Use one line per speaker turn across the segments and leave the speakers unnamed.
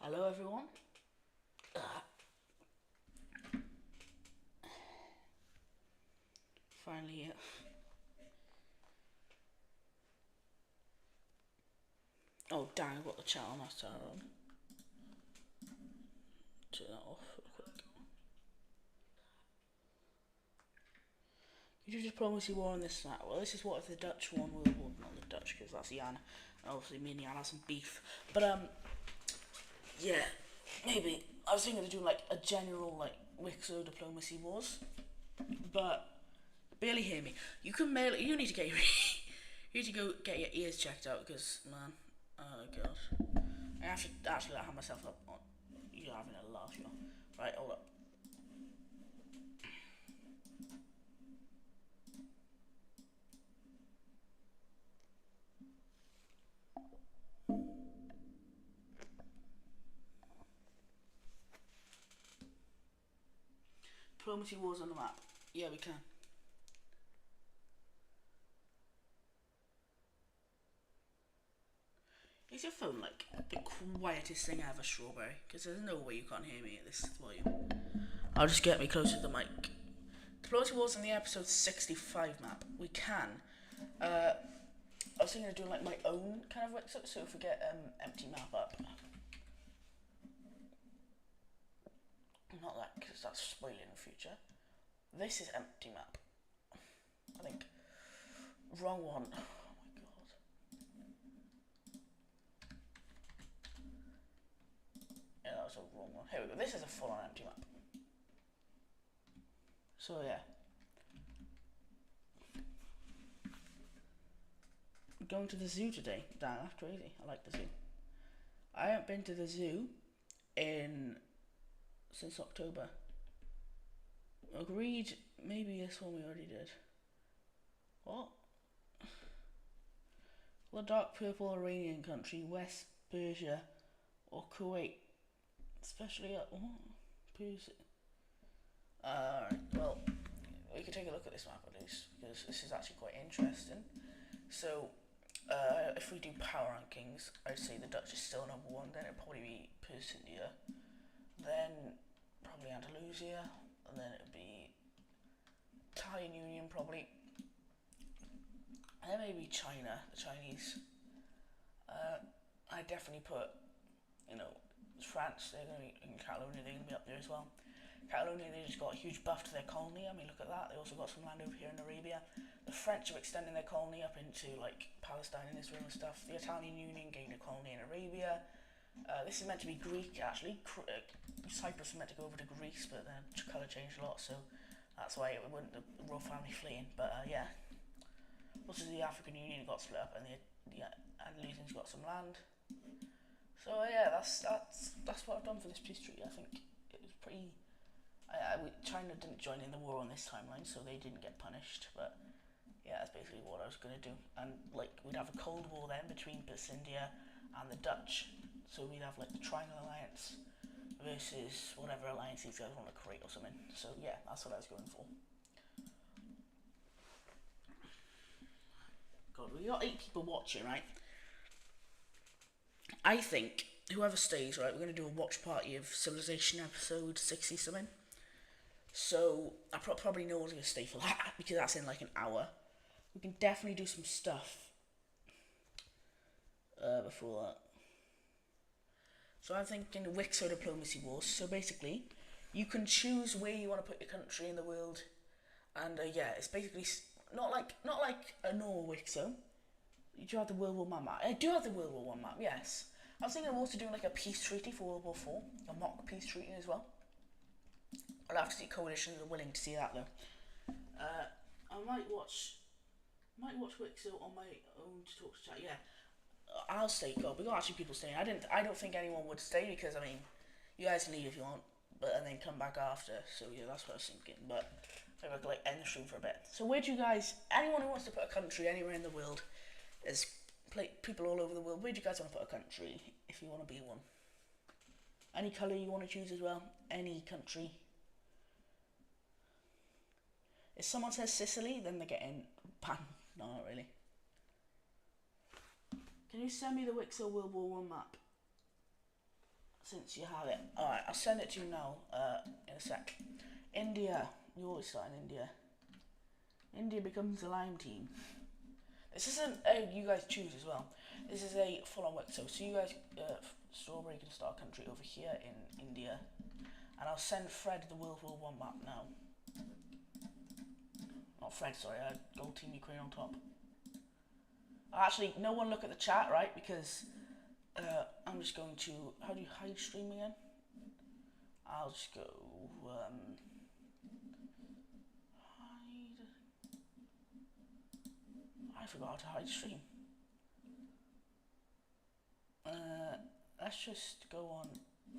Hello everyone. Finally, oh dang, I've got the channel master on. Turn that off real quick. You just promise you war on this map. Well, this is what if the Dutch won World War, not the Dutch, because that's Jan. And obviously me and Jan have some beef. But yeah, maybe. I was thinking of doing like a general like Wixo diplomacy wars, but barely hear me. You can mail it. You need to get your you need to go get your ears checked out because man, oh god, I have to actually have myself up on. You're having a laugh, you are. Right, hold up. Diplomacy wars on the map. Yeah, we can. Is your phone like the quietest thing ever, Strawberry? Because there's no way you can't hear me at this volume. I'll just get me closer to the mic. Diplomacy wars on the episode 65 map. We can. I was thinking of doing like my own kind of like so if we get empty map up. Not that because that's spoiling the future. This is empty map. I think. Wrong one. Oh my god. Yeah, that was a wrong one. Here we go. This is a full on empty map. So yeah. Going to the zoo today. Damn, that's crazy. I like the zoo. I haven't been to the zoo in since October. Agreed. Maybe this one we already did. What? The dark purple Iranian country, West Persia, or Kuwait. Especially at what? Persia. Alright, well, we can take a look at this map at least because this is actually quite interesting. So, if we do power rankings, I'd say the Dutch is still number one. Then it'd probably be Persia, then probably Andalusia, and then it'd be Italian Union probably, and then maybe China, the Chinese. I definitely put, France. They're going to be in Catalonia. They're going to be up there as well. Catalonia, they just got a huge buff to their colony. I mean, look at that. They also got some land over here in Arabia. The French are extending their colony up into like Palestine and Israel and stuff. The Italian Union gained a colony in Arabia. This is meant to be Greek, actually. Cyprus was meant to go over to Greece, but then colour changed a lot, so that's why it wasn't the royal family fleeing. But yeah, also the African Union got split up, and the Andalusians got some land. So yeah, that's what I've done for this peace treaty. I think it was pretty. China didn't join in the war on this timeline, so they didn't get punished. But yeah, that's basically what I was gonna do. And like we'd have a cold war then between Persindia and the Dutch. So we'd have like the Triangle Alliance versus whatever alliance these guys want to create or something. So yeah, that's what I was going for. God, we got 8 people watching, right? I think whoever stays, right, we're gonna do a watch party of Civilization episode 60 something. So I probably no one's gonna stay for that because that's in like an hour. We can definitely do some stuff before that. So I'm thinking Wixo diplomacy wars. So basically, you can choose where you want to put your country in the world, and yeah, it's basically not like a normal Wixo. You do have the World War One map. I do have the World War One map. Yes. I was thinking of also doing like a peace treaty for World War Four, a mock peace treaty as well. I'll have to see coalitions are willing to see that though. I might watch Wixo on my own to talk to chat. Yeah, I'll stay. God, we got actually people staying. I don't think anyone would stay because I mean, you guys can leave if you want, but and then come back after. So yeah, that's what I was thinking. But maybe I could like end the stream for a bit. So where do you guys? Anyone who wants to put a country anywhere in the world, is people all over the world. Where do you guys want to put a country if you want to be one? Any colour you want to choose as well. Any country. If someone says Sicily, then they're getting banned. No, not really. Can you send me the Wixo World War One map? since you have it. Alright, I'll send it to you now, in a sec. India. You always start in India. India becomes the lime team. This isn't a you guys choose as well. This is a full-on work. So you guys, Strawberry can start a country over here in India. And I'll send Fred the World War I map now. Not Fred, sorry, Gold Team Ukraine on top. Actually, no one look at the chat, right? Because I'm just going to, how do you hide stream again? I'll just go, hide. I forgot how to hide stream. Let's just go on.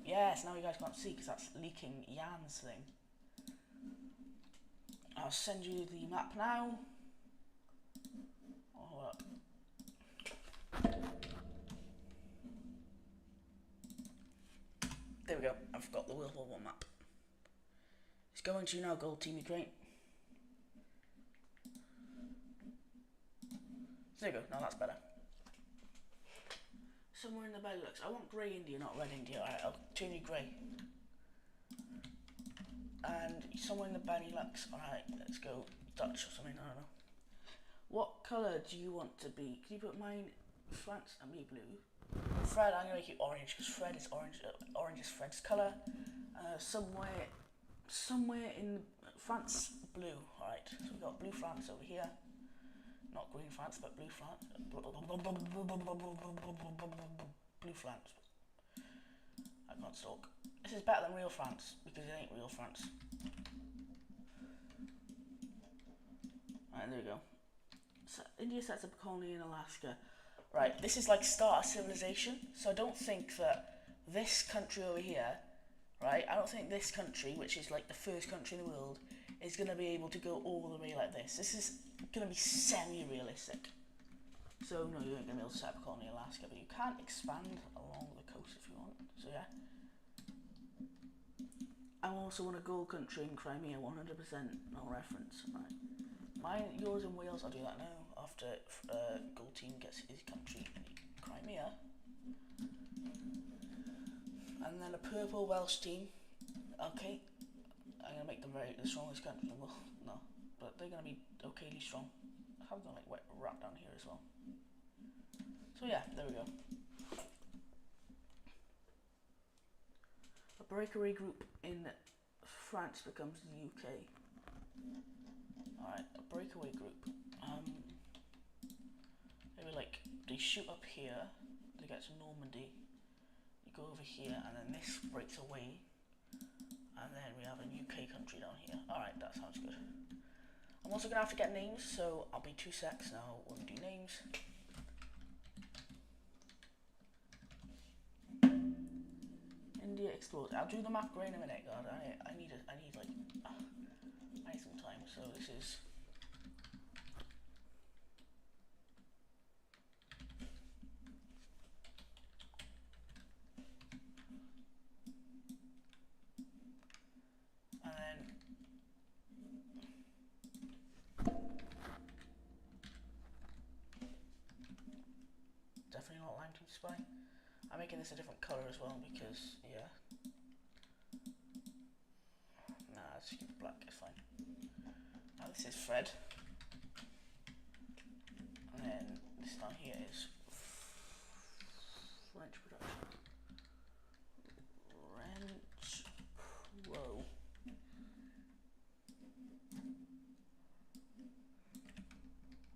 Yes, now you guys can't see because that's leaking Jan's thing. I'll send you the map now. Oh, hold up. There we go. I've got the World War I map. It's going to you now, Gold Team Ukraine. There you go. Now that's better. Somewhere in the Benelux. I want grey India, not red India. Alright, I'll turn you grey. And somewhere in the Benelux. Alright, let's go Dutch or something. I don't know. What colour do you want to be? Can you put mine France and me blue? Fred, I'm gonna make you orange because Fred is orange. Orange is Fred's colour. Somewhere in France, blue. Alright, so we've got blue France over here. Not green France, but blue France. Blue France. I can't talk. This is better than real France because it ain't real France. Alright, there we go. So India sets up a colony in Alaska. Right, this is like start of civilization. So I don't think that this country over here, right? I don't think this country, which is like the first country in the world, is going to be able to go all the way like this. This is going to be semi-realistic. So no, you ain't going to be able to set up a colony in Alaska, but you can expand along the coast if you want. So yeah. I also want a gold country in Crimea, 100%, no reference. Right. Mine, yours in Wales, I'll do that now, after Gold Team gets his country in Crimea. And then a purple Welsh team, okay. I'm going to make them the strongest country, well, no, but they're going to be okayly strong. I have them like wrapped down here as well. So yeah, there we go. A breakaway group in France becomes the UK. Alright, a breakaway group. Maybe like, they shoot up here, they get to Normandy, you go over here, and then this breaks away, and then we have a UK country down here. Alright, that sounds good. I'm also going to have to get names, so I'll be 2 secs now when we do names. India explored. I'll do the map grey in a minute, God. I need some time, so this is... And then... Definitely not Lime Team Spy. I'm making this a different colour as well because, yeah. Nah, let's keep it black, it's fine. Now this is Fred. And then this down here is French production. French Pro.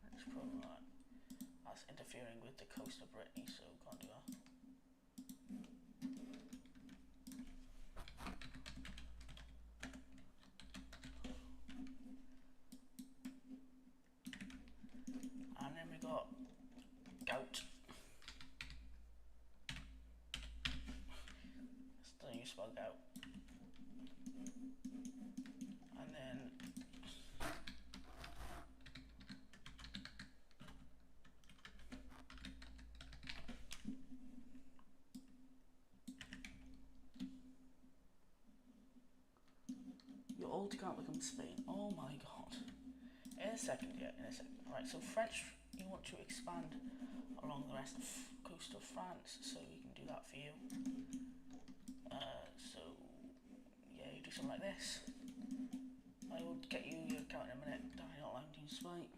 French Pro, right. That's interfering with the coast of Brittany, so can't do that. And then we got gout. Still you spell gout. And then your old can't become Spain. Oh my god. In a second, yeah, in a second. Alright, so French, you want to expand along the rest of coast of France, so we can do that for you. something like this. I will get you your account in a minute. Definitely not allowed to spite.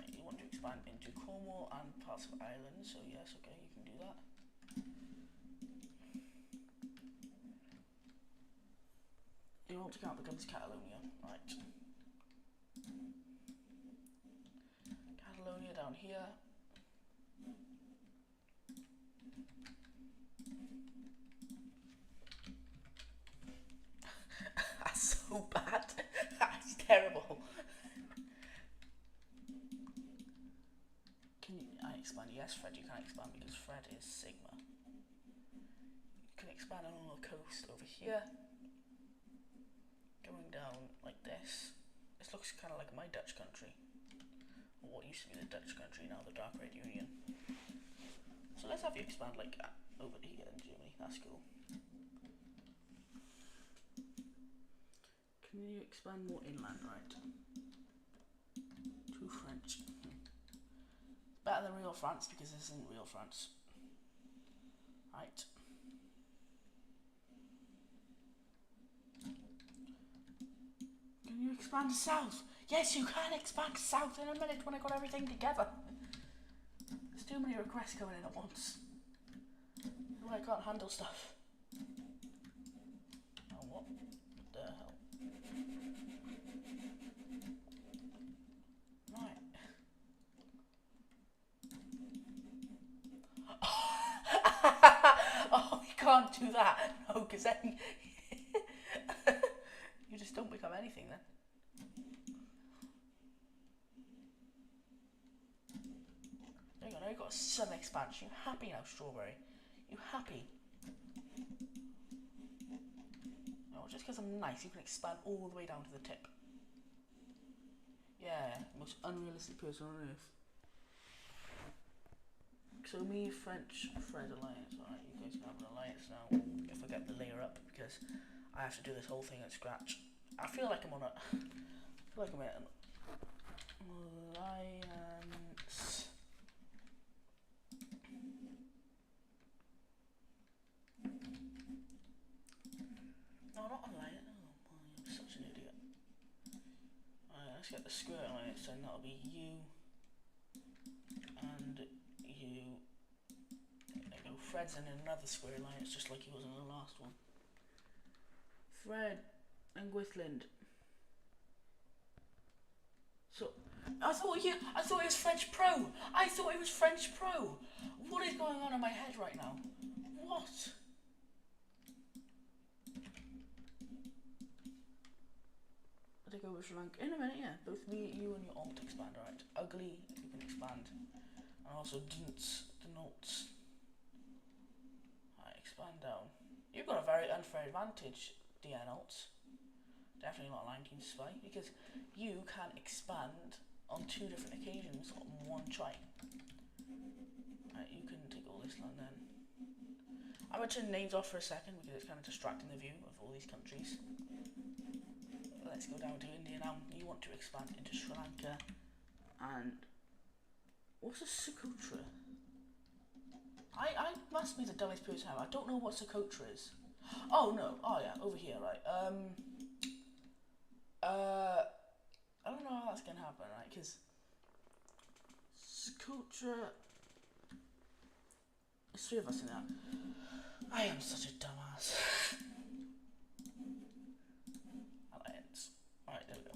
You want to expand into Cornwall and parts of Ireland, so yes, okay, you can do that. Your alt account becomes Catalonia, right. Catalonia down here. That's so bad. That's terrible. Can you expand? Yes, Fred, you can expand because Fred is Sigma. You can expand along the coast over here. Going down like this. This looks kind of like my Dutch country. Or what used to be the Dutch country, now the Dark Red Union. So let's have you expand like over here in Germany. That's cool. Can you expand more inland, right? To French. Better than real France because this isn't real France. Right. Can you expand south? Yes, you can expand south in a minute when I got everything together. There's too many requests coming in at once. I can't handle stuff. Oh, what the hell? Right. Oh, you can't do that. No, because then you just don't become anything then. There you go, now you've got some expansion. You happy now, Strawberry? You happy? No, just because I'm nice, you can expand all the way down to the tip. Yeah, most unrealistic person on earth. So me, French, Fred alliance. Alright, you guys can have an alliance now. If I get the layer up, because I have to do this whole thing at scratch. I feel like I'm on a... I feel like I'm at an alliance. No, not alliance. Oh, I'm such an idiot. Alright, let's get the square alliance, and that'll be you and you. There you go. Fred's in another square alliance, just like he was in the last one. Fred and Gwithland. So I thought it was French Pro. I thought it was French Pro. What is going on in my head right now? What? I take over Sri Lanka in a minute. Yeah, both me, you, and your alt expand. Alright, ugly. You can expand, and also denotes. Alright, expand down. You've got a very unfair advantage, DN alts. Definitely not aligned to spy because you can expand on 2 different occasions on one try. Right, you can take all this land then. I'm going to turn names off for a second because it's kind of distracting the view of all these countries. Let's go down to India now. You want to expand into Sri Lanka and what's a Socotra? I must be the dumbest person ever. I don't know what Socotra is. Oh no, oh yeah, over here, right. I don't know how that's gonna happen, right? Because Socotra, there's 3 of us in that. I am such a dumbass. Alliance. Alright, there we go.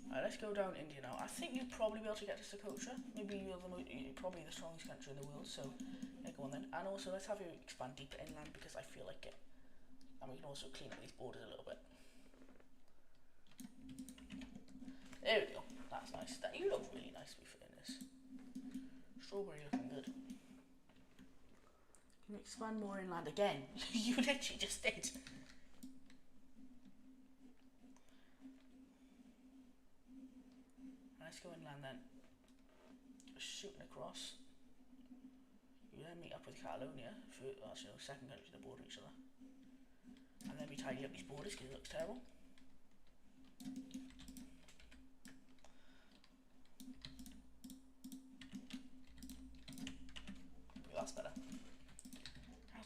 Alright, let's go down India now. I think you'd probably be able to get to Socotra. Maybe you're probably the strongest country in the world, so yeah, go on then. And also, let's have you expand deeper inland because I feel like it. And we can also clean up these borders a little bit. There we go. That's nice. You look really nice, to be fair in this. Strawberry looking good. Can you expand more inland again? You literally just did. Let's go inland then. Just shooting across. You then meet up with Catalonia, actually the second country to border each other. And then we tidy up these borders because it looks terrible.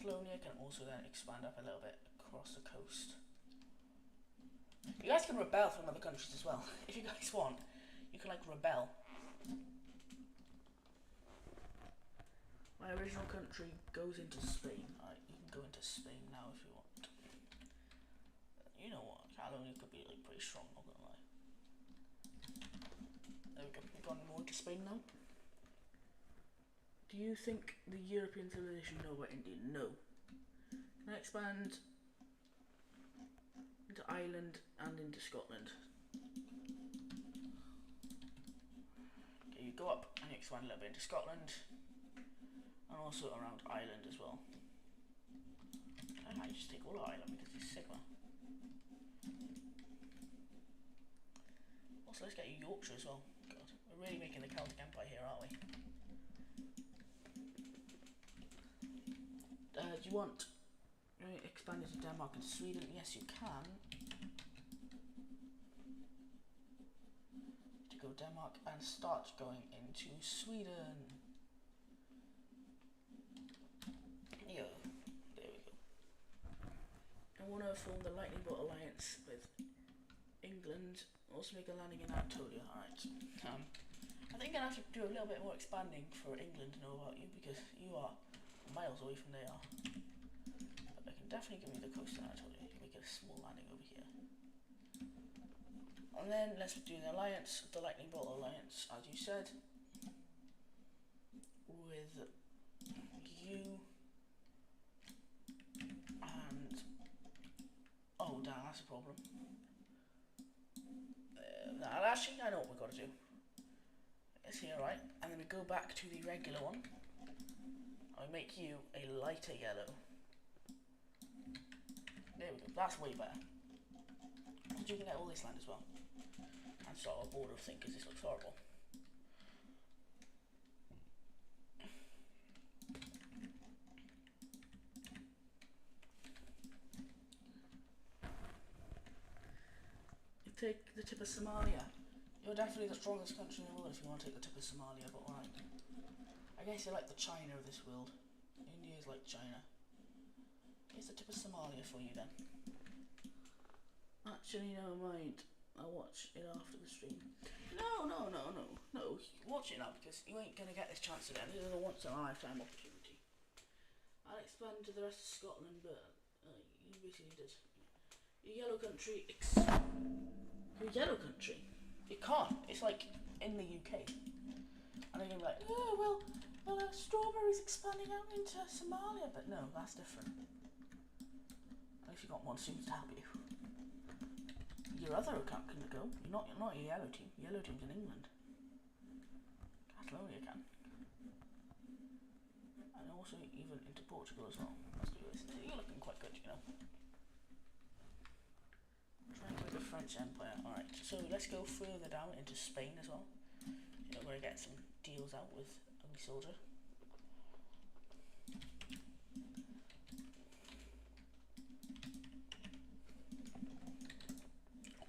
Catalonia can also then expand up a little bit across the coast. You guys can rebel from other countries as well. If you guys want, you can like rebel. My original country goes into Spain. Alright, you can go into Spain now if you want. You know what, Catalonia could be like pretty strong, not gonna lie. There we go, we've gone more into Spain now. Do you think the European civilization know about India? No. Can I expand into Ireland and into Scotland? Okay, you go up and you expand a little bit into Scotland. And also around Ireland as well. I might just take all of Ireland because he's Sigma. Also, let's get Yorkshire as well. God, we're really making the Celtic Empire here, aren't we? Do you want expand into Denmark and Sweden? Yes, you can. To go Denmark and start going into Sweden. There we go. I want to form the Lightning Bolt Alliance with England. Also make a landing in Anatolia. Alright. I think I'm going to have to do a little bit more expanding for England to know about you because you are miles away from there. But I can definitely give you the coast of Anatolia. You can make a small landing over here. And then let's do the alliance, the Lightning Bolt Alliance, as you said, with you. Oh damn, that's a problem. Nah, actually, I know what we've got to do. It's here, right? And then we go back to the regular one. I make you a lighter yellow. There we go, that's way better. So you can get all this land as well. And start a border thing, because this looks horrible. Take the tip of Somalia. You're definitely the strongest country in the world if you want to take the tip of Somalia, but alright. I guess you're like the China of this world. India is like China. Here's the tip of Somalia for you then. Actually, never mind. I'll watch it after the stream. No. Watch it now because you ain't gonna get this chance again. This is a once in a lifetime opportunity. I'll expand to the rest of Scotland, but you basically did. Your yellow country. Your yellow country. You can't. It's like in the UK. And they're gonna be like, oh well, strawberries expanding out into Somalia, but no, that's different. At least you got monsoons to help you. Your other account can go. You're not your yellow team. Yellow team's in England. Catalonia can. And also even into Portugal as well. Let's do this. You're looking quite good, you know. Trying to the French Empire. Alright, so let's go further down into Spain as well. You know, we're gonna get some deals out with Ugly Soldier.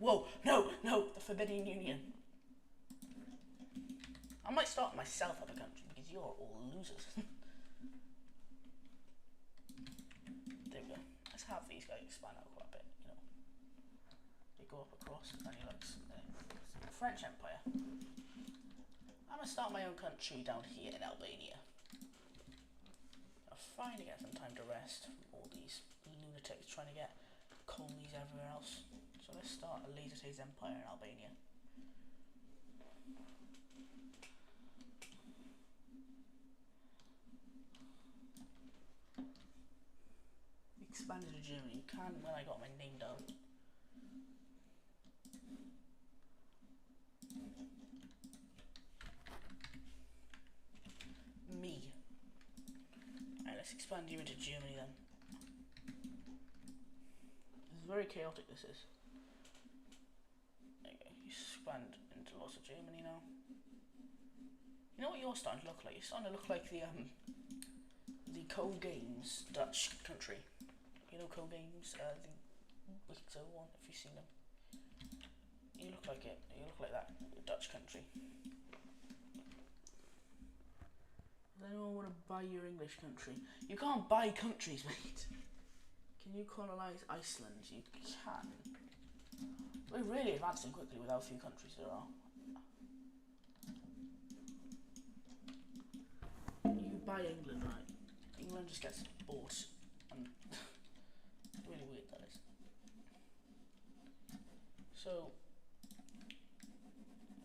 Whoa, no, the Forbidden Union. I might start myself up a country because you're all losers. There we go. Let's have these guys expand out quite a bit, you know. They go up across and then you look the French Empire. I'm gonna start my own country down here in Albania. I'm finally get some time to rest from all these lunatics trying to get colonies everywhere else. So let's start a laser-tased empire in Albania. Expanded to Germany. You can when I got my name down. Me. Alright, let's expand you into Germany then. This is very chaotic, this is. There you go. You expand into lots of Germany now. You know what you're starting to look like? You're starting to look like the Co Games Dutch country. You know Co Games, the Wixo one, if you've seen them. You look like it. You look like that Dutch country. Does anyone want to buy buy your English country. You can't buy countries, mate. Can you colonize Iceland? You can. We're really advancing quickly with how few countries there are. You buy England, right? England just gets bought. And it's really weird, that is. So,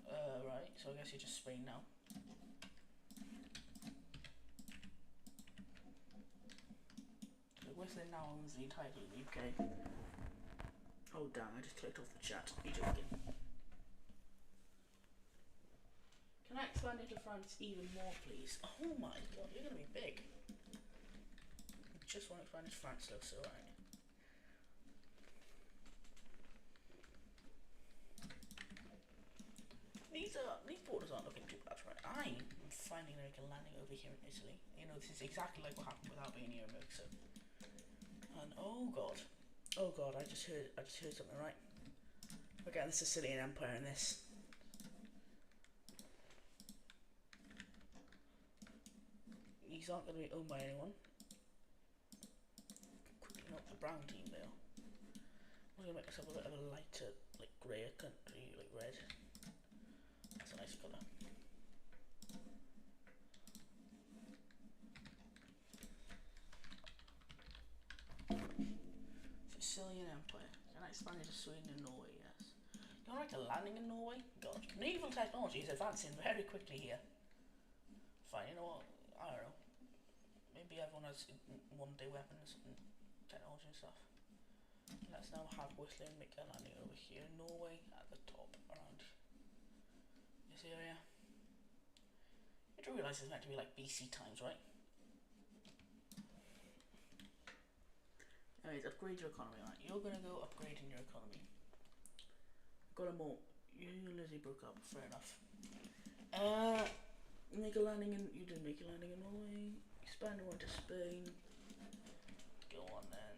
right, so I guess you're just Spain now. So Whistling now owns the entirety of the UK. Oh damn, I just clicked off the chat. You're joking. Can I expand into France even more, please? Oh my god, you're gonna be big. I just want to expand into France though, so right. These borders aren't looking too bad, right? I'm finally gonna make a landing over here in Italy. You know, this is exactly like what happened with Albania and Mosa. And oh god, I just heard something, right? We're getting the Sicilian Empire in this. These aren't going to be owned by anyone. Quickly note the brown team there. I'm going to make myself a bit of a lighter, like greyer country, like red. That's a nice colour. Sicilian Empire. Can I expand into Sweden and Norway? Yes. You want to make a landing in Norway? God. Naval technology is advancing very quickly here. Fine, you know what? I don't know. Maybe everyone has one-day weapons and technology and stuff. Let's now have Whistling make a landing over here in Norway at the top around this area. You do realise it's meant to be like BC times, right? Anyways, upgrade your economy, right? You're gonna go upgrading your economy. Got a more. You and Lizzie broke up, fair enough. Make a landing in. You didn't make a landing in Norway. Expand one to Spain. Go on then.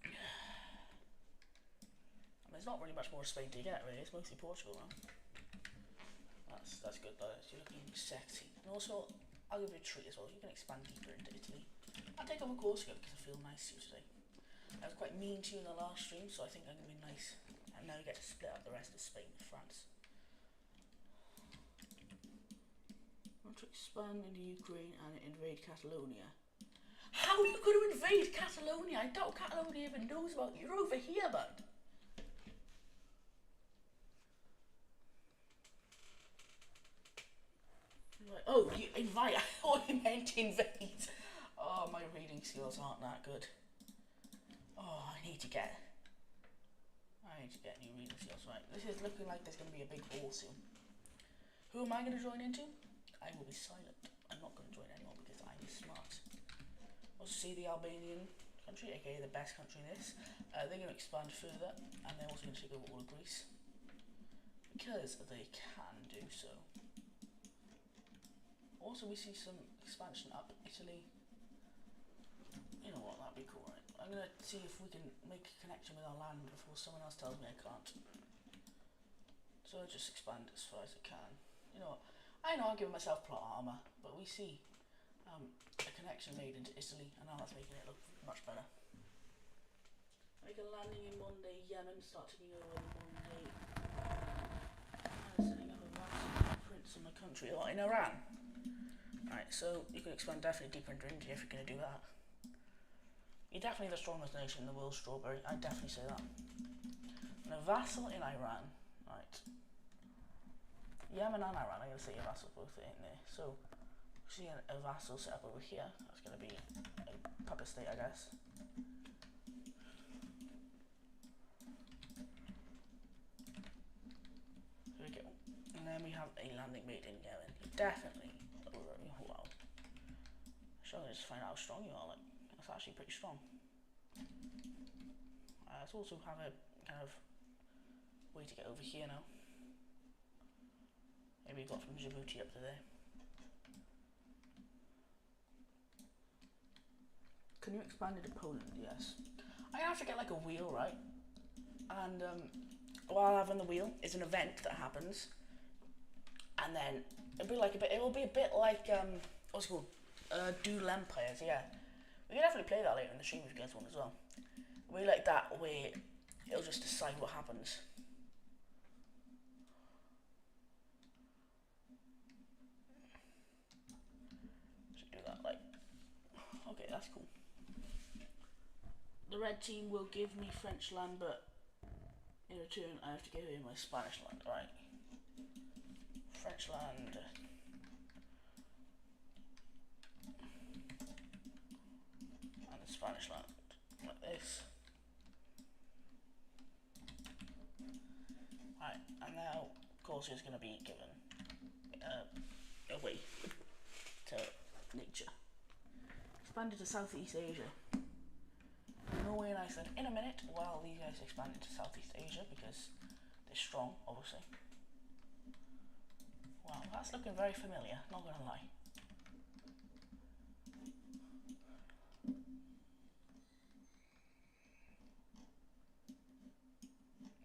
I mean, there's not really much more Spain to get, really. It's mostly Portugal now. That's good, though. You're looking sexy. And also, I'll give you a treat as well. You can expand deeper into Italy. I'll take over Corsica because I feel nice to you today. I was quite mean to you in the last stream, so I think I'm going to be nice. And now you get to split up the rest of Spain with France. I want to expand into Ukraine and invade Catalonia. How are you going to invade Catalonia? I doubt Catalonia even knows about you. You're over here, bud. Like, oh, you invite. Oh, I meant invade. Oh, my reading skills aren't that good. Oh, I need to get new reading skills, right? This is looking like there's going to be a big war soon. Who am I going to join into? I will be silent. I'm not going to join anyone because I'm smart. Also see the Albanian country, aka the best country in this. They're going to expand further, and they're also going to take over all of Greece. Because they can do so. Also, we see some expansion up Italy. You know what, that'd be cool, right? I'm gonna see if we can make a connection with our land before someone else tells me I can't. So I'll just expand as far as I can. You know what, I know I've given myself plot armor, but we see a connection made into Italy, and now that's making it look much better. Make a landing in Monday, Yemen, start taking over Monday. And setting up a massive prince in the country, or in Iran. Right, so you can expand definitely deeper into India if you're going to do that. You're definitely the strongest nation in the world, Strawberry. I'd definitely say that. And a vassal in Iran. Right. Yemen and Iran, I'm going to say a vassal both in there. So, see a vassal set up over here. That's going to be a puppet state, I guess. Here we go. And then we have a landing made in Yemen. Definitely. Wow. So let's find out how strong you are. Like, that's actually pretty strong. Let's also have a kind of way to get over here now. Maybe we've got from Djibouti up to there. Can you expand into Poland? Yes. I have to get like a wheel, right? And while having the wheel is an event that happens, and then it'll be like a bit. It will be a bit like what's it called? Dual Empires, yeah. We can definitely play that later in the stream if you guys want as well. We like that where it'll just decide what happens. Should do that like. Okay, that's cool. The red team will give me French land, but in return I have to give him my Spanish land. Alright. French land. And the Spanish land. Like this. Right, and now, of course, he's going to be given away to nature. Expanded to Southeast Asia. Norway and Iceland in a minute while these guys expand into Southeast Asia because they're strong, obviously. Wow, that's looking very familiar, not going to lie.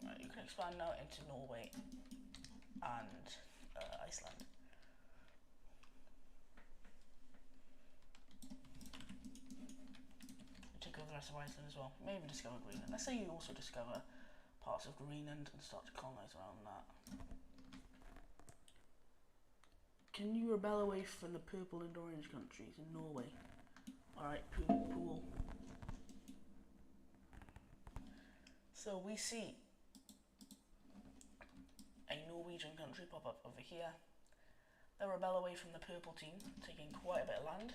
Right, you can expand now into Norway and Iceland. Take over the rest of Iceland as well. Maybe discover Greenland. Let's say you also discover parts of Greenland and start to colonize around that. Can you rebel away from the purple and orange countries in Norway? Alright, pool. So we see a Norwegian country pop up over here. They'll rebel away from the purple team, taking quite a bit of land.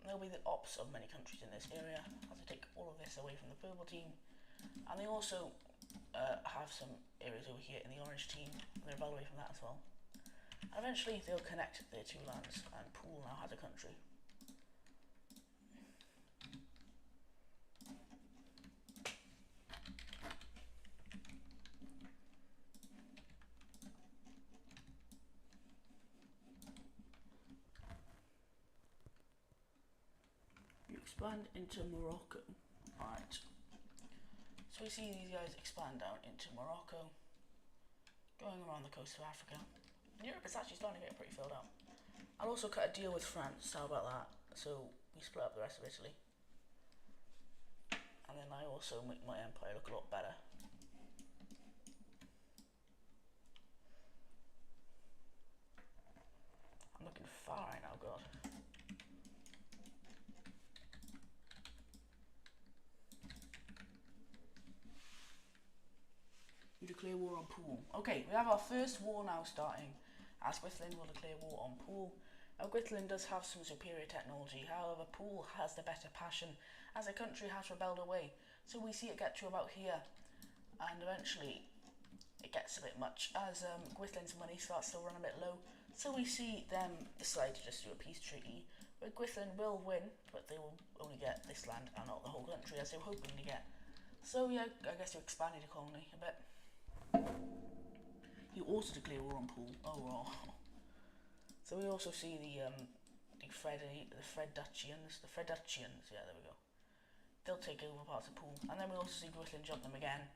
They'll be the ops of many countries in this area, as they take all of this away from the purple team. And they also have some areas over here in the orange team, and they rebel away from that as well. And eventually they'll connect their two lands, and Pool now has a country. Expand into Morocco. Alright. So we see these guys expand down into Morocco, going around the coast of Africa. Europe is actually starting to get pretty filled out. I'll also cut a deal with France, how about that? So we split up the rest of Italy. And then I also make my empire look a lot better. I'm looking far right now, God. Declare war on Pool. Okay, we have our first war now starting, as Gwithlin will declare war on Pool. Now Gwithlin does have some superior technology, however Pool has the better passion, as the country has rebelled away. So we see it get to about here, and eventually it gets a bit much, as Gwithlin's money starts to run a bit low. So we see them decide to just do a peace treaty, where Gwithlin will win, but they will only get this land and not the whole country, as they were hoping to get. So yeah, I guess you expanded the colony a bit. You also declare war on Pool. Oh wow. So we also see the Fredduchians, yeah, there we go. They'll take over parts of Pool, and then we also see Gwithlin jump them again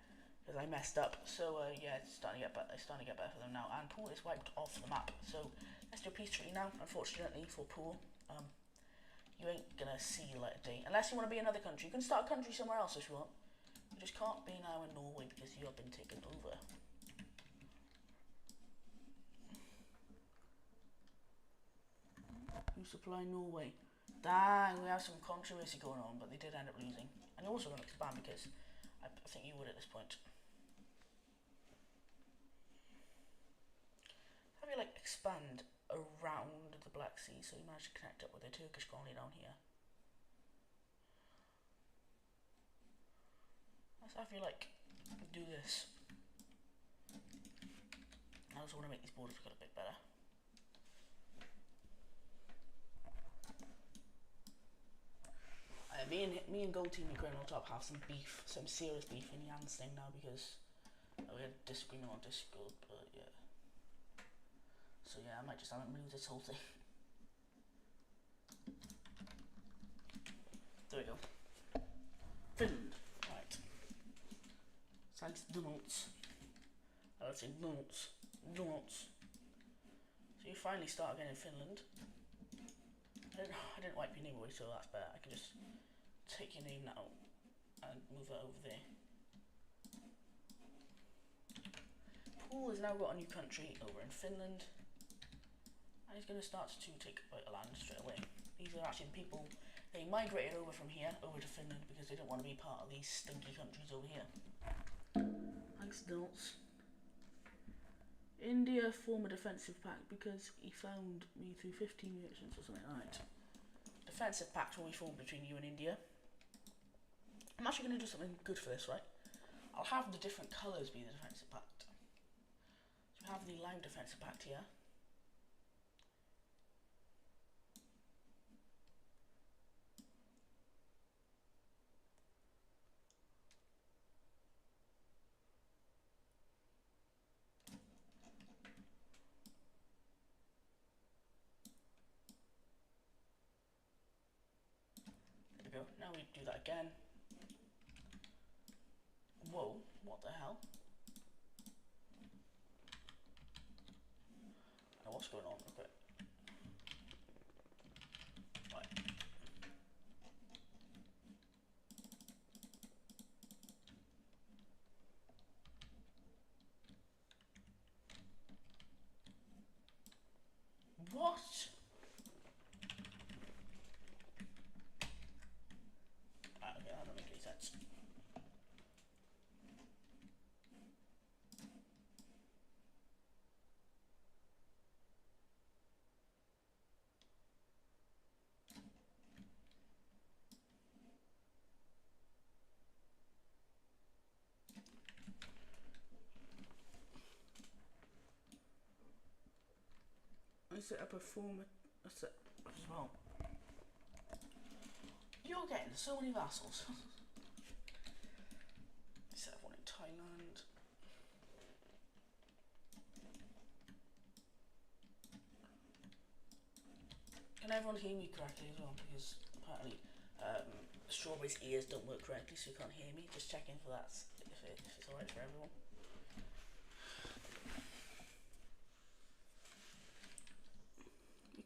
because I messed up. So yeah, it's starting to get better. It's starting to get better for them now, and Pool is wiped off the map. So let's do a peace treaty now. Unfortunately for Pool, you ain't gonna see light of day unless you want to be another country. You can start a country somewhere else if you want. You just can't be now in Norway because you have been taken over. Who supply Norway? Dang, we have some controversy going on, but they did end up losing. And you're also going to expand because I think you would at this point. Have you like expand around the Black Sea so you manage to connect up with the Turkish colony down here? Let's have you like do this. I also want to make these borders look a bit better. Me and Gold Team Ukraine on top have some beef, some serious beef in Jan's thing now because we had a disagreement on Discord, but yeah. So yeah, I might just have him lose this whole thing. There we go. Finland. Right. Thanks, donuts. Let's say donuts. Donuts. So you finally start again in Finland. I didn't wipe your name away, so that's better. I can just take your name now and move it over there. Paul has now got a new country over in Finland, and he's going to start to take a land straight away. These are actually the people, they migrated over from here over to Finland because they don't want to be part of these stinky countries over here. Thanks, Donalds. India form a defensive pact because he found me through 15 merchants or something. Alright. Defensive pact will be formed between you and India. I'm actually going to do something good for this, right? I'll have the different colours be the defensive pact. So we have the lime defensive pact here. There we go. Now we do that again. Whoa, what the hell? Now what's going on? Okay. Right. What? Okay, that doesn't make any sense. I set up a form as well. You're getting so many vassals. I set up one in Thailand. Can everyone hear me correctly as well? Because apparently Strawberry's ears don't work correctly, so you can't hear me. Just checking for that, if it's alright for everyone.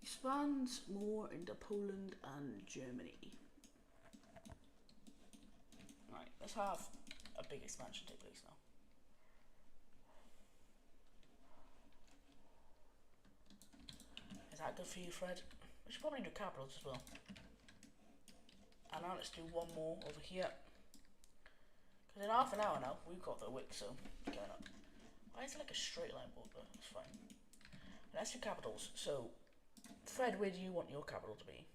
Expands more into Poland and Germany. Right, let's have a big expansion take place now. Is that good for you, Fred? We should probably do capitals as well. And now let's do one more over here. Because in half an hour now, we've got the wick, so going up. Why is it like a straight line board though? That's fine. Let's do capitals. So, Fred, where do you want your capital to be?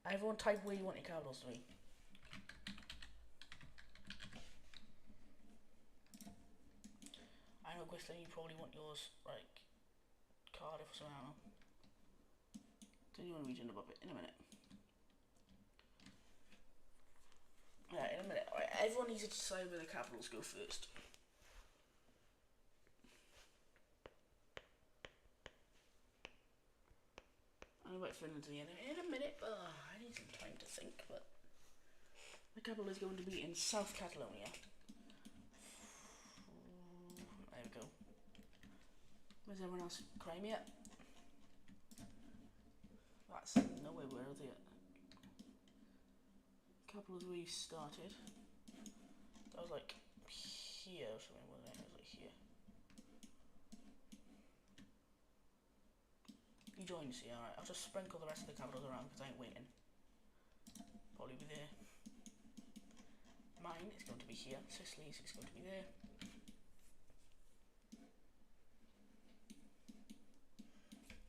Everyone type where you want your capitals to be. I know, Gristlin, you probably want yours, like, Cardiff or something, I don't know. Do you want a region above it? In a minute. Yeah, in a minute. Alright, everyone needs to decide where the capitals go first. I'll wait for Finland to the end in a minute. I need some time to think, but the capital is going to be in South Catalonia. There we go. Where's everyone else? Crimea? That's nowhere where are they at? Capital is where you started. That was like here or something, wasn't it? It was like here. You joined, see, alright. I'll just sprinkle the rest of the capitals around because I ain't waiting. Probably be there. Mine is going to be here. Sicily's is going to be there.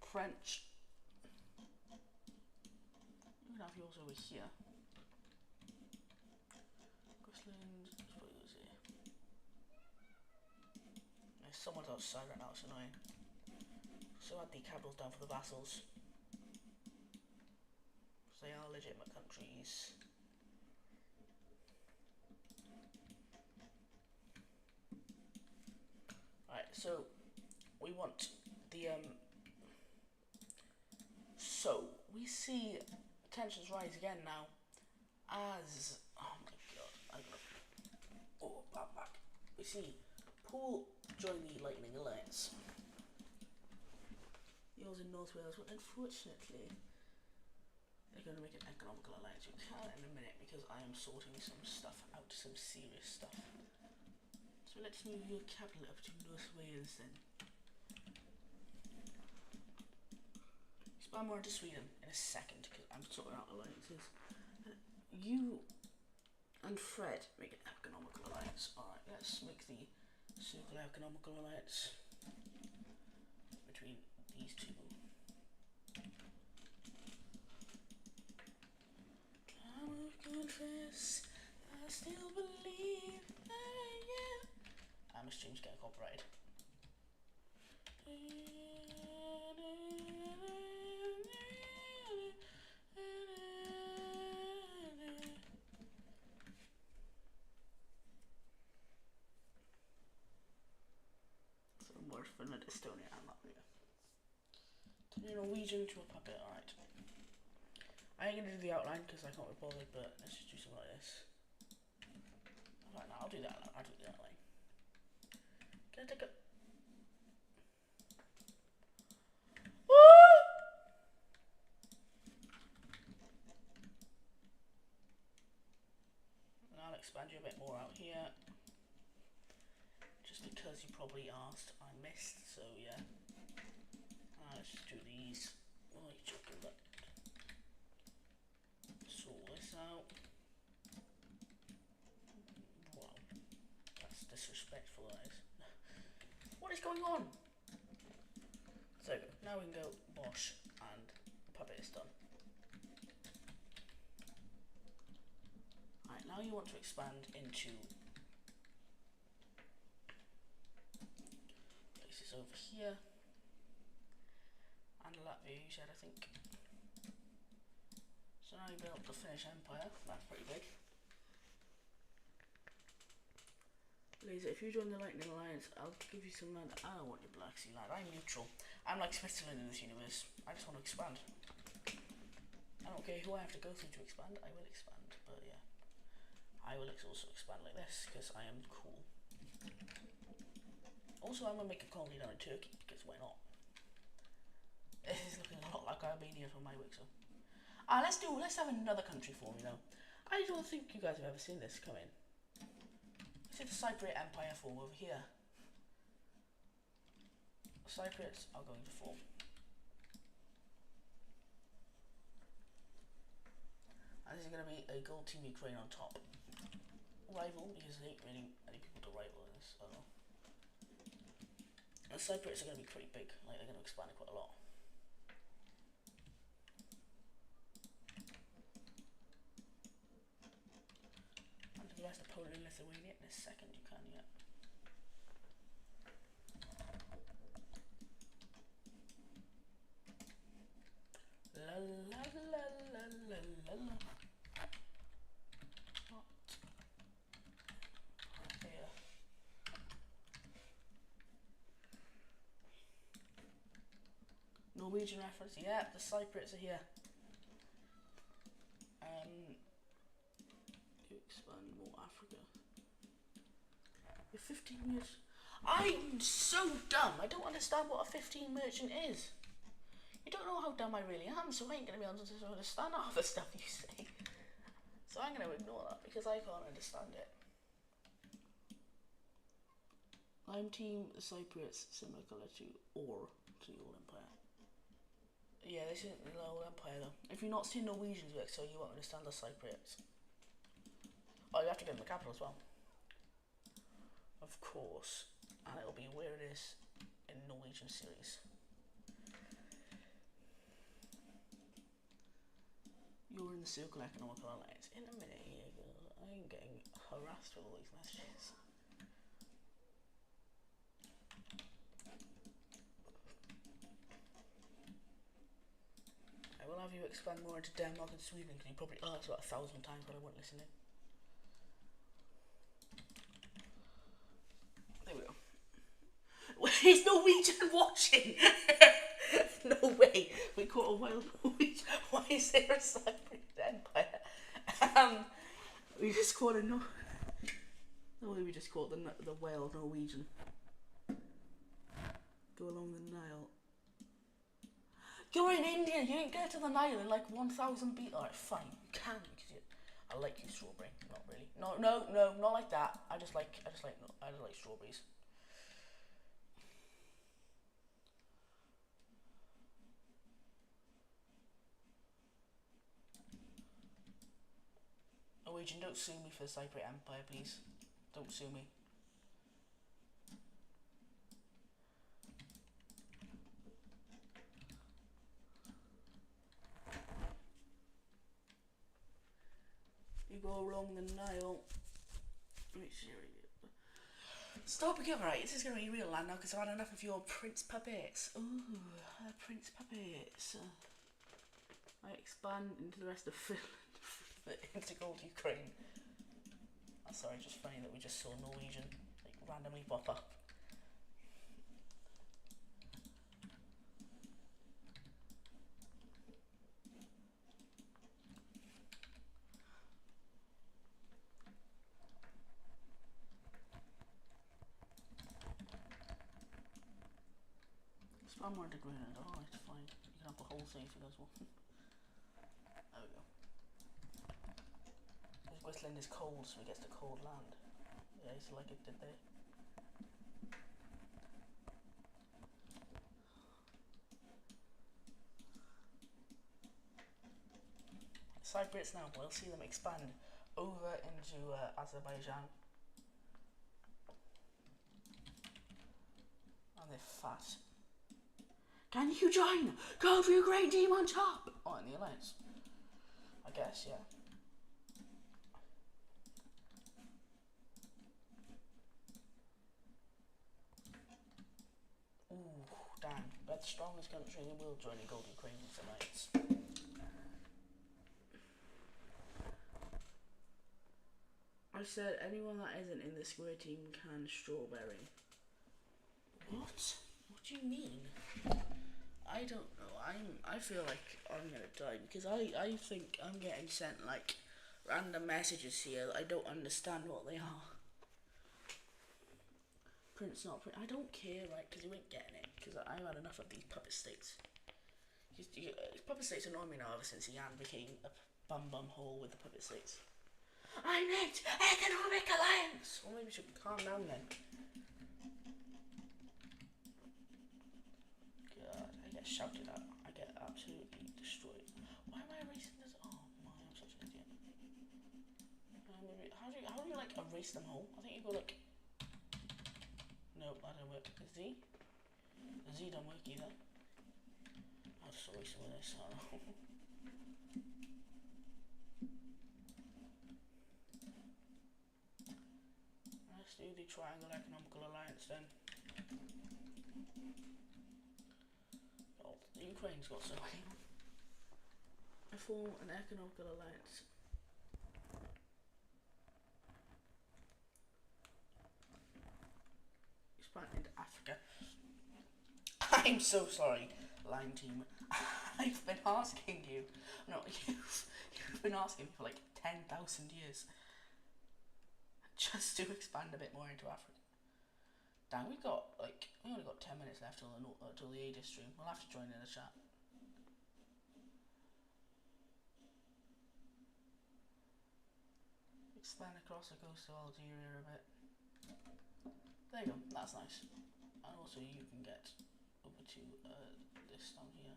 French. You can have yours over here. Grassland, let's put yours here. There's someone outside right now, it's annoying. So add the capitals down for the vassals. Because they are legitimate countries. Alright, so we want the so we see tensions rise again now as oh my god, I'm gonna back. We see Paul join the Lightning Alliance. He was in North Wales, but unfortunately they're going to make an economical alliance. You can in a minute because I am sorting some stuff out, some serious stuff. So let's move your capital up to North Wales then. Expand more into Sweden in a second because I'm sorting out alliances. You and Fred make an economical alliance. Alright, let's make the circular economical alliance between these two. I will confess, I still believe, yeah. My stream's getting copyrighted. So more Finland, Estonia and Latvia. Norwegian to a puppet, alright. I ain't gonna do the outline because I can't be bothered, but let's just do something like this. Alright, now I'll do that. I'll do the outline. Can I take a... And I'll expand you a bit more out here. Just because you probably asked, I missed, so yeah. Let's just do these. Oh, you're joking, but... Sort this out. Wow. That's disrespectful, that is. What is going on? So, now we can go Bosch and puppet is done. Alright, now you want to expand into places over here. And Latvia, you said, I think. So now you built the Finnish Empire. That's pretty big. Laser, if you join the Lightning Alliance, I'll give you some land. I don't want your Black Sea land. I'm neutral. I'm like Switzerland in this universe. I just want to expand. I don't care who I have to go through to expand. I will expand. But yeah, I will also expand like this because I am cool. Also, I'm gonna make a colony down in Turkey because why not? This is looking a lot like Albania from my week, so. Let's have another country form, you know. I don't think you guys have ever seen this come in. See the Cypriot Empire form over here. The Cypriots are going to form. And this is going to be a gold team Ukraine on top. Rival, because there ain't really any people to rival in this. I don't know. And the Cypriots are going to be pretty big, like they're going to expand quite a lot. The rest of Poland and Lithuania in a second, you can, yeah. La la la la la la la. Here. Norwegian reference, yeah, the Cypriots are here. Expand more Africa. You're 15 years. I'm so dumb. I don't understand what a 15 merchant is. You don't know how dumb I really am, so I ain't gonna be able to understand half the stuff you say. So I'm gonna ignore that because I can't understand it. I'm team Cypriots, similar colour to the old empire. Yeah, this isn't the old empire though. If you're not seeing Norwegians work, so you won't understand the Cypriots. Oh, you have to give them the capital as well. Of course. And it'll be where it is in Norwegian series. You're in the Circle Economical Alliance. In a minute here, girl. I'm getting harassed with all these messages. I will have you expand more into Denmark and Sweden because you probably asked about 1,000 times but I wasn't listening. There we go. Is Norwegian watching? No way. We caught a wild Norwegian. Why is there a Cypriot Empire? We just caught a we just caught the whale Norwegian. Go along the Nile. You're in India. You didn't get to the Nile in like 1,000 beat. Alright, fine. You can because I like you, strawberry. Not really. No, not like that. I just like strawberries. Norwegian, don't sue me for the Cypriot Empire, please. Don't sue me. You go along the Nile. Right, stop again, right? This is going to be real land now because I've had enough of your Prince puppets. Ooh, Prince puppets. I expand into the rest of Finland, into gold Ukraine. I'm sorry, just funny that we just saw Norwegian like randomly pop up. Spam more into Greenland. Oh, it's fine. You can have the whole thing if you guys want. There we go. Because Whistland is cold, so he gets the cold land. Yeah, so like it did there. Cypriots now, we'll see them expand over into Azerbaijan. And they're fat. Can you join? Go for your great team on top! Oh, in the alliance. I guess, yeah. Ooh, damn. But the strongest country in the world joining Gold Ukraine alliance. I said anyone that isn't in the square team can strawberry. What? What do you mean? I don't know. I feel like I'm gonna die because I think I'm getting sent like random messages here that I don't understand what they are. Prince, not Prince. I don't care, right? Because you ain't getting it. Because I've had enough of these puppet states. Puppet states annoy me now ever since Yan became a bum hole with the puppet states. I need economic alliance. Or maybe we should calm down then. God, I get shouted at. I get absolutely destroyed. Why am I erasing this? Oh my, I'm such an idiot. Maybe, how do you like erase them whole? I think you go like. Nope, that don't work. Z? The Z don't work either. I'll just erase some of this. I don't know. Let's do the Triangle Economical Alliance then. Oh, Ukraine's got so many. I form an economical alliance. Expand into Africa. I'm so sorry, Line Team. I've been asking you. No, you've been asking me for like 10,000 years. Just to expand a bit more into Africa. Damn, we only got 10 minutes left till the AD stream. We'll have to join in the chat. Expand across the coast of Algeria a bit. There you go, that's nice. And also you can get over to this down here.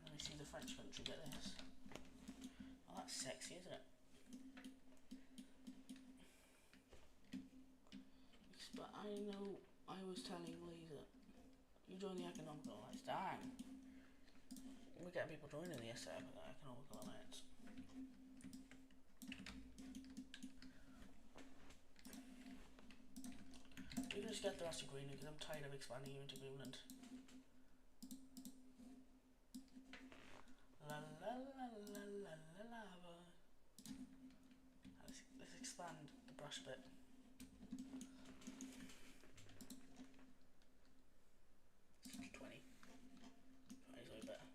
Let me see the French country get this. Oh, that's sexy, isn't it? But I know I was telling Lisa, you join the Economical Alliance. Dang. We're getting people joining the Economical Alliance. We can just get the rest of Greenland because I'm tired of expanding you into Greenland. La la la la la la lava. Let's expand the brush a bit. 20 is way better.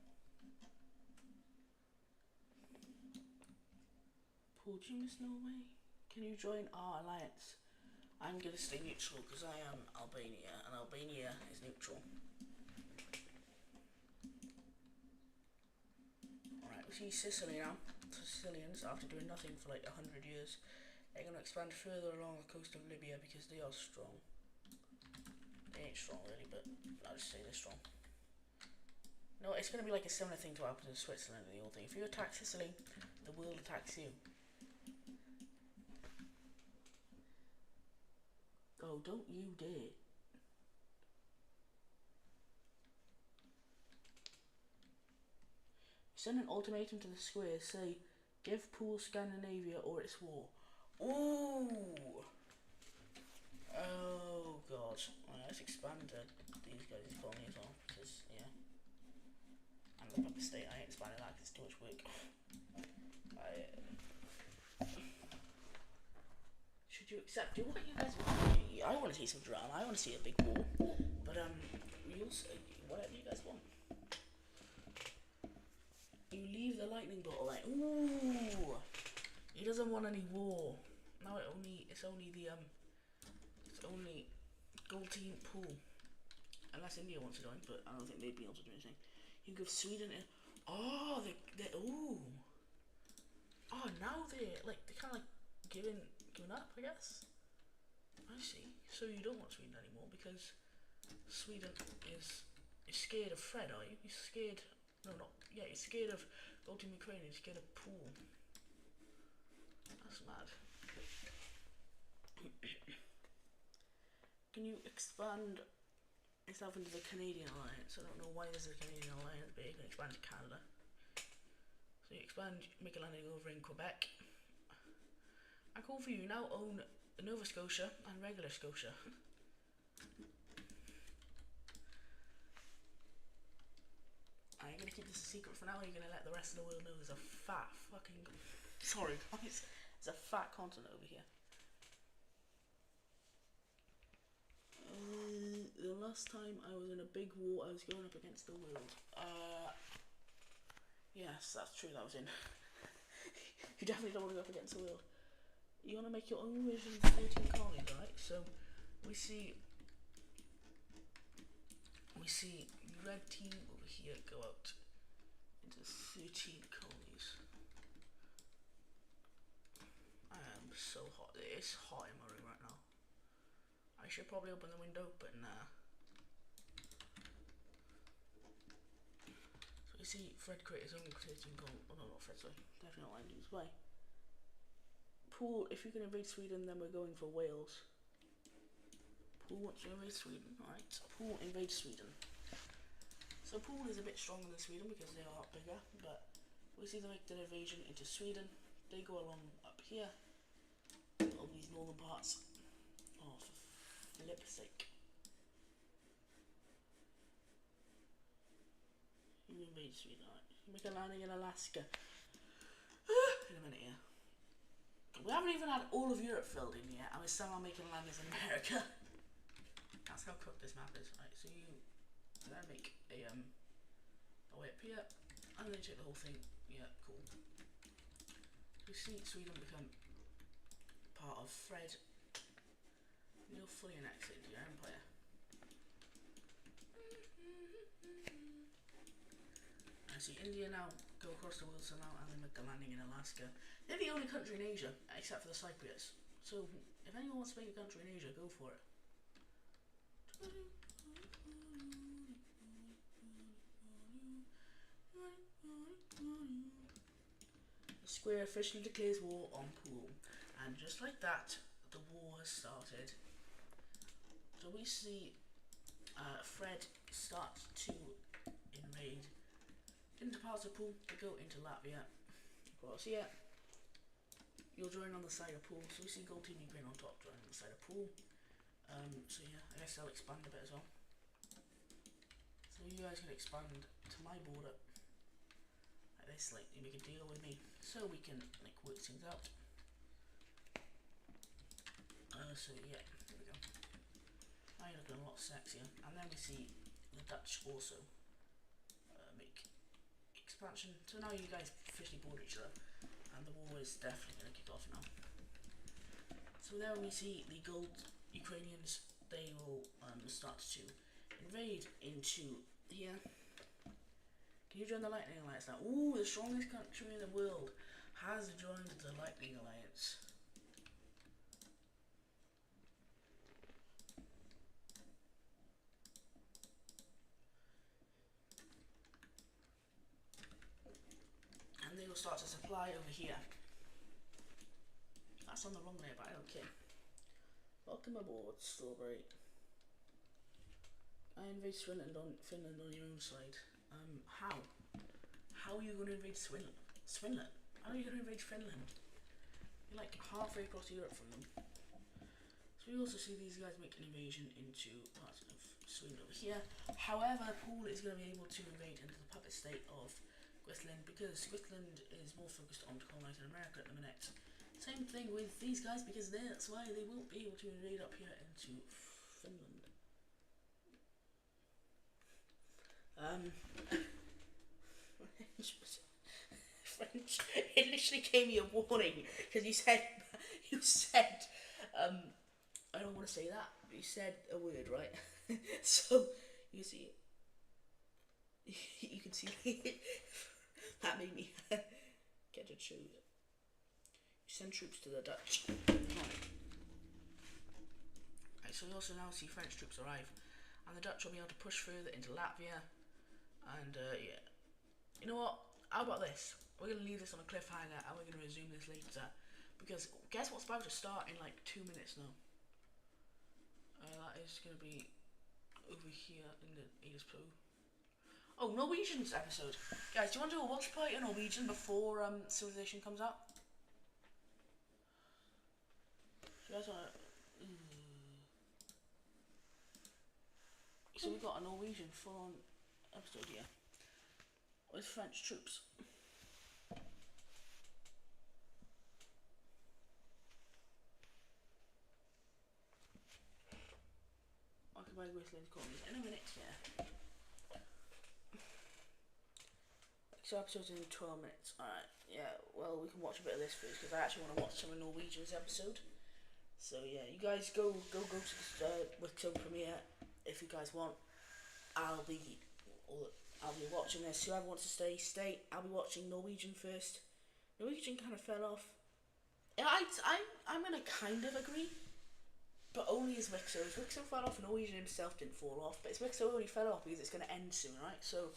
Paul, do you miss Norway? Can you join our alliance? I'm going to stay neutral because I am Albania and Albania is neutral. We see Sicily now. So Sicilians, after doing nothing for like 100 years, they're going to expand further along the coast of Libya because they are strong. They ain't strong really, but I'll just say they're strong. No, it's going to be like a similar thing to what happened in Switzerland and the old thing. If you attack Sicily, the world attacks you. Oh, don't you dare. Send an ultimatum to the square. Say, give Pool Scandinavia or it's war. Ooh. Oh god. Right, let's expand these guys' colony as well. Because, yeah. And the Pepper State, I ain't expanding that because it's too much work. Should you accept? Do what you guys want. I want to see some drama. I want to see a big war. But, you'll say whatever you guys want. You leave the lightning bolt like, ooh, he doesn't want any war. Now it's only Gold Team Pool, unless India wants to join, but I don't think they'd be able to do anything. You give Sweden oh now they're kind of like giving up, I guess. I see. So you don't want Sweden anymore because Sweden is scared of Fred, are you? You're scared. No, not. Yeah, you're scared of Gold Team Ukraine, you're scared of Pool. That's mad. Can you expand yourself into the Canadian Alliance? I don't know why there's a Canadian Alliance, but you can expand to Canada. So you expand, make a landing over in Quebec. I call for you now own Nova Scotia and regular Scotia. I'm gonna keep this a secret for now. You're gonna let the rest of the world know there's a fat fucking. Sorry guys, there's a fat continent over here. The last time I was in a big war, I was going up against the world. Yes, that's true. That was in. You definitely don't want to go up against the world. You want to make your own version of 13 colonies, right? So we see red team over here go out into 13 colonies. I am so hot. It's hot in my room right now. I should probably open the window, but nah. So you see Fred create his own 13 colonies. Oh no, not Fred, sorry. Definitely not Landon's way. Pool, if you can invade Sweden, then we're going for Wales. Pool wants to invade Sweden, alright. Pool invades Sweden. So Pool is a bit stronger than Sweden because they are bigger, but we see them make their invasion into Sweden. They go along up here, all these northern parts. Oh, for flip's sake. You invade Sweden, alright. You make a landing in Alaska. In a minute, yeah. We haven't even had all of Europe filled in yet, and we're somehow making landings in America. That's how cooked this map is, right? So you then make a way up here, and then take the whole thing. Yeah, cool. You see Sweden become part of Fred. You'll fully annex it into your empire. I see India now go across the world somehow and then make the landing in Alaska. They're the only country in Asia, except for the Cypriots. So, if anyone wants to make a country in Asia, go for it. The square officially declares war on Pool. And just like that, the war has started. So we see Fred start to invade into parts of Pool, to go into Latvia. Across here. You'll join on the side of Pool. So we see Gold Team Ukraine on top, joining on the side of Pool. So yeah, I guess I'll expand a bit as well. So you guys can expand to my border. Like this, like you make a deal with me, so we can like work things out. So yeah, there we go. Now you're looking a lot sexier. And then we see the Dutch also make expansion. So now you guys officially border each other. And the war is definitely going to kick off now. So there we see the gold Ukrainians, they will start to invade into here. Can you join the Lightning Alliance now? Ooh, the strongest country in the world has joined the Lightning Alliance. And they will start to supply over here. That's on the wrong layer, but I don't care. Welcome aboard, Strawberry. I invade Finland on your own side. How? How are you going to invade Swindon? How are you going to invade Finland? You're like halfway across Europe from them. So we also see these guys make an invasion into parts of Sweden over here. However, Paul is going to be able to invade into the puppet state of Switzerland because Switzerland is more focused on colonising America at the minute. Same thing with these guys because that's why they won't be able to invade up here into Finland. French. It literally gave me a warning because you said, I don't want to say that, but you said a word, right? So you see, you can see that made me get to choose. You send troops to the Dutch. Right, so we also now see French troops arrive, and the Dutch will be able to push further into Latvia. And yeah, you know what? How about this? We're gonna leave this on a cliffhanger, and we're gonna resume this later. Because guess what's about to start in like 2 minutes now? That is gonna be over here in the Edis Pro. Oh, Norwegian's episode, guys. Do you want to do a watch party on Norwegian before Civilization comes out? So you guys wanna? So we got a Norwegian full-on episode here with French troops. Occupied Wasteland colonies in a minute, yeah. So episode's in 12 minutes. Alright, yeah, well we can watch a bit of this first because I actually want to watch some of Norwegian's episode. So yeah, you guys go to the Wixo premiere if you guys want. I'll be watching this. Whoever wants to stay. I'll be watching Norwegian first. Norwegian kind of fell off. And I'm gonna kind of agree, but only as Wixo. As Wixo fell off, Norwegian himself didn't fall off. But as Wixo only fell off because it's gonna end soon, right? So,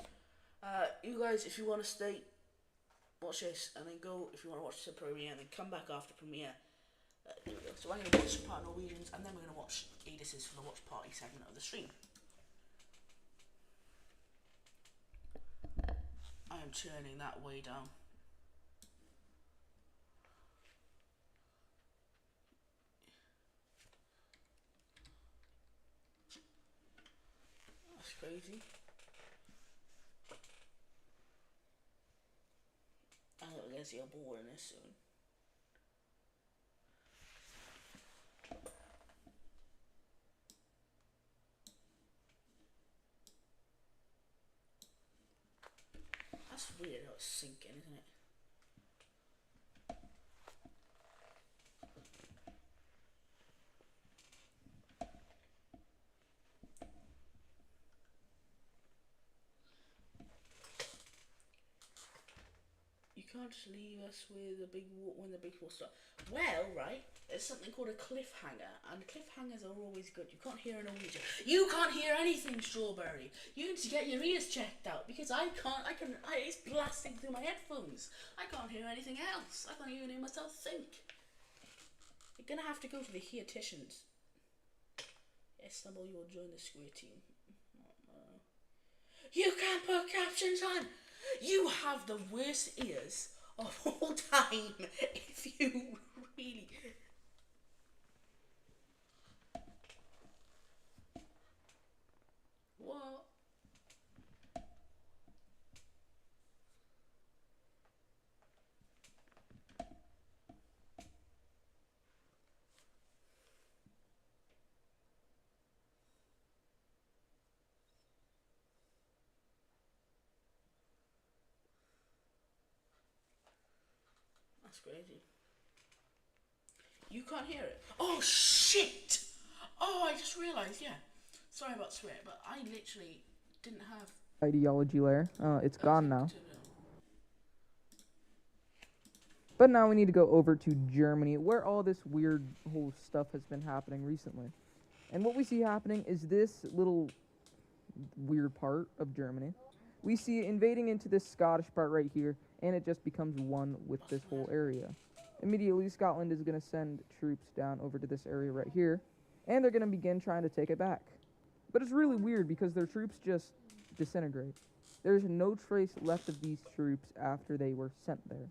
you guys, if you want to stay, watch this, and then go if you want to watch the premiere, and then come back after premiere. There we go. So I'm gonna watch some part of Norwegians, and then we're gonna watch Edis's for the watch party segment of the stream. I am turning that way down. That's crazy. I think we're gonna see a ball in this soon. That's weird how it's sinking, isn't it? You can't just leave us with a big war when the big war starts. Well, right, there's something called a cliffhanger, and cliffhangers are always good. You can't hear a Norwegian. You can't hear anything, Strawberry. You need to get your ears checked out because I can't. It's blasting through my headphones. I can't hear anything else. I can't even hear myself think. You're gonna have to go to the heaticians. Istanbul, you will join the square team. You can't put captions on. You have the worst ears of all time. If you really. What? That's crazy. You can't hear it. Oh shit! Oh, I just realised. Yeah. Sorry about swearing, but I literally didn't have
ideology layer. It's gone now. But now we need to go over to Germany, where all this weird whole stuff has been happening recently. And what we see happening is this little weird part of Germany. We see it invading into this Scottish part right here, and it just becomes one with this whole area. Immediately, Scotland is going to send troops down over to this area right here, and they're going to begin trying to take it back. But it's really weird because their troops just disintegrate. There's no trace left of these troops after they were sent there.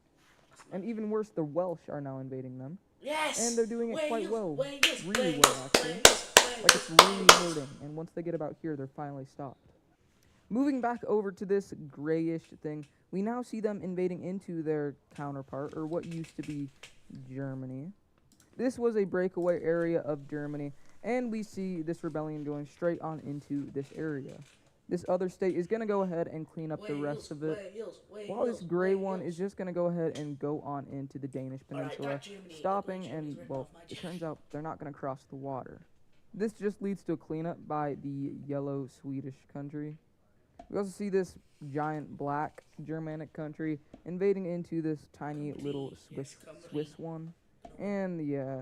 And even worse, the Welsh are now invading them.
Yes!
And they're doing it quite well.
Wales,
Really
Wales,
well, actually.
Wales,
Like it's really hurting. And once they get about here, they're finally stopped. Moving back over to this grayish thing, we now see them invading into their counterpart, or what used to be Germany. This was a breakaway area of Germany, and we see this rebellion going straight on into this area. This other state is going to go ahead and clean up the rest of it, while this gray one is just going to go ahead and go on into the Danish peninsula, stopping, and, well, it turns out they're not going to cross the water. This just leads to a cleanup by the yellow Swedish country. We also see this giant black Germanic country invading into this tiny little Swiss one. And yeah,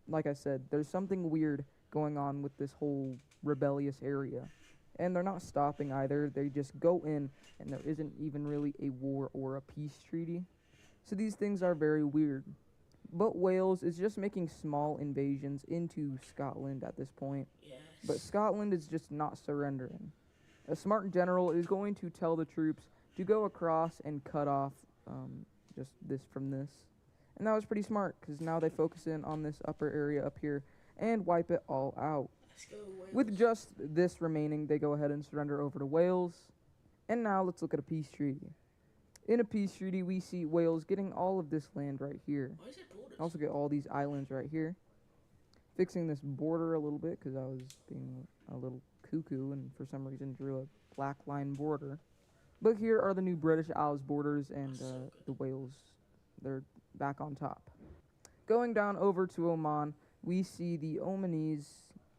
like I said, there's something weird going on with this whole rebellious area. And they're not stopping either. They just go in, and there isn't even really a war or a peace treaty. So these things are very weird. But Wales is just making small invasions into Scotland at this point.
Yes.
But Scotland is just not surrendering. A smart general is going to tell the troops to go across and cut off just this from this. And that was pretty smart, because now they focus in on this upper area up here and wipe it all out.
Let's go, Wales.
With just this remaining, they go ahead and surrender over to Wales. And now let's look at a peace treaty. In a peace treaty, we see Wales getting all of this land right here.
Why is it borders?
Also get all these islands right here. Fixing this border a little bit, because I was being a little cuckoo and for some reason drew a black line border. But here are the new British Isles borders, and the Wales, they're back on top. Going down over to Oman, we see the Omanese,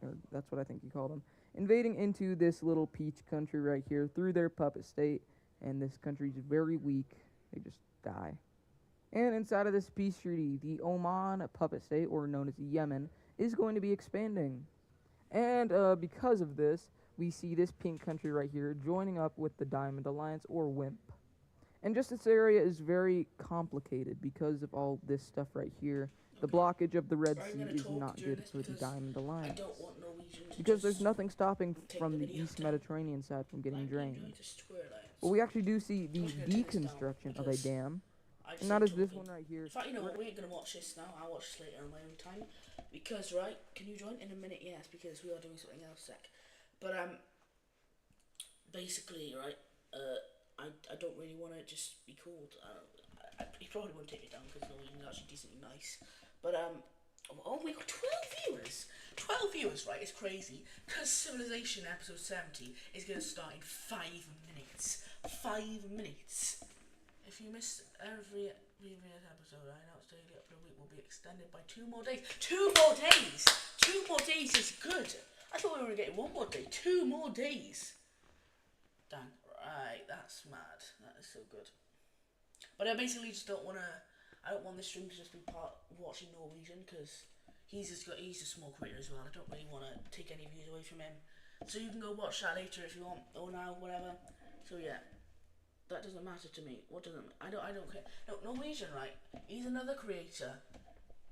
or that's what I think you call them, invading into this little peach country right here through their puppet state, and this country's very weak. They just die. And inside of this peace treaty, the Oman puppet state, or known as Yemen, is going to be expanding. And because of this, we see this pink country right here joining up with the Diamond Alliance, or WIMP. And just this area is very complicated because of all this stuff right here. The blockage of the Red Sea is not good for the Diamond Alliance.
I don't want Norwegians
Because there's nothing stopping from the East Mediterranean side from getting drained. Well, we actually do see the deconstruction of a dam. And that is this one right here.
In fact, you know what, we ain't gonna watch this now. I'll watch this later on my own time. Because, right, can you join in a minute? Yes, because we are doing something else sec. But, basically, right, I don't really want to just be called. He probably won't take it down because Norwegian's actually decently nice. But, oh, we got 12 viewers. 12 viewers, right, it's crazy. Because Civilization episode 70 is going to start in 5 minutes. 5 minutes. If you missed every previous episode, I announced daily upload week will be extended by 2 more days. 2 more days! 2 more days is good. I thought we were getting 1 more day. 2 more days. Dang. Right, that's mad. That is so good. But I basically just don't want to. I don't want this stream to just be part watching Norwegian, because he's a small creator as well. I don't really want to take any views away from him. So you can go watch that later if you want, or now, whatever. So yeah. That doesn't matter to me. What doesn't? I don't care. No, Norwegian, right? He's another creator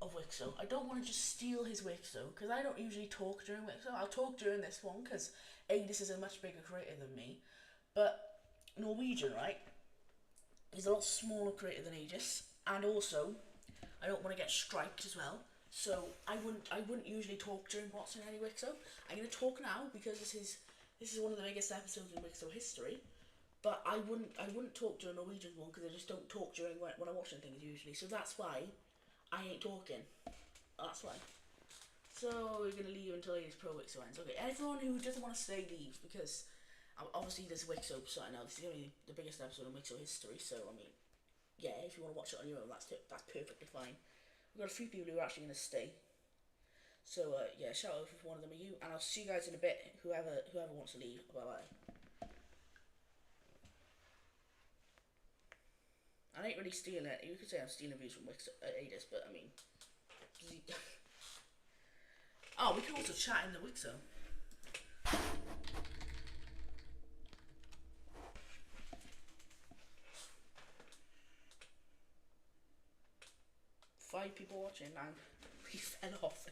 of Wixo. I don't want to just steal his Wixo, because I don't usually talk during Wixo. I'll talk during this one, because this is a much bigger creator than me. But Norwegian, right? He's a lot smaller creator than Aegis, and also I don't want to get striked as well. So I wouldn't usually talk during watching any Wixo. I'm gonna talk now because this is one of the biggest episodes in Wixo history. But I wouldn't talk during Norwegian one, because I just don't talk during when I'm watching things usually. So that's why I ain't talking. That's why. So we're gonna leave until this Pro Wixo ends. Okay, everyone who doesn't want to stay, leave, because obviously there's Wixo starting now. This is gonna be the biggest episode in Wixo history. So I mean, yeah, if you want to watch it on your own, that's perfectly fine. We've got a few people who are actually gonna stay. So yeah, shout out if one of them are you, and I'll see you guys in a bit. Whoever wants to leave. Bye bye. I ain't really stealing it. You could say I'm stealing views from Adis, but I mean... Oh, we can also chat in the Wixo. 5 people watching and we fell off.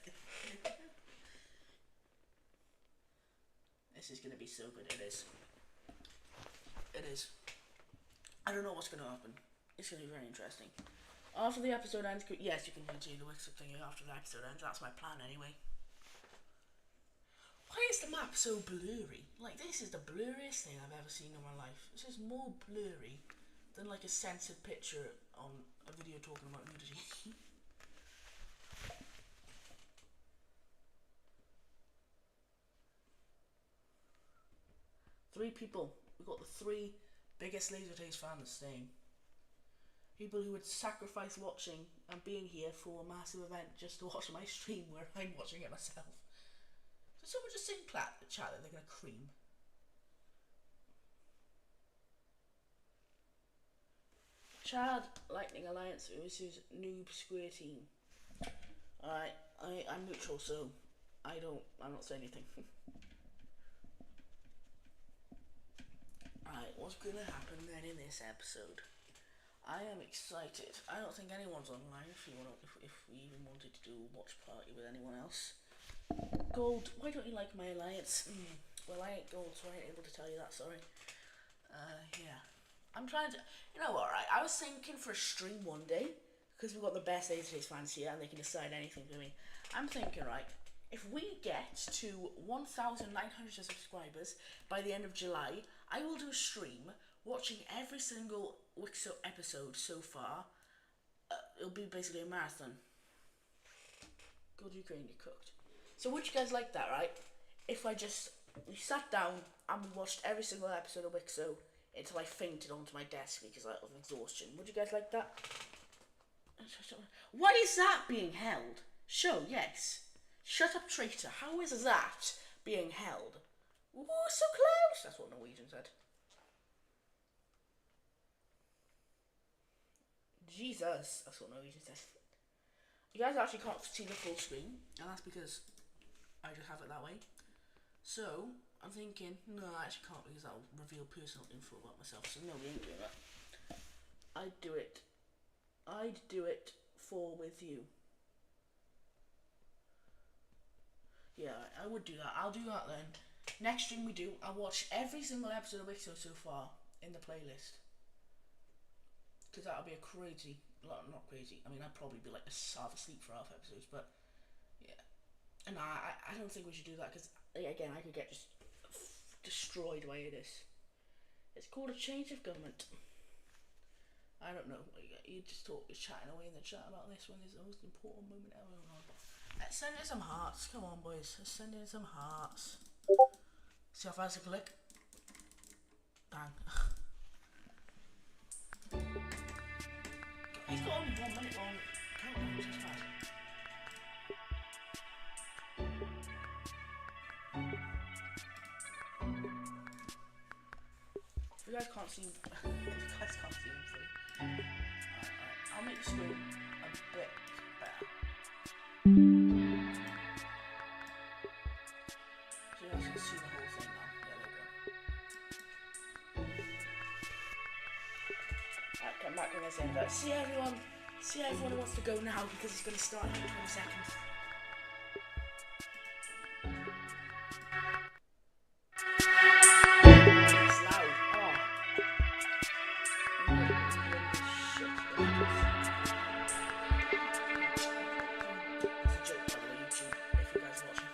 This is going to be so good. It is. It is. I don't know what's going to happen. It's going to be very interesting. After the episode ends, yes, you can continue the Wixo thing after the episode ends. That's my plan anyway. Why is the map so blurry? Like, this is the blurriest thing I've ever seen in my life. This is more blurry than like a censored picture on a video talking about nudity. Three people. We've got the 3 biggest Laser Taste fans staying. People who would sacrifice watching and being here for a massive event just to watch my stream where I'm watching it myself. So someone just in chat that they're going to cream. Chad, Lightning Alliance versus Noob Square Team. Alright, I'm neutral, so I'm not saying anything. Alright, what's going to happen then in this episode? I am excited. I don't think anyone's online if we even wanted to do a watch party with anyone else. Gold, why don't you like my alliance? Well, I ain't gold, so I ain't able to tell you that, sorry. Yeah. I'm trying to... You know what, right? I was thinking for a stream one day, because we've got the best Laserface fans here, and they can decide anything for me. I'm thinking, right, if we get to 1,900 subscribers by the end of July, I will do a stream watching every single Wixo episode so far. It'll be basically a marathon. Good Ukraine, you cooked. So would you guys like that, right? If we sat down and we watched every single episode of Wixo until I fainted onto my desk because of exhaustion. Would you guys like that? Why is that being held? Show, yes. Shut up, traitor. How is that being held? Ooh, so close. That's what Norwegian said. Jesus, that's what Norwegian said. You guys actually can't see the full screen, and that's because I just have it that way. So, I'm thinking, no, I actually can't because that'll reveal personal info about myself, so no, we ain't doing that. I'd do it for with you. Yeah, I would do that. I'll do that then. Next stream we do, I'll watch every single episode of Wixo so far in the playlist. Because that'll be a crazy, not crazy, I mean I'd probably be like half asleep for half episodes, but yeah. And I don't think we should do that because, again, I could get just destroyed by this. It's called a change of government. I don't know, you just chatting away in the chat about this when there's the most important moment ever. Let's send in some hearts, come on boys, let's send in some hearts. See how fast I click? Bang. He's got only 1 minute long countdown, which is fast. If you guys can't see him free. Alright. I'll make the screen a bit better. So you guys can see the whole thing now. Yeah, there we go. Alright, come back when I say that. See everyone who wants to go now because it's going to start in 20 seconds. It's loud. Oh. Shit. It's a joke, by the way, YouTube, if you guys are watching.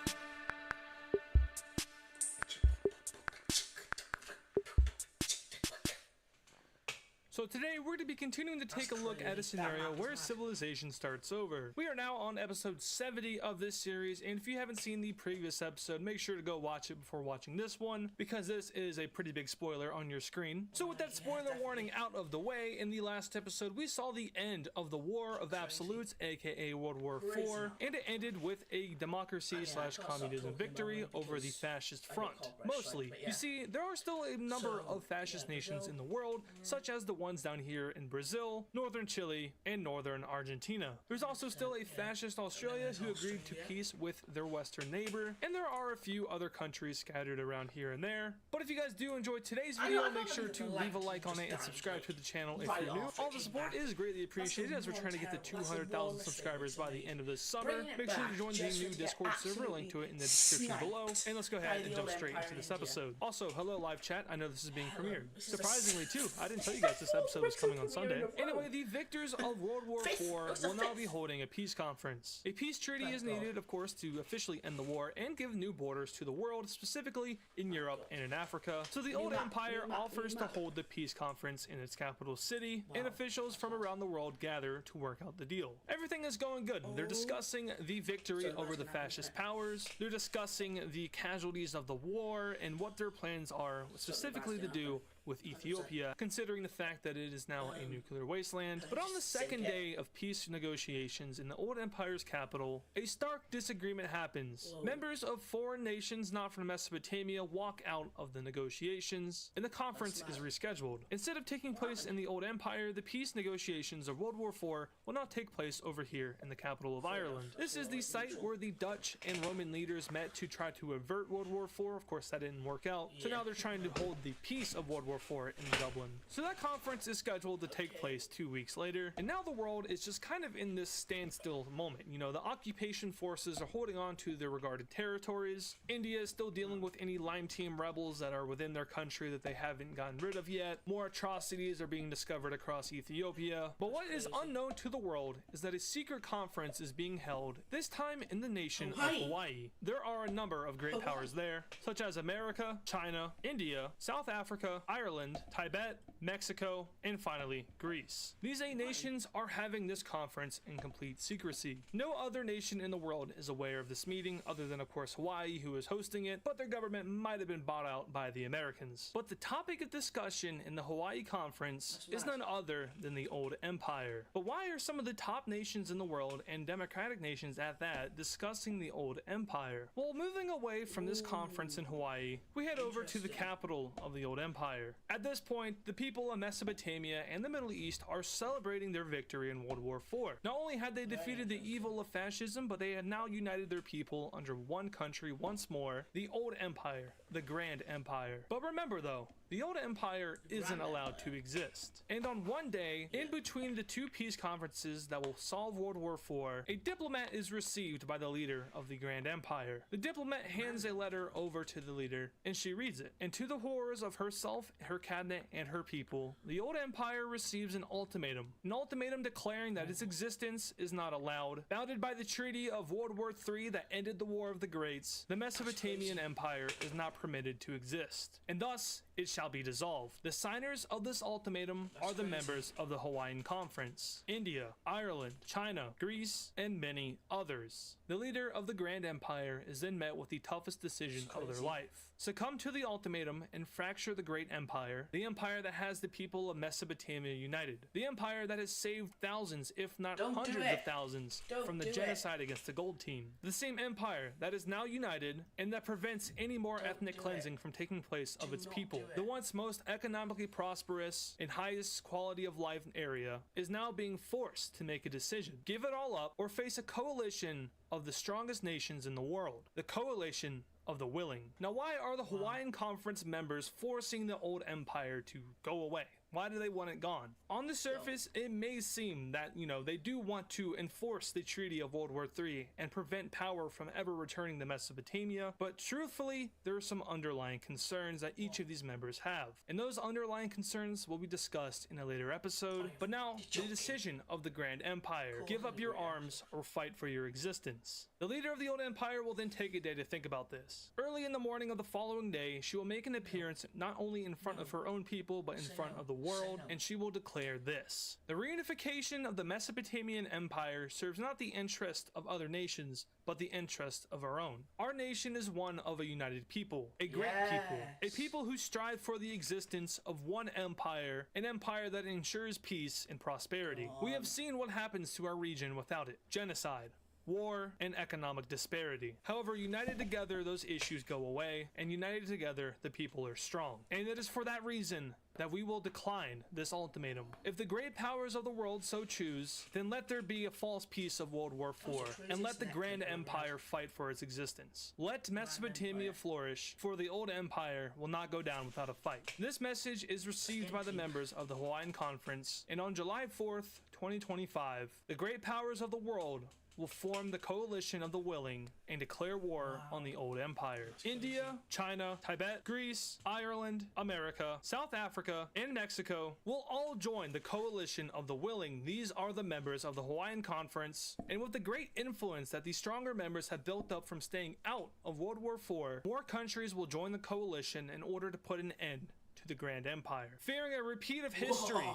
So today we're going to be continuing to take a look at a scenario where civilization starts over. We are now on episode 70 of this series, and if you haven't seen the previous episode, make sure to go watch it before watching this one, because this is a pretty big spoiler on your screen. So with that spoiler warning out of the way, in the last episode we saw the end of the War of Absolutes, aka World War IV, and it ended with a democracy/communism victory over the fascist front. Mostly. You see, there are still a number of fascist nations in the world, such as the ones ones down here in Brazil, northern Chile, and northern Argentina. There's also still a fascist Australia who agreed to peace with their western neighbor, and there are a few other countries scattered around here and there. But if you guys do enjoy today's video, make sure to leave a like on it and subscribe to the channel if you're new. All the support is greatly appreciated as we're trying to get to 200,000 subscribers by the end of this summer. Make sure to join the new Discord server, link to it in the description below. And let's go ahead and jump straight into this episode. Also, hello live chat, I know this is being premiered. Surprisingly too, I didn't tell you guys this episode was coming on Sunday. Anyway, the victors of World War IV will now be holding a peace conference. A peace treaty is needed, of course, to officially end the war and give new borders to the world, specifically in Europe and in Africa. So the old empire offers to hold the peace conference in its capital city, and officials from around the world gather to work out the deal. Everything is going good. They're discussing the victory over the fascist powers. They're discussing the casualties of the war and what their plans are specifically to do with Ethiopia, considering the fact that it is now a nuclear wasteland. But on the second day of peace negotiations in the old empire's capital, a stark disagreement happens. Members of foreign nations not from Mesopotamia walk out of the negotiations, and the conference is rescheduled. Instead of taking place in the old empire, the peace negotiations of World War IV will now take place over here in the capital of Ireland. This is the site where the Dutch and Roman leaders met to try to avert World War IV. Of course, that didn't work out. So now they're trying to hold the peace of World War IV in Dublin. So that conference is scheduled to take place 2 weeks later, and now the world is just kind of in this standstill moment. You know, the occupation forces are holding on to their regarded territories. India is still dealing with any Lime Team rebels that are within their country that they haven't gotten rid of yet. More atrocities are being discovered across Ethiopia. But what is unknown to the world is that a secret conference is being held, this time in the nation of Hawaii. There are a number of great powers there, such as America, China, India, South Africa, Ireland, Tibet, Mexico, and finally Greece. These 8 nations are having this conference in complete secrecy. No other nation in the world is aware of this meeting other than of course Hawaii, who is hosting it, but their government might have been bought out by the Americans. But the topic of discussion in the Hawaii conference is none other than the old empire. But why are some of the top nations in the world, and democratic nations at that, discussing the old empire? Well, moving away from this conference in Hawaii, we head over to the capital of the old empire. At this point, the people of Mesopotamia and the Middle East are celebrating their victory in World War IV. Not only had they defeated the evil of fascism, but they had now united their people under one country once more, the old empire, the Grand Empire. But remember though, the old empire isn't allowed to exist. And on one day, in between the 2 peace conferences that will solve World War IV, a diplomat is received by the leader of the Grand Empire. The diplomat hands a letter over to the leader, and she reads it. And to the horrors of herself, her cabinet, and her people, the old empire receives an ultimatum. An ultimatum declaring that its existence is not allowed. Bounded by the Treaty of World War III that ended the War of the Greats, the Mesopotamian Empire is not permitted to exist, and thus it shall be dissolved. The signers of this ultimatum are the members of the Hawaiian Conference: India, Ireland, China, Greece, and many others. The leader of the Grand Empire is then met with the toughest decision of their life: succumb to the ultimatum and fracture the great empire, the empire that has the people of Mesopotamia united, the empire that has saved thousands, if not hundreds of thousands, from the genocide against the Gold Team, the same empire that is now united and that prevents any more ethnic cleansing from taking place of its people. The once most economically prosperous and highest quality of life area is now being forced to make a decision: give it all up or face a coalition of the strongest nations in the world, the coalition of the willing. Now, why are the Hawaiian Conference members forcing the old empire to go away? Why do they want it gone? On the surface, it may seem that, you know, they do want to enforce the Treaty of World War III and prevent power from ever returning to Mesopotamia, but truthfully, there are some underlying concerns that each of these members have. And those underlying concerns will be discussed in a later episode. But now, the decision of the Grand Empire: give up your arms or fight for your existence. The leader of the old empire will then take a day to think about this. Early in the morning of the following day, she will make an appearance not only in front of her own people, but in front of the world, and she will declare this: the reunification of the Mesopotamian Empire serves not the interest of other nations, but the interest of our own. Our nation is one of a united people, a great people, a people who strive for the existence of one empire, an empire that ensures peace and prosperity. We have seen what happens to our region without it: genocide, war, and economic disparity. However, united together, those issues go away, and united together, the people are strong. And it is for that reason that we will decline this ultimatum. If the great powers of the world so choose, then let there be a false peace of World War IV, and let the Grand Empire fight for its existence. Let Mesopotamia flourish, for the old empire will not go down without a fight. This message is received by the members of the Hawaiian Conference, and on July 4th, 2025, the great powers of the world will form the coalition of the willing and declare war on the old empire. India, China, Tibet, Greece, Ireland, America, South Africa, and Mexico will all join the coalition of the willing. These are the members of the Hawaiian Conference, and with the great influence that these stronger members have built up from staying out of World War IV, more countries will join the coalition in order to put an end to the Grand Empire. Fearing a repeat of history,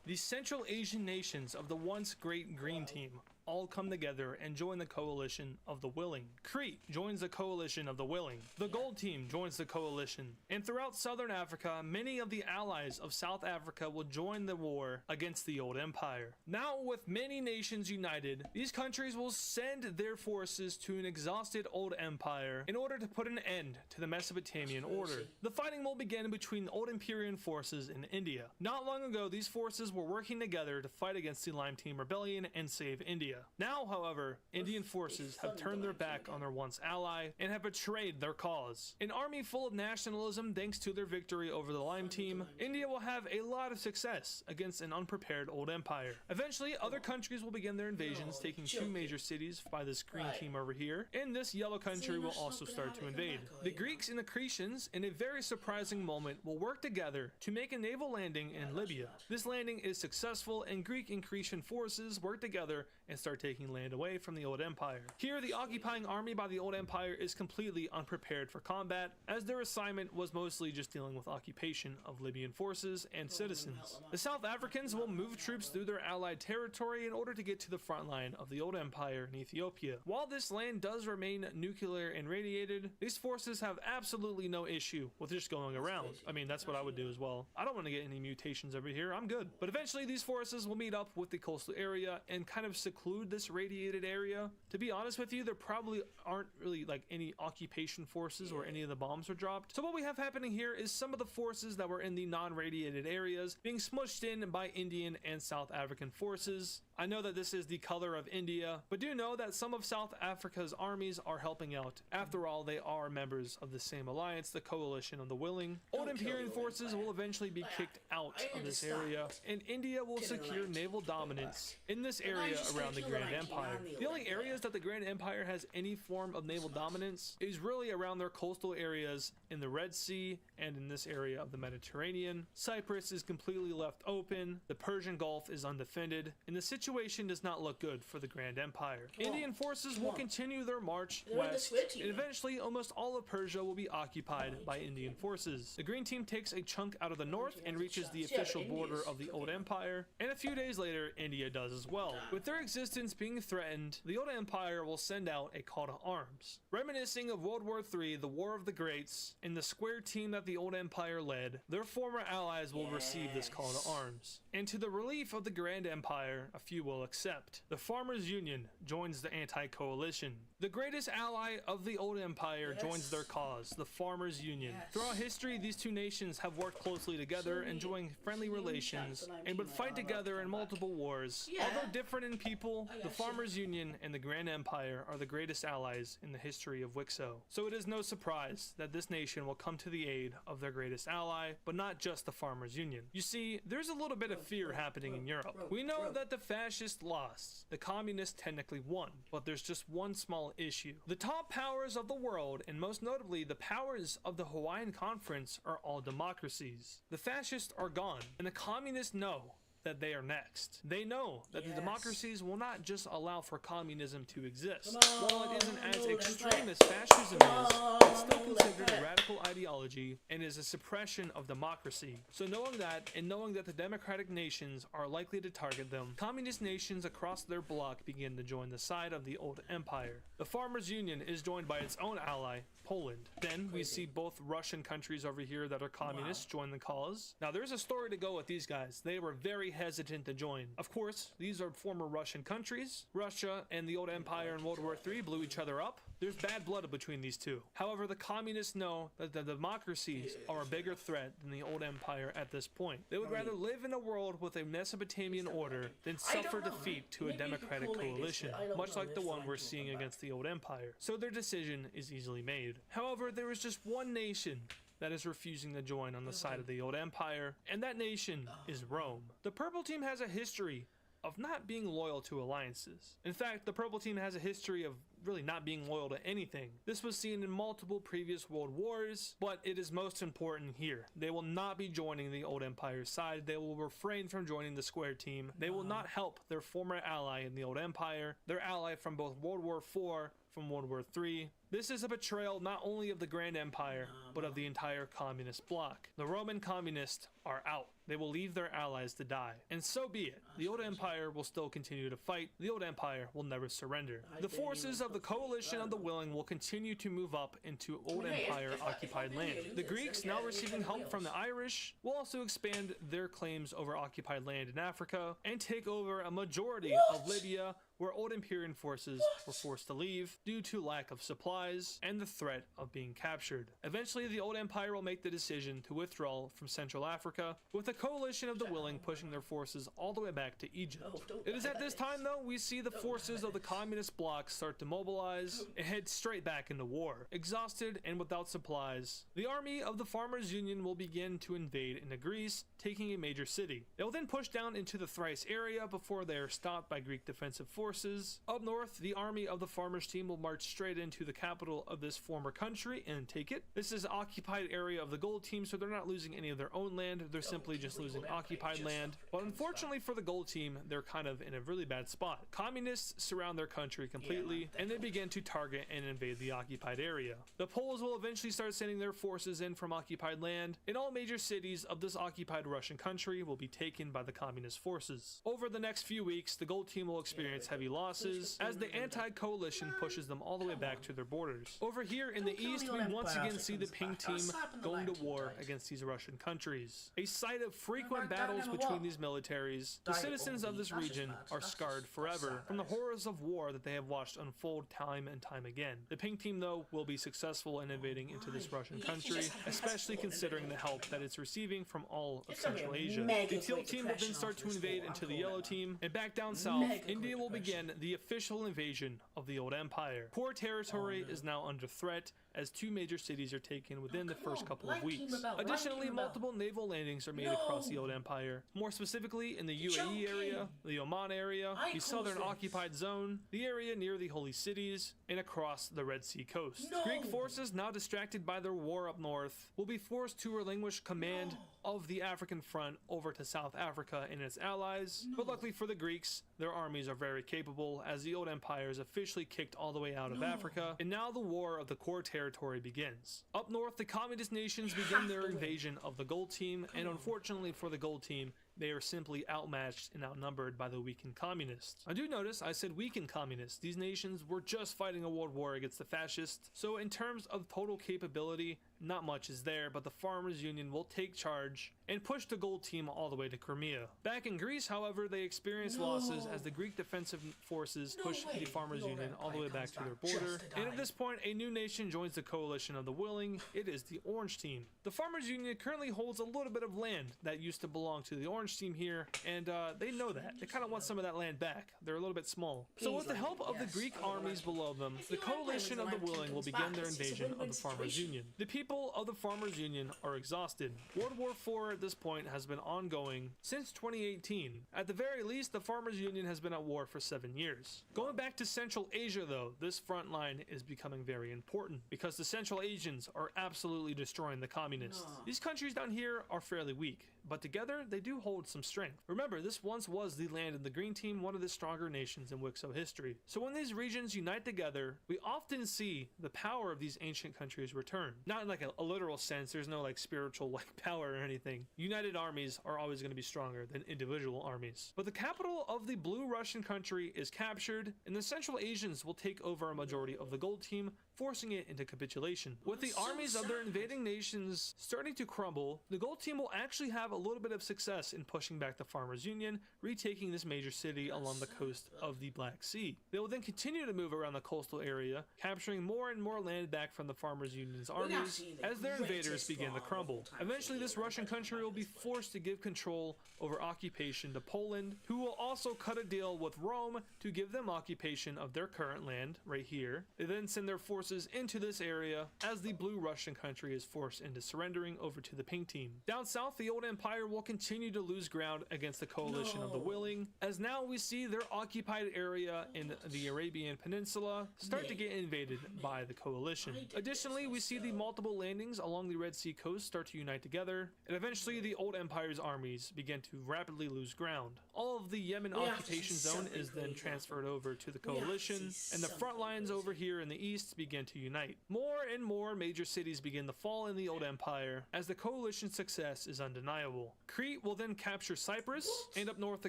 the Central Asian nations of the once great Green Team all come together and join the coalition of the willing. Crete joins the coalition of the willing. The Gold Team joins the coalition. And throughout Southern Africa, many of the allies of South Africa will join the war against the old empire. Now, with many nations united, these countries will send their forces to an exhausted old empire in order to put an end to the Mesopotamian order. The fighting will begin between the old Imperial forces in India. Not long ago, these forces were working together to fight against the Lime Team Rebellion and save India. Now, however, Indian forces have turned their back on their once ally and have betrayed their cause. An army full of nationalism thanks to their victory over the Lime Team, India will have a lot of success against an unprepared old empire. Eventually, other countries will begin their invasions, taking two major cities by this green team over here, and this yellow country will also start to invade. The Greeks and the Cretians, in a very surprising moment, will work together to make a naval landing in Libya. This landing is successful, and Greek and Cretan forces work together and start taking land away from the old empire. Here, the occupying army by the old empire is completely unprepared for combat, as their assignment was mostly just dealing with occupation of Libyan forces and citizens. The South Africans will move troops through their allied territory in order to get to the front line of the old empire in Ethiopia. While this land does remain nuclear and radiated, these forces have absolutely no issue with just going around. I mean, that's what I would do as well. I don't want to get any mutations over here. I'm good. But eventually, these forces will meet up with the coastal area and kind of seclude this radiated area. To be honest with you, there probably aren't really like any occupation forces where any of the bombs are dropped. So what we have happening here is some of the forces that were in the non-radiated areas being smushed in by Indian and South African forces. I know that this is the color of India, but do know that some of South Africa's armies are helping out. After all, they are members of the same alliance, the coalition of the willing. Old Imperial forces will eventually be kicked out of this area, and India will secure naval dominance in this area around the Grand Empire. The only areas that the Grand Empire has any form of naval dominance is really around their coastal areas in the Red Sea and in this area of the Mediterranean. Cyprus is completely left open, the Persian Gulf is undefended, and the situation does not look good for the Grand Empire. Indian forces will continue their march west, and eventually almost all of Persia will be occupied by Indian forces. The Green Team takes a chunk out of the north and reaches the official border of the old empire, and a few days later, India does as well. With their existence being threatened, the old empire will send out a call to arms. Reminiscing of World War III, the War of the Greats, and the square team that the old empire led, their former allies will receive this call to arms. And to the relief of the Grand Empire, a few will accept. The Farmers Union joins the anti-coalition. The greatest ally of the old empire joins their cause, the Farmers Union. Throughout history, these two nations have worked closely together, enjoying friendly relations, and would fight together in multiple wars. Although different in people, the Farmers Union and the Grand Empire are the greatest allies in the history of Wixo. So it is no surprise that this nation will come to the aid of their greatest ally, but not just the Farmers Union. You see, there's a little bit of fear happening in Europe. We know that the fascists lost, the communists technically won, but there's just one small issue. The top powers of the world, and most notably the powers of the Hawaiian Conference, are all democracies. The fascists are gone, and the communists know that they are next. They know that the democracies will not just allow for communism to exist. While it isn't as extreme as fascism is, it's still considered a radical ideology and is a suppression of democracy. So knowing that, and knowing that the democratic nations are likely to target them, communist nations across their bloc begin to join the side of the old empire. The Farmers Union is joined by its own ally, Poland. Then we see both Russian countries over here that are communists join the cause. Now there's a story to go with these guys. They were very hesitant to join. Of course, these are former Russian countries. Russia and the old empire in World War III blew each other up. There's bad blood between these two. However, the communists know that the democracies are a bigger threat than the old empire at this point. They would rather live in a world with a Mesopotamian order than suffer defeat to a democratic coalition, much like the one we're seeing against the old empire. So their decision is easily made. However, there is just one nation that is refusing to join on the side of the old empire, and that nation is Rome. The purple team has a history of not being loyal to alliances. In fact, the purple team has a history of really not being loyal to anything. This was seen in multiple previous world wars, but it is most important here. They will not be joining the old empire's side. They will refrain from joining the square team. They will not help their former ally in the old empire, their ally from both World War IV, from World War III. This is a betrayal not only of the Grand Empire, but of the entire communist bloc. The Roman communists are out. They will leave their allies to die. And so be it. The old empire will still continue to fight. The old empire will never surrender. The forces of the coalition of the willing will continue to move up into old empire occupied land. The Greeks, now receiving help from the Irish, will also expand their claims over occupied land in Africa and take over a majority of Libya, where old Imperial forces were forced to leave due to lack of supplies and the threat of being captured. Eventually, the old empire will make the decision to withdraw from Central Africa, with a coalition of the willing pushing their forces all the way back to Egypt. It is at this time, though, we see the forces of the communist bloc start to mobilize and head straight back into war. Exhausted and without supplies, the army of the Farmers' Union will begin to invade into Greece, taking a major city. They will then push down into the Thrace area before they are stopped by Greek defensive forces. Up north, the army of the Farmers team will march straight into the capital of this former country and take it. This is an occupied area of the Gold team, so they're not losing any of their own land. They're simply just losing occupied land. But unfortunately for the Gold team, they're kind of in a really bad spot. Communists surround their country completely, and they begin to target and invade the occupied area. The Poles will eventually start sending their forces in from occupied land, and all major cities of this occupied Russian country will be taken by the communist forces. Over the next few weeks, the Gold team will experience heavy losses as the anti-coalition pushes them all the way back to their borders. Over here in the east, we once again see the pink team going to war against these Russian countries. A site of frequent battles between these militaries, the citizens of this region are scarred forever from the horrors of war that they have watched unfold time and time again. The pink team, though, will be successful in invading into this Russian country, especially considering the help that it's receiving from all of Central Asia. The teal team will then start to invade into the yellow team, and back down south, India will begin the official invasion of the old empire. Core territory is now under threat as two major cities are taken within the first couple of weeks. Additionally, multiple naval landings are made across the old empire, more specifically in the UAE area, the Oman area, the southern occupied zone, the area near the holy cities, and across the Red Sea coast. Greek forces, now distracted by their war up north, will be forced to relinquish command of the African front over to South Africa and its allies, but luckily for the Greeks, their armies are very capable as the old empire is officially kicked all the way out of Africa, and now the war of the core territory begins. Up north, the communist nations begin their invasion of the Gold team, and unfortunately for the Gold team, they are simply outmatched and outnumbered by the weakened communists. I do notice I said weakened communists. These nations were just fighting a world war against the fascists, so in terms of total capability, not much is there, but the Farmers' Union will take charge and push the Gold team all the way to Crimea. Back in Greece, however, they experience losses as the Greek defensive forces push the Farmers' Union all the way back to their border, and at this point, a new nation joins the coalition of the willing. It is the Orange team. The Farmers' Union currently holds a little bit of land that used to belong to the Orange team here, and they know that. They kind of want some of that land back. They're a little bit small. So with the help of the Greek armies below them, the coalition of the willing will begin their invasion of the Farmers' Union. The people of the Farmers' Union are exhausted. World War IV at this point has been ongoing since 2018. At the very least, the Farmers' Union has been at war for 7 years. Going back to Central Asia though, this front line is becoming very important because the Central Asians are absolutely destroying the communists. These countries down here are fairly weak, but together they do hold some strength. Remember, this once was the land of the Green Team, one of the stronger nations in Wixo history. So when these regions unite together, we often see the power of these ancient countries return. Not in like a literal sense, there's no like spiritual like power or anything. United armies are always going to be stronger than individual armies. But the capital of the blue Russian country is captured, and the Central Asians will take over a majority of the Gold team, forcing it into capitulation. With the armies of their invading nations starting to crumble, the Gold Team will actually have a little bit of success in pushing back the Farmers Union, retaking this major city along the coast of the Black Sea. They will then continue to move around the coastal area, capturing more and more land back from the Farmers Union's armies as their invaders begin to crumble. Eventually, this Russian country will be forced to give control over occupation to Poland, who will also cut a deal with Rome to give them occupation of their current land right here. They then send their forces into this area as the blue Russian country is forced into surrendering over to the pink team. Down south, the old empire will continue to lose ground against the coalition of the willing, as now we see their occupied area in the Arabian Peninsula start to get invaded by the coalition. Additionally, we see the multiple landings along the Red Sea coast start to unite together, and eventually the old empire's armies begin to rapidly lose ground. All of the Yemen occupation zone is then transferred over to the coalition, and the front lines over here in the east begin to unite. More and more major cities begin to fall in the old empire as the coalition's success is undeniable. Crete will then capture Cyprus, and up north the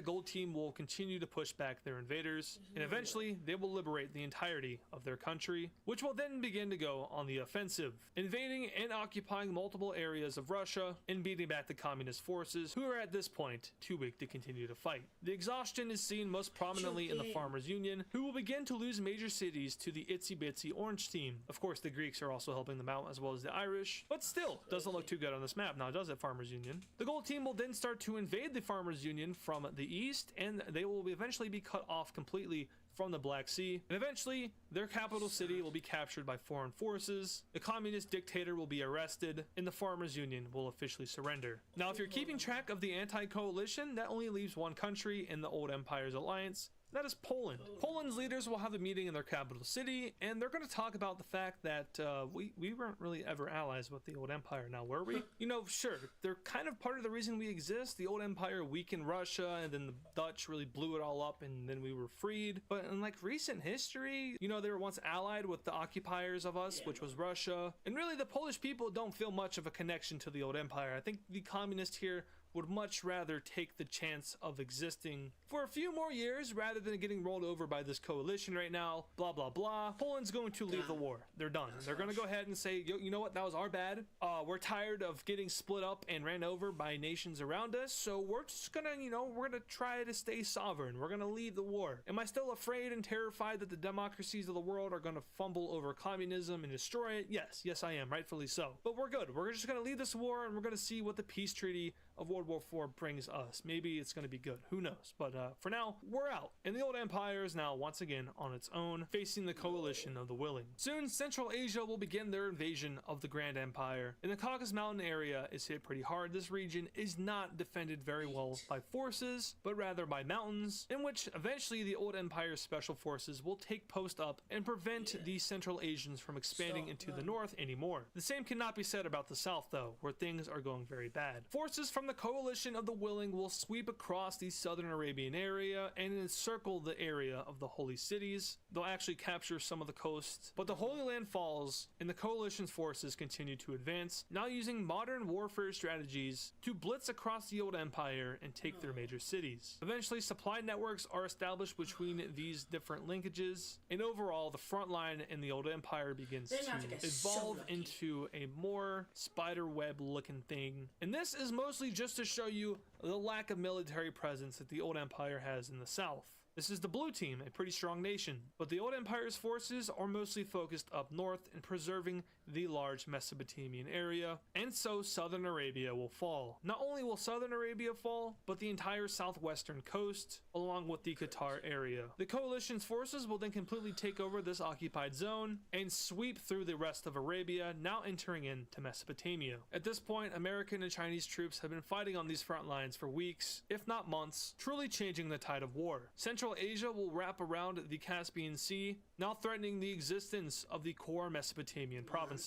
Gold Team will continue to push back their invaders, and eventually they will liberate the entirety of their country, which will then begin to go on the offensive, invading and occupying multiple areas of Russia and beating back the communist forces, who are at this point too weak to continue to fight. The exhaustion is seen most prominently in the Farmers Union, who will begin to lose major cities to the itsy bitsy Orange Team. Of course, the Greeks are also helping them out, as well as the Irish, but still doesn't look too good on this map now, does it, Farmers Union? The Gold Team will then start to invade the Farmers Union from the east, and they will eventually be cut off completely from the Black Sea, and eventually their capital city will be captured by foreign forces, the communist dictator will be arrested, and the Farmers Union will officially surrender. Now, if you're keeping track of the anti-coalition, that only leaves one country in the old empire's alliance. That is Poland. Poland's leaders will have a meeting in their capital city, and they're going to talk about the fact that we weren't really ever allies with the old empire, now were we? You know, sure, they're kind of part of the reason we exist. The old empire weakened Russia, and then the Dutch really blew it all up, and then we were freed. But in like recent history, you know, they were once allied with the occupiers of us, which was Russia. And really, the Polish people don't feel much of a connection to the old empire. I think the communists here would much rather take the chance of existing for a few more years rather than getting rolled over by this coalition right now, blah blah blah. Poland's going to leave the war. They're done. They're going to go ahead and say, you know what, that was our bad. We're tired of getting split up and ran over by nations around us, so we're just gonna, you know, we're gonna try to stay sovereign. We're gonna leave the war. Am I still afraid and terrified that the democracies of the world are gonna fumble over communism and destroy it? Yes I am, rightfully so. But we're good. We're just gonna leave this war, and we're gonna see what the peace treaty of World War IV brings us. Maybe it's going to be good. Who knows? But for now, we're out. And the old empire is now once again on its own, facing the coalition of the willing. Soon, Central Asia will begin their invasion of the Grand Empire. And the Caucasus Mountain area is hit pretty hard. This region is not defended very well by forces, but rather by mountains, in which eventually the old empire's special forces will take post up and prevent the Central Asians from expanding into the north anymore. The same cannot be said about the south, though, where things are going very bad. Forces from the coalition of the willing will sweep across the southern Arabian area and encircle the area of the holy cities. They'll actually capture some of the coast, but the Holy Land falls and the coalition's forces continue to advance, now using modern warfare strategies to blitz across the old empire and take their major cities. Eventually, supply networks are established between these different linkages, and overall the front line in the old empire begins to evolve into a more spider web looking thing. And this is mostly just to show you the lack of military presence that the old empire has in the south. This is the blue team, a pretty strong nation, but the old empire's forces are mostly focused up north in preserving the large Mesopotamian area, and so southern Arabia will fall. Not only will southern Arabia fall, but the entire southwestern coast, along with the Qatar area. The coalition's forces will then completely take over this occupied zone and sweep through the rest of Arabia, now entering into Mesopotamia. At this point, American and Chinese troops have been fighting on these front lines for weeks, if not months, truly changing the tide of war. Central Asia will wrap around the Caspian Sea, now threatening the existence of the core Mesopotamian provinces.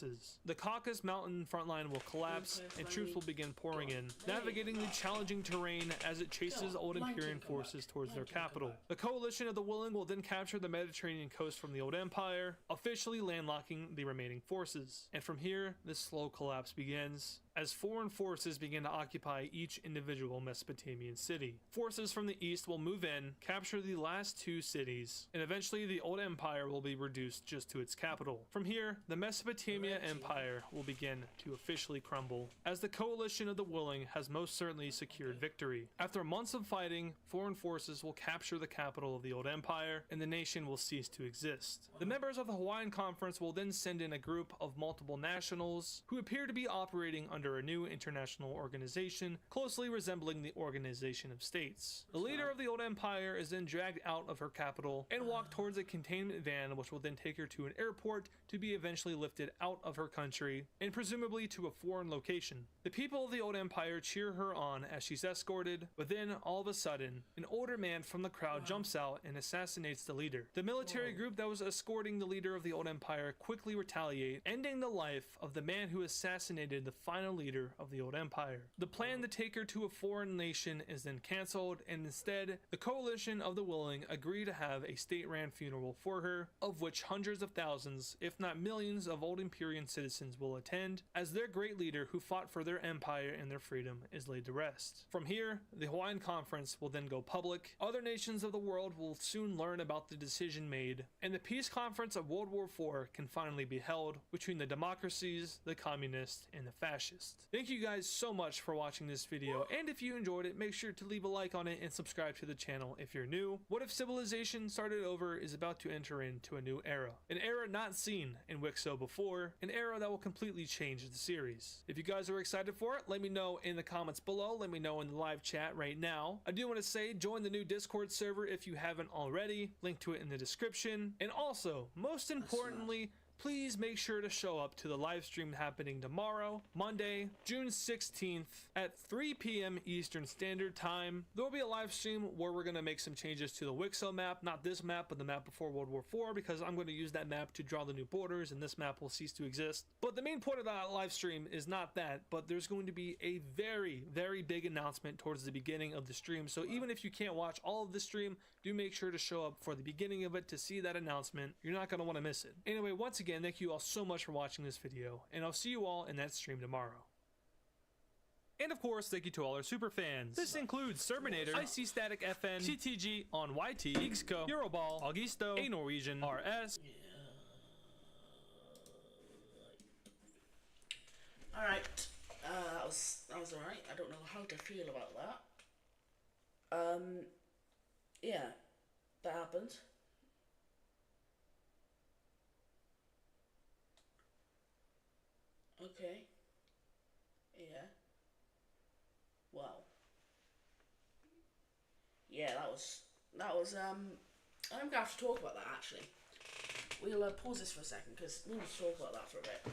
The Caucasus Mountain frontline will collapse, and troops will begin pouring in, navigating the challenging terrain as it chases old Imperial forces towards their capital. The coalition of the willing will then capture the Mediterranean coast from the old empire, officially landlocking the remaining forces. And from here, this slow collapse begins, as foreign forces begin to occupy each individual Mesopotamian city. Forces from the east will move in, capture the last 2 cities, and eventually the old empire will be reduced just to its capital. From here, the Mesopotamia Empire will begin to officially crumble, as the coalition of the willing has most certainly secured victory. After months of fighting, foreign forces will capture the capital of the old empire, and the nation will cease to exist. The members of the Hawaiian Conference will then send in a group of multiple nationals who appear to be operating under a new international organization closely resembling the Organization of States. The leader of the old empire is then dragged out of her capital and walked towards a containment van, which will then take her to an airport to be eventually lifted out of her country and presumably to a foreign location. The people of the old empire cheer her on as she's escorted, but then all of a sudden, an older man from the crowd jumps out and assassinates the leader. The military group that was escorting the leader of the old empire quickly retaliate, ending the life of the man who assassinated the final leader of the old empire. The plan to take her to a foreign nation is then cancelled, and instead, the coalition of the willing agree to have a state-ran funeral for her, of which hundreds of thousands, if not millions, of old Empyrean citizens will attend, as their great leader who fought for their empire and their freedom is laid to rest. From here, the Hawaiian Conference will then go public, other nations of the world will soon learn about the decision made, and the peace conference of World War IV can finally be held between the democracies, the communists, and the fascists. Thank you guys so much for watching this video, and if you enjoyed it, make sure to leave a like on it and subscribe to the channel if you're new. What If Civilization Started Over is about to enter into a new era. An era not seen in Wixo before, an era that will completely change the series. If you guys are excited for it, let me know in the comments below, let me know in the live chat right now. I do want to say, join the new Discord server if you haven't already, link to it in the description, and also, most importantly, please make sure to show up to the live stream happening tomorrow, Monday, June 16th at 3 p.m. Eastern Standard Time. There will be a live stream where we're going to make some changes to the Wixo map, not this map, but the map before World War IV, because I'm going to use that map to draw the new borders, and this map will cease to exist. But the main point of that live stream is not that, but there's going to be a very, very big announcement towards the beginning of the stream. So even if you can't watch all of the stream, do make sure to show up for the beginning of it to see that announcement. You're not going to want to miss it. Anyway, once again, thank you all so much for watching this video, and I'll see you all in that stream tomorrow. And of course, thank you to all our super fans. This includes Serminator, IC Static FN, CTG on YT, Geeksco, Euroball, Augusto, A Norwegian, RS.
Alright, that was alright. I don't know how to feel about that. Yeah, that happened. Okay. Yeah. Wow. Yeah, that was I'm gonna have to talk about that actually. We'll pause this for a second because we need to talk about that for a bit.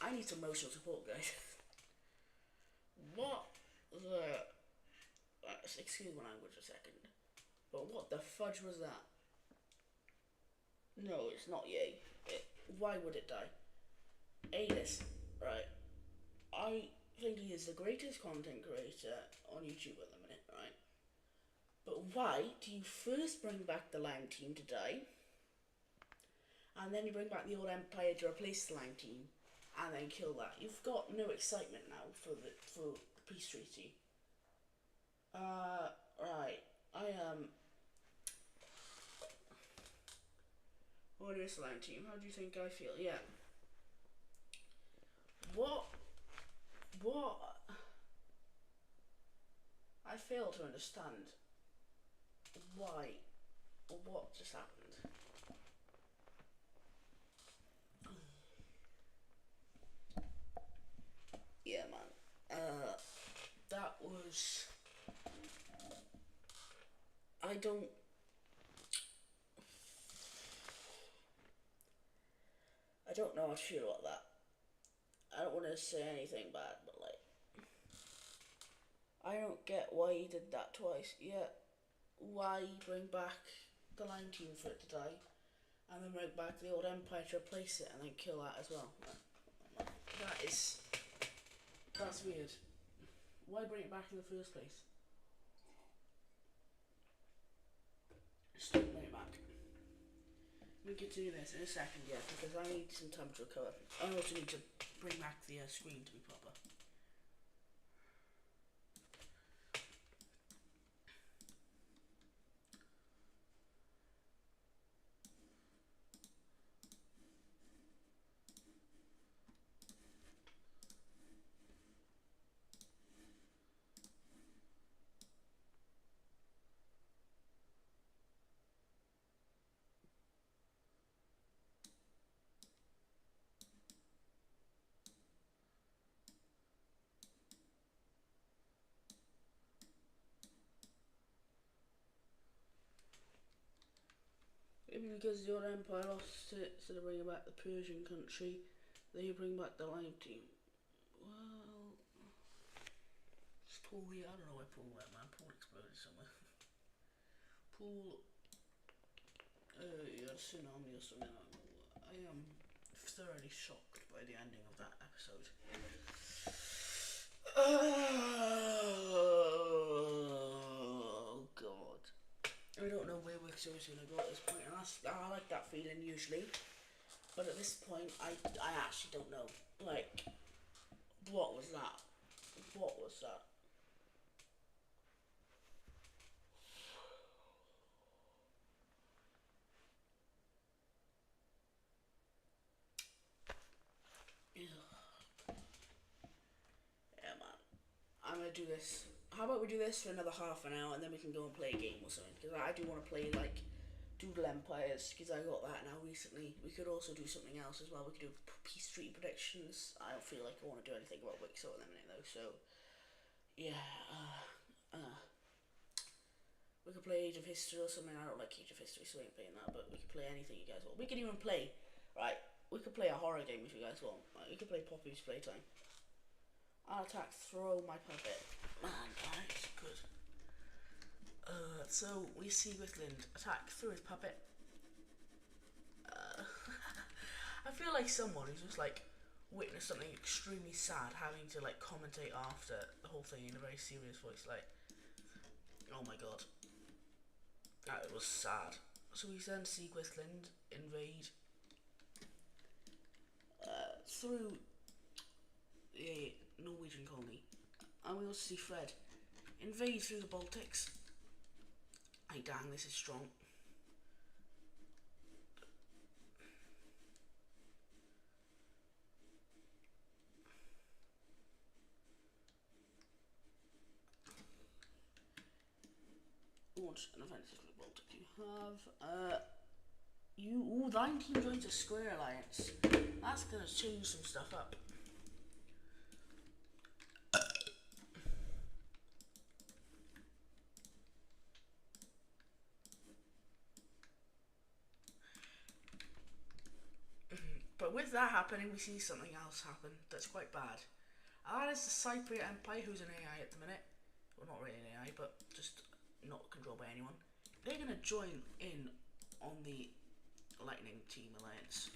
I need some emotional support, guys. What the excuse my language a second. But what the fudge was that? No, it's not yay. Why would it die? A-list, right? I think he is the greatest content creator on YouTube at the minute, right? But why do you first bring back the Lime Team to die, and then you bring back the old Empire to replace the Lime Team, and then kill that? You've got no excitement now for the peace treaty. Right. What is Lime Team? How do you think I feel? Yeah. What? I fail to understand why or what just happened. Yeah, man. That was. I don't know how to feel about that. I don't want to say anything bad, but like, I don't get why he did that twice. Yeah, why bring back the Lime Team for it to die, and then bring back the old Empire to replace it, and then kill that as well? That's weird. Why bring it back in the first place? Stop bringing it back. We can do this in a second, yeah, because I need some time to recover. I also need to bring back the screen to be proper. Maybe because the other empire lost it, instead of bringing back the Persian country, they bring back the live team. Well, it's Paul here. I don't know where Paul went, man. Paul exploded somewhere. Paul, yeah, tsunami or something. I am thoroughly shocked by the ending of that episode. Oh God. I don't know where we're seriously gonna go at this point, and I like that feeling usually, but at this point, I actually don't know. Like, what was that? What was that? Yeah, man. I'm gonna do this. How about we do this for another half an hour, and then we can go and play a game or something? Because I do want to play like Doodle Empires, because I got that now recently. We could also do something else as well. We could do Peace Treaty predictions. I don't feel like I want to do anything about Wixo at the minute though, so yeah. We could play Age of History or something. I don't like Age of History, so I ain't playing that, but we could play anything you guys want. We could even play, right, we could play a horror game if you guys want. Like, we could play Poppy's Playtime. I'll attack, throw my puppet. Man, that is good. So we see Withland attack through his puppet. I feel like someone who's just like witnessed something extremely sad having to like commentate after the whole thing in a very serious voice, like, oh my God, that was sad. So we then see Withland invade through the Norwegian colony, and we also see Fred invade through the Baltics. Hey, dang, this is strong. Launch an offensive for the Baltic. You have 19 joins a square alliance. That's gonna change some stuff up. But with that happening, we see something else happen that's quite bad. And that is the Cypriot Empire, who's an AI at the minute. Well, not really an AI, but just not controlled by anyone. They're going to join in on the Lightning Team Alliance.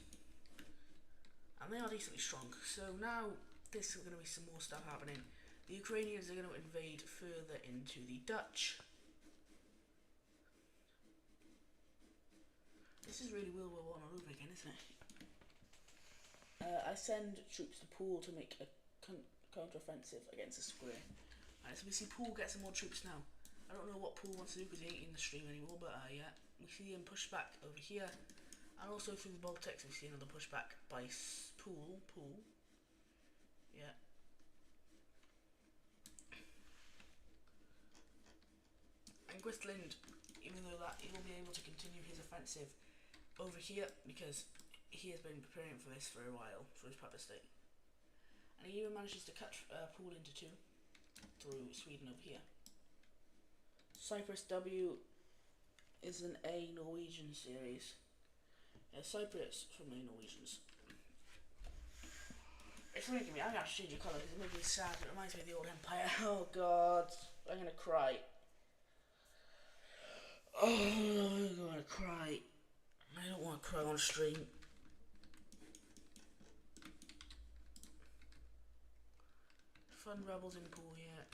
And they are decently strong. So now there's going to be some more stuff happening. The Ukrainians are going to invade further into the Dutch. This is really World War I all over again, isn't it? I send troops to Poole to make a counter-offensive against the square. Alright, so we see Poole get some more troops now. I don't know what Poole wants to do because he ain't in the stream anymore, but yeah, we see him push back over here. And also through the Baltics, we see another pushback by Poole. Yeah. And Gwithland, even though that, he will be able to continue his offensive over here because he has been preparing for this for a while, for his puppet state. And he even manages to cut Poole into two through Sweden over here. Cyprus W is an A Norwegian series. Yeah, Cyprus from the Norwegians. It's making me, I'm gonna have to change the colour because it makes me sad. It reminds me of the old empire. Oh God, I'm gonna cry. Oh, I'm gonna cry. I don't want to cry on stream. Fund rebels in Poole here,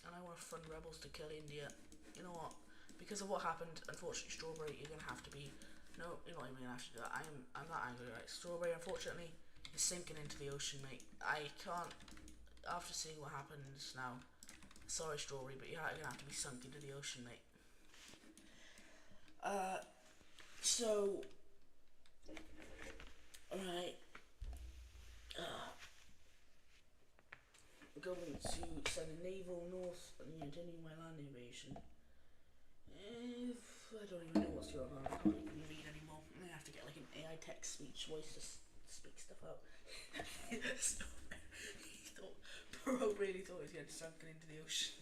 and I want to fund rebels to kill India. You know what? Because of what happened, unfortunately, Strawberry, you're gonna have to be. No, you're not even gonna have to do that. I'm that angry, right? Strawberry, unfortunately, is sinking into the ocean, mate. I can't. After seeing what happens now, sorry, Strawberry, but you're gonna have to be sunk into the ocean, mate. So, alright. Going to send a naval north and continue my land invasion. I don't even know what's going on. I can't even read anymore. I have to get like an AI text speech voice to speak stuff out. So, he thought, Bro really thought he was getting sunken into the ocean.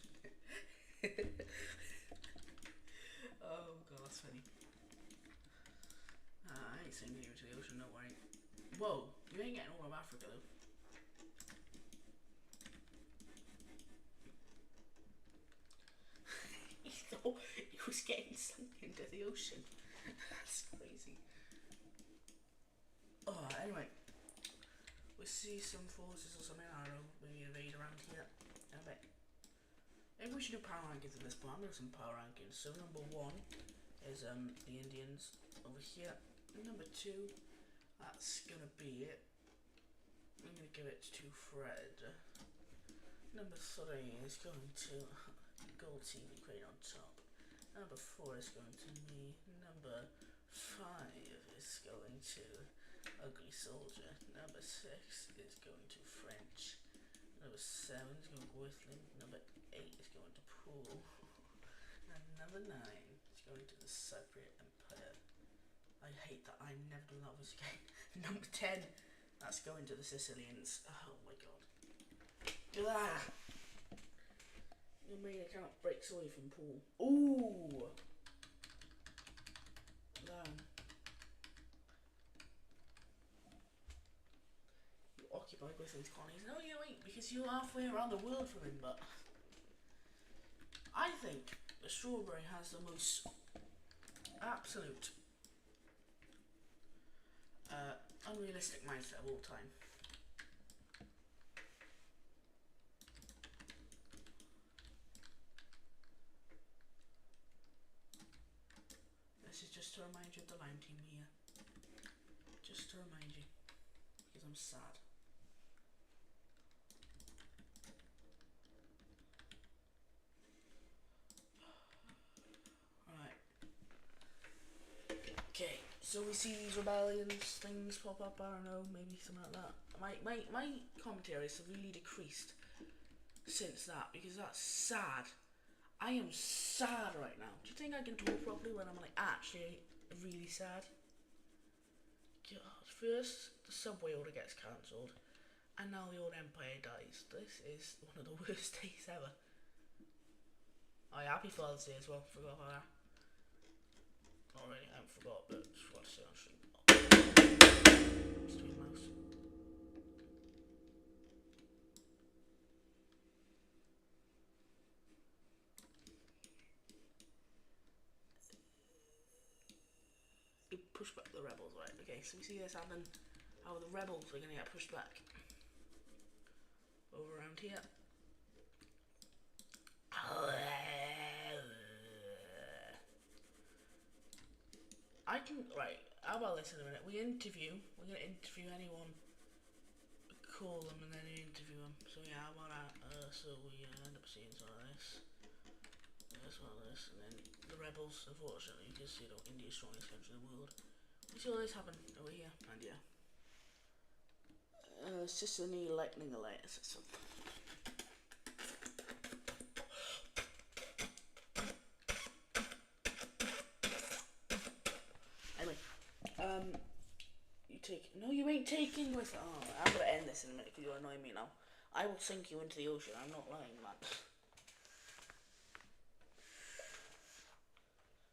Oh God, that's funny. like sinking you into the ocean, don't worry. Whoa, you ain't getting all of Africa though. He thought he was getting sunk into the ocean. That's crazy. Oh, anyway. We see some forces or something, I don't know, maybe invade around here. I bet. Maybe we should do power rankings at this point. I'm doing some power rankings. So number 1 is the Indians over here. Number 2, that's gonna be it. I'm gonna give it to Fred. Number 3 is going to Gold Team Ukraine on top. Number 4 is going to me. Number 5 is going to Ugly Soldier. Number 6 is going to French. Number 7 is going to Whistling. Number 8 is going to Pool. And number 9 is going to the Cypriot Empire. I hate that I'm never doing that with this game. Number 10, that's going to the Sicilians. Oh my god. Ah! Your main account breaks away from Pool. Ooh! Damn. You occupy Griffin's colonies. No, you ain't, because you're halfway around the world from him, but I think the Strawberry has the most absolute unrealistic mindset of all time. This is just to remind you of the Lime Team here. Just to remind you, because I'm sad. Alright. Okay, so we see these rebellions things pop up, I don't know, maybe something like that. My commentary has really decreased since that, because that's sad. I am sad right now. Do you think I can talk properly when I'm like actually really sad? God, first the subway order gets cancelled, and now the old Empire dies. This is one of the worst days ever. Oh yeah, happy Father's Day as well, forgot about that. Not really, I haven't forgot, but just forgot to say on stream. Stupid mouse. You push back the rebels, right? Okay, so we see this happen, how the rebels are gonna get pushed back. Over around here. I can, right, how about this in a minute? We're gonna interview anyone, call them and then interview them. So yeah, how about that? So we end up seeing some of this. This, and then the rebels, unfortunately, because, you know, India's strongest country in the world. We see all this happen over here, and yeah. It's just a new lightning alert. Anyway, you take. No, you ain't taking with. Oh, I'm gonna end this in a minute because you're annoying me now. I will sink you into the ocean. I'm not lying, man.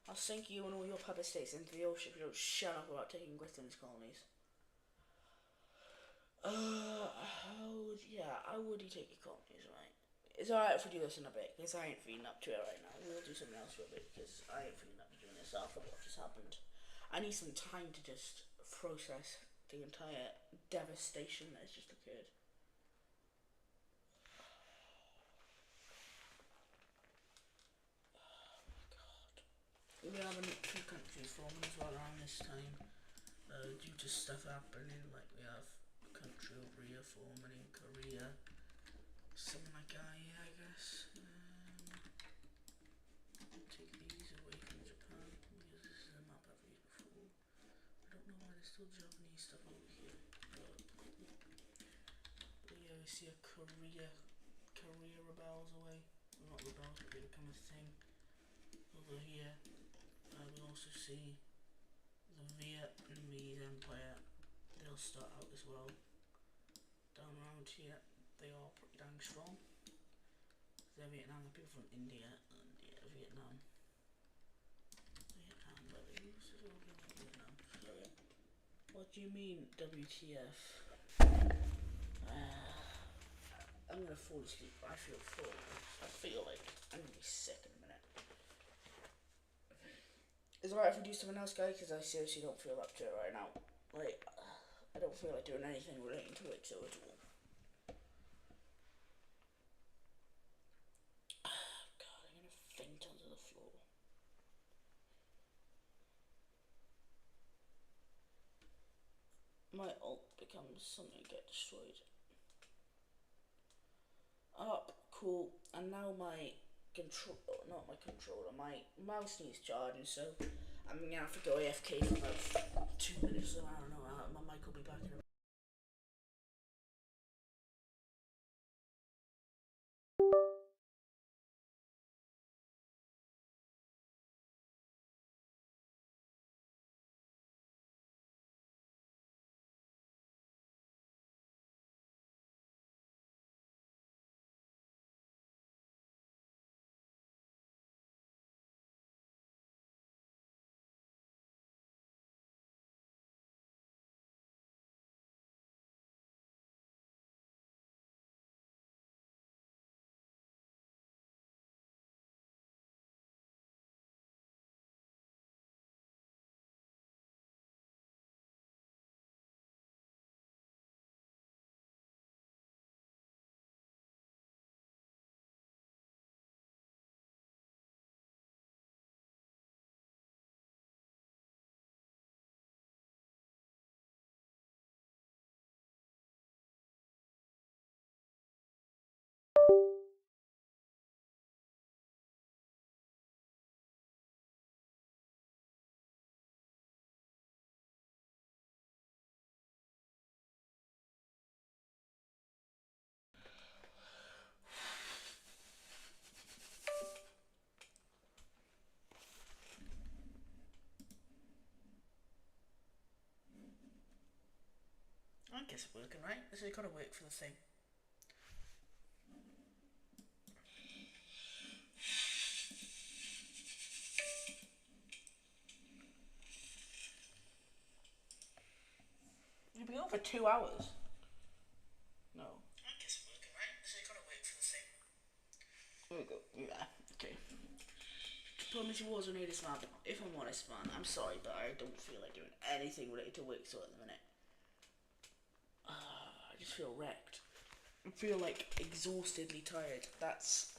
I'll sink you and all your puppet states into the ocean if you don't shut up about taking Griffin's colonies. How would you take your colonies, right? It's alright if we do this in a bit, because I ain't feeling up to it right now. We'll do something else for a bit, because I ain't feeling up to doing this after what just happened. I need some time to just process the entire devastation that has just occurred. We're having 2 countries forming as well around this time, due to stuff happening, like we have a country over here forming in Korea, something like that, yeah, I guess. Take these away from Japan, because this is a map I've used before. I don't know why there's still Japanese stuff over here, but yeah, we see a Korea rebels away, well, not rebels, but they become a thing over here. We also see the Vietnamese Empire, they'll start out as well. Down around here, they are pretty dang strong. They're Vietnam, the people from India, and yeah, Vietnam, where they used to all be like Vietnam, so yeah. What do you mean, WTF? I'm gonna fall asleep. I feel full. I feel like I'm gonna be sick in a minute. Is it alright if we do something else, guys? Because I seriously don't feel up to it right now. Like, I don't feel like doing anything relating to it, so at all. God, I'm gonna faint onto the floor. My ult becomes something get destroyed. Up, cool. And now my not my controller, my mouse needs charging, so I'm gonna have to go AFK for about 2 minutes, so I don't know, my mic will be back in a minute. I guess it's working, right? This has got to work for the thing. You've been on for 2 hours. No. I guess it's working, right? This has got to work for the thing. There we go. Yeah, okay. Diplomacy Wars are this man. If I'm honest, man, I'm sorry, but I don't feel like doing anything related to Wixo at the minute. I just feel wrecked. I feel like exhaustedly tired. That's...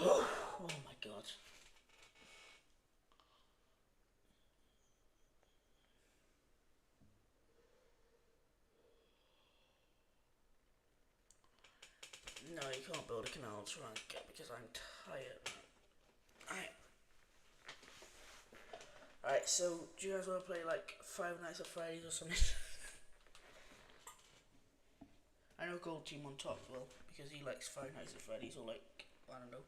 oh my god. No, you can't build a canal trunk because I'm tired. Alright, so do you guys want to play like Five Nights at Freddy's or something? I know Gold Team on top will, because he likes Five Nights at Freddy's, or like, I don't know.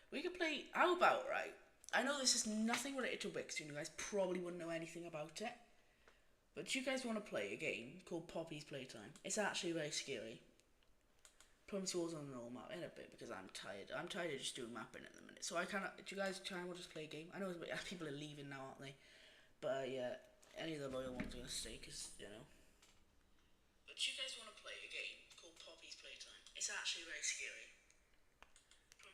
We could play, how about, right? I know this is nothing related to Wix, and you guys probably wouldn't know anything about it. But do you guys want to play a game called Poppy's Playtime? It's actually very scary. Promise Wars on the normal map in a bit because I'm tired. I'm tired of just doing mapping at the minute. So I cannot. Do you guys try and just play a game? I know people are leaving now, aren't they? But yeah, any of the loyal ones are gonna stay because you know. But do you guys want to play a game called Poppy's Playtime? It's actually very scary.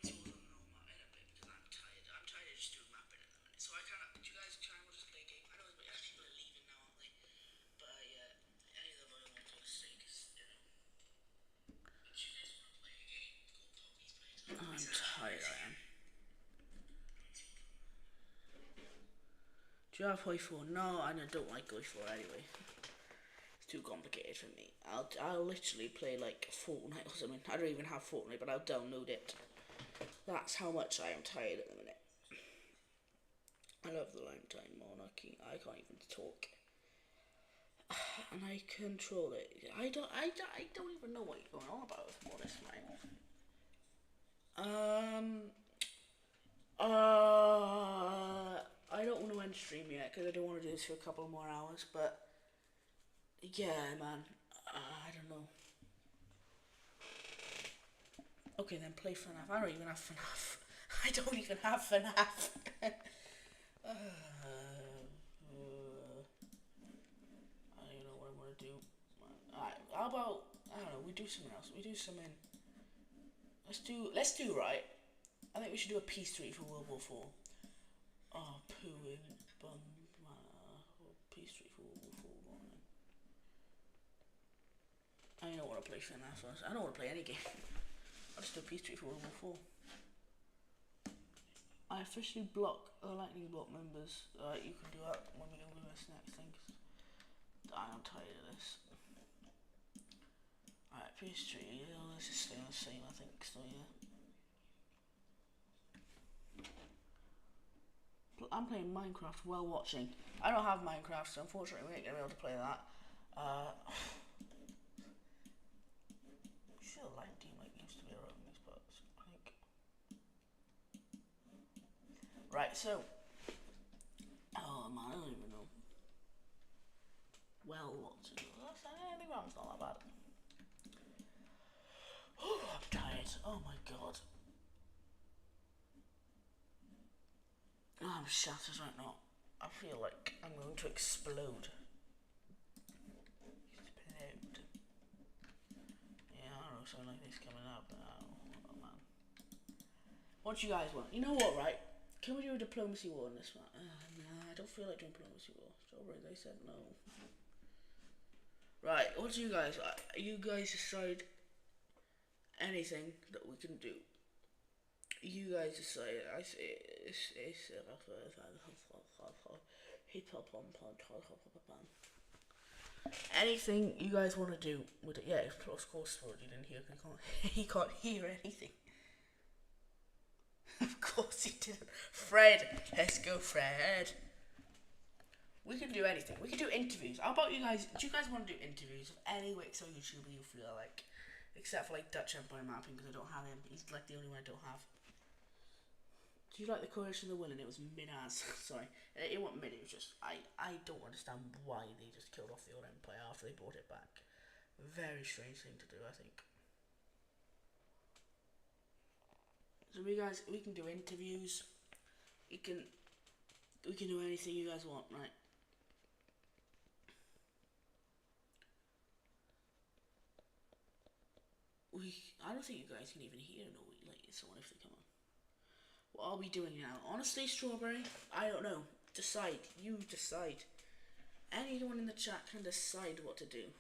Promise Wars on the normal map in a bit because I'm tired. I'm tired of just doing mapping at the minute. So I cannot. Do you guys try and just play a game? I know people are leaving now, aren't they? But yeah, any of the loyal ones are gonna stay because you know. I'm tired, I am. Do you have Hoi 4? No, I don't like Hoi 4 anyway. It's too complicated for me. I'll literally play like Fortnite or something. I don't even have Fortnite, but I'll download it. That's how much I am tired at the minute. I love the Lifetime Monarchy. I can't even talk. And I control it. I don't even know what you're going on about, if I'm honest, man. I don't want to end stream yet because I don't want to do this for a couple more hours, but yeah, man, I don't know. Okay, then play FNAF. I don't even have FNAF. I don't even have FNAF. we do something else. We do something. Let's do right. I think we should do a peace treaty for World War 4. Oh, poo in bum. Peace treaty for World War 4. I don't want to play FNAF. I don't want to play any game. I'll just do a peace treaty for World War 4. I officially block lightning block members. You can do that when we go to this next thing. I'm tired of this. Alright, peace treaty. Let's just stay the same, I think. So yeah. I'm playing Minecraft while watching. I don't have Minecraft, so unfortunately we ain't gonna be able to play that. Sure, Light Team like used to be around these parts, I think. Right, so. Oh man, I don't even know. Well, what's it? I think that's not that bad. Oh, I'm tired. Oh my god. Oh, I'm shattered right now. I feel like I'm going to explode. Explode. Yeah, I don't know, something like this coming up. Oh man. What do you guys want? You know what, right? Can we do a diplomacy war on this one? Nah, I don't feel like doing diplomacy war. Strawberry, they said no. Right, what do you guys like? You guys decide anything that we can do. You guys decide. I say anything you guys want to do with it. Yeah, of course, you didn't hear. He can't hear anything. Of course he didn't. Fred, let's go, Fred. We can do anything. We can do interviews. How about you guys? Do you guys want to do interviews of any Wix or YouTuber you feel like? Except for like Dutch Empire Mapping, because I don't have him. He's like the only one I don't have. Do you like the Coalition of the Willing? It was mid-as. Sorry. It wasn't mid, it was just... I don't understand why they just killed off the old Empire after they brought it back. Very strange thing to do, I think. So we can do interviews. We can do anything you guys want, right? I don't think you guys can even hear someone if they come on. What are we doing now? Honestly, Strawberry, I don't know. Decide. You decide. Anyone in the chat can decide what to do.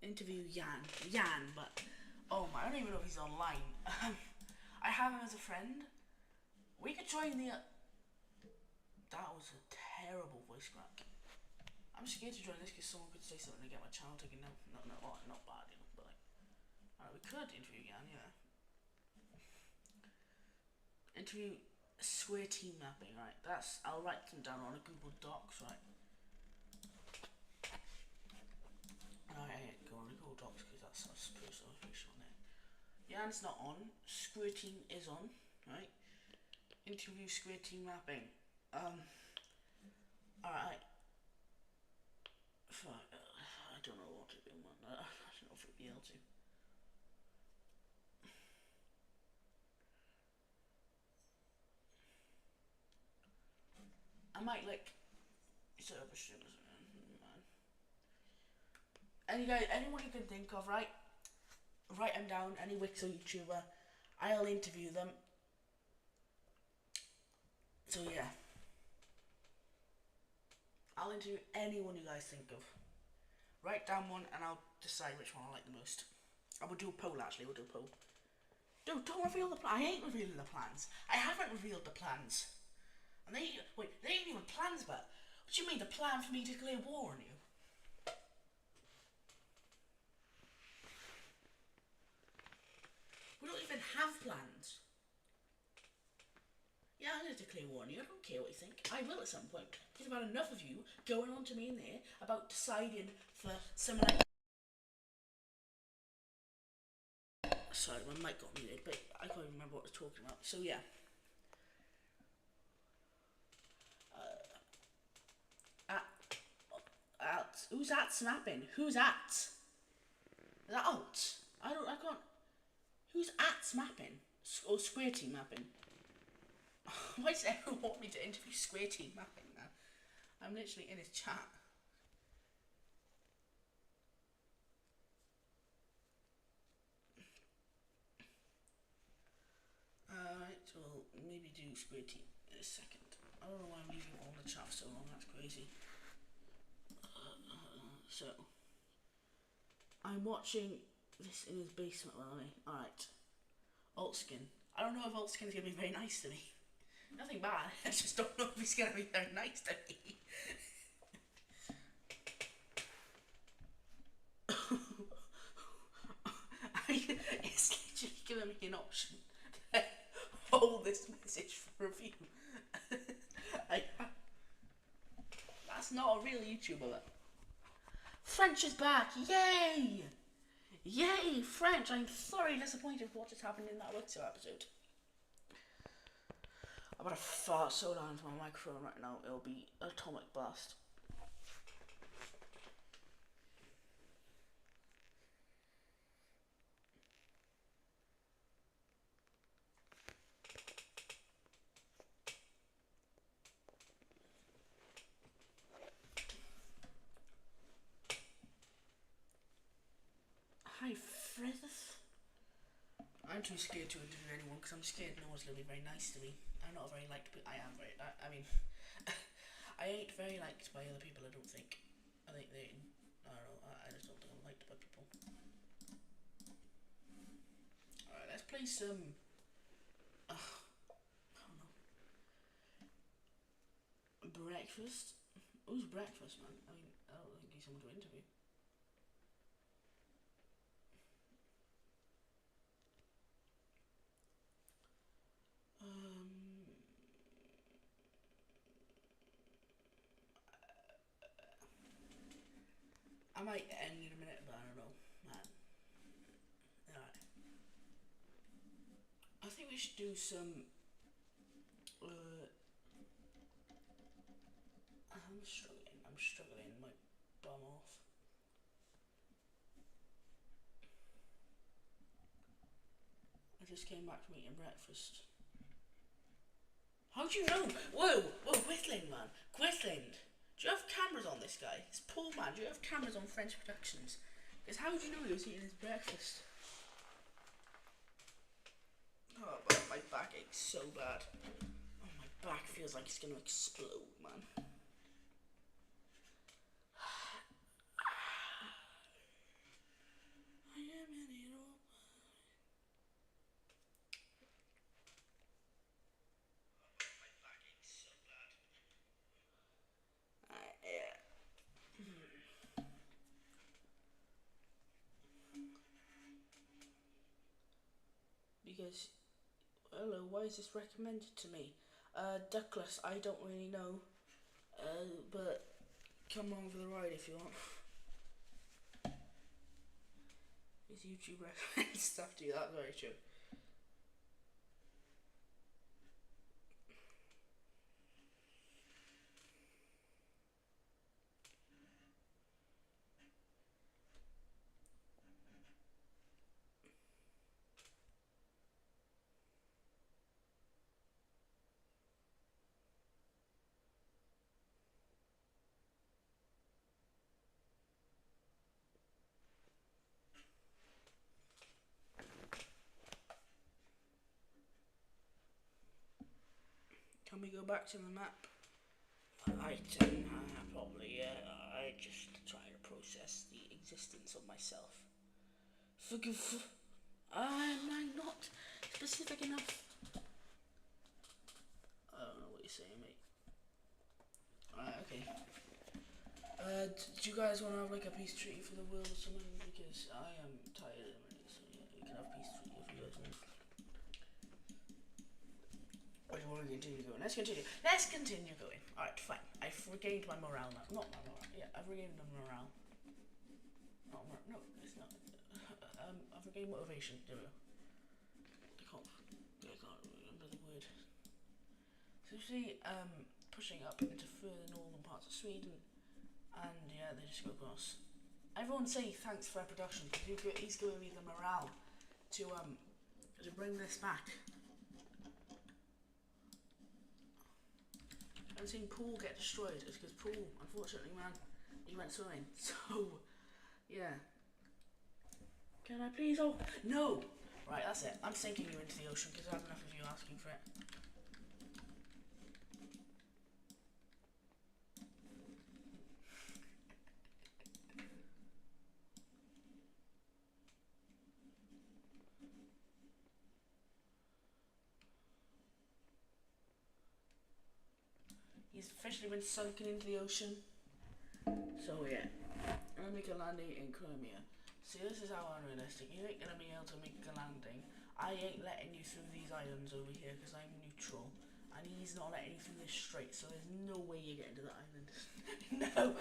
Interview Yan, but oh my, I don't even know if he's online. I have him as a friend. We could join the. That was a terrible voice crack. I'm scared to join this because someone could say something and get my channel taken. No, not bad, you know, but like, we could interview Yan, yeah. Interview square team mapping, right? I'll write them down on a Google Docs, right? Alright, go on a Google Docs because that's personal information on there. Yan's not on. Square team is on, right? Interview square team mapping. Alright. Fuck. I don't know what to do, man. I don't know if we'll be able to. I might like set up a stream. Anyone you can think of, right? Write them down. Any Wix or YouTuber, I'll interview them. So yeah, I'll interview anyone you guys think of. Write down one, and I'll decide which one I like the most. I will do a poll. Actually, we'll do a poll. Dude, don't reveal the plan. I ain't revealing the plans. I haven't revealed the plans. And they ain't even plans, but what do you mean the plan for me to declare war on you? We don't even have plans. Yeah, I'm going to declare war on you. I don't care what you think. I will at some point. Because I've had enough of you going on to me in there about deciding for some like... Sorry, my mic got muted, but I can't even remember what I was talking about. So yeah. Who's at snapping? Who's at? Is that alt? I can't. Who's at snapping? Or square team mapping? Why does everyone want me to interview Square Team Mapping now? I'm literally in his chat. Alright, well, maybe do Square Team in a second. I don't know why I'm leaving all the chat for so long, that's crazy. So, I'm watching this in his basement, by the way. Alright. Altskin. I don't know if Altskin's gonna be very nice to me. Nothing bad, I just don't know if he's gonna be very nice to me. It's literally giving me an option. Hold this message for review. That's not a real YouTuber. French is back! Yay! Yay, French! I'm thoroughly disappointed with what just happened in that Wixer episode. I'm gonna fart so down into my microphone right now, it'll be atomic blast. Hi, Frith. I'm too scared to interview anyone because I'm scared no one's gonna be very nice to me. I'm not a very liked, but I am very. I mean, I ain't very liked by other people. I don't think. I think they. I don't know. I just don't think I'm liked by people. All right, let's play some. I don't know. Breakfast. Who's breakfast, man? I mean, I don't think he's someone to interview. I might end in a minute, but I don't know, man. Alright. I think we should do some. I'm struggling my bum off. I just came back from eating breakfast. How do you know? Whoa, Quithland, man. Quithland. Do you have cameras on this guy? This poor man, do you have cameras on French Productions? Because how would you know he was eating his breakfast? Oh, but my back aches so bad. Oh, my back feels like it's going to explode, man. I am in it all. My back aches so bad. Yeah. Because, hello, why is this recommended to me? Duckless, I don't really know. But come along for the ride if you want. Is YouTube recommend stuff to you? That's very true. Can we go back to the map? Probably, I just try to process the existence of myself. Forgive. Am I not specific enough? I don't know what you're saying, mate. Alright, okay. Do you guys want to have like a peace treaty for the world or something? Because I am tired of it, so yeah, we can have peace treaty if you guys want. Or do you want to continue going? Let's continue going. Alright, fine. I've regained my morale now. Not my morale. Yeah, I've regained my morale. No, it's not. I've regained motivation. There we go. I can't remember the word. So you see, pushing up into further northern parts of Sweden, and yeah, they just go across. Everyone say thanks for production, because he's giving me the morale to bring this back. I'm seeing Paul get destroyed. It's because Paul, unfortunately, man, he went swimming. So, yeah. Can I please? Oh, no! Right, that's it. I'm sinking you into the ocean because I have enough of you asking for it. He's officially been sunken into the ocean. So yeah, I'm gonna make a landing in Crimea. See, this is how unrealistic. You ain't gonna be able to make a landing. I ain't letting you through these islands over here because I'm neutral, and he's not letting you through this strait. So there's no way you're getting to the island. No.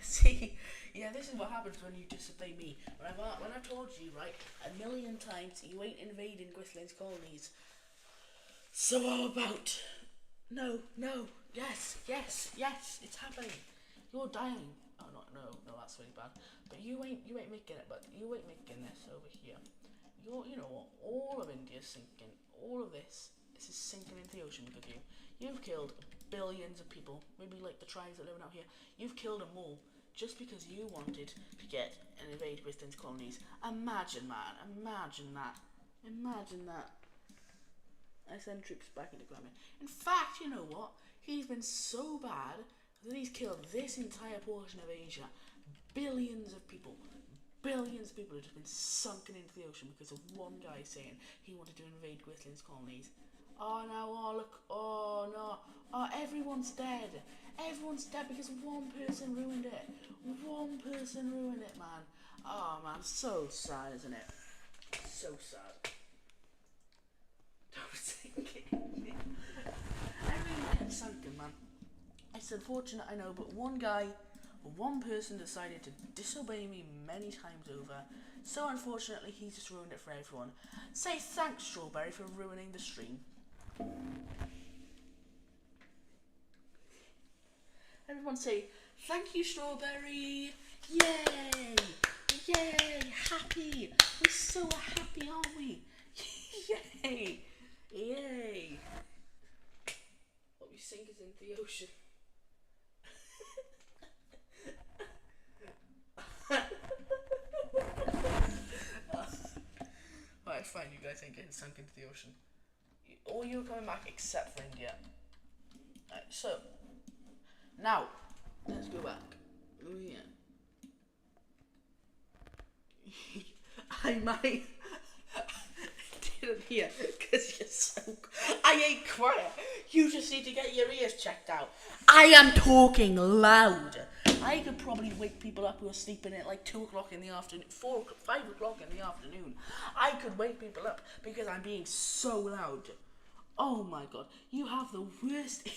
See, yeah, this is what happens when you disobey me. When I've told you, right, 1,000,000 times, you ain't invading Gwithlin's colonies. So how about? No, yes, it's happening. You're dying. Oh no, that's really bad. But you ain't making it. But you ain't making this over here. You know what? All of India's sinking. All of this is sinking into the ocean because of you. You've killed billions of people. Maybe like the tribes that live out here. You've killed them all just because you wanted to get and invade Britain's colonies. Imagine, man. Imagine that. I send troops back into Crimea. In fact, you know what? He's been so bad that he's killed this entire portion of Asia. Billions of people have just been sunken into the ocean because of one guy saying he wanted to invade Gwithlin's colonies. Oh no, oh look, oh no, oh everyone's dead. Everyone's dead because one person ruined it. One person ruined it, man. Oh man, so sad, isn't it? So sad. Everything's getting sunken, man. It's unfortunate, I know, but one person decided to disobey me many times over. So unfortunately, he's just ruined it for everyone. Say thanks, Strawberry, for ruining the stream. Everyone say, thank you, Strawberry. Yay! Yay! Happy! We're so happy, aren't we? Yay! Yay! What we sink is into the ocean. Alright, fine, you guys ain't getting sunk into the ocean. All you are coming back except for India. Right, so, now, let's go back. Oh yeah. I might didn't hear because you're so. I ain't quiet. You just need to get your ears checked out. I am talking loud. I could probably wake people up who are sleeping at like 2 o'clock in the afternoon, 5 o'clock in the afternoon. I could wake people up because I'm being so loud. Oh my god, you have the worst.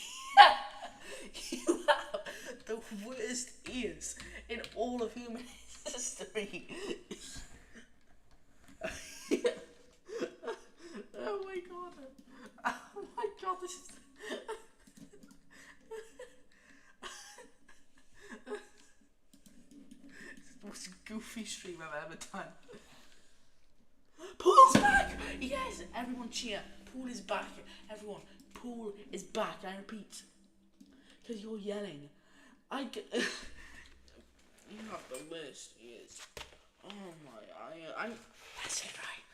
You have the worst ears in all of human history. Oh my god, this is. The most goofy stream I've ever done. Paul's back! Yes! Everyone cheer. Paul is back. Everyone, Paul is back. I repeat. Because you're yelling. You have the worst ears. Oh my, that's it, right?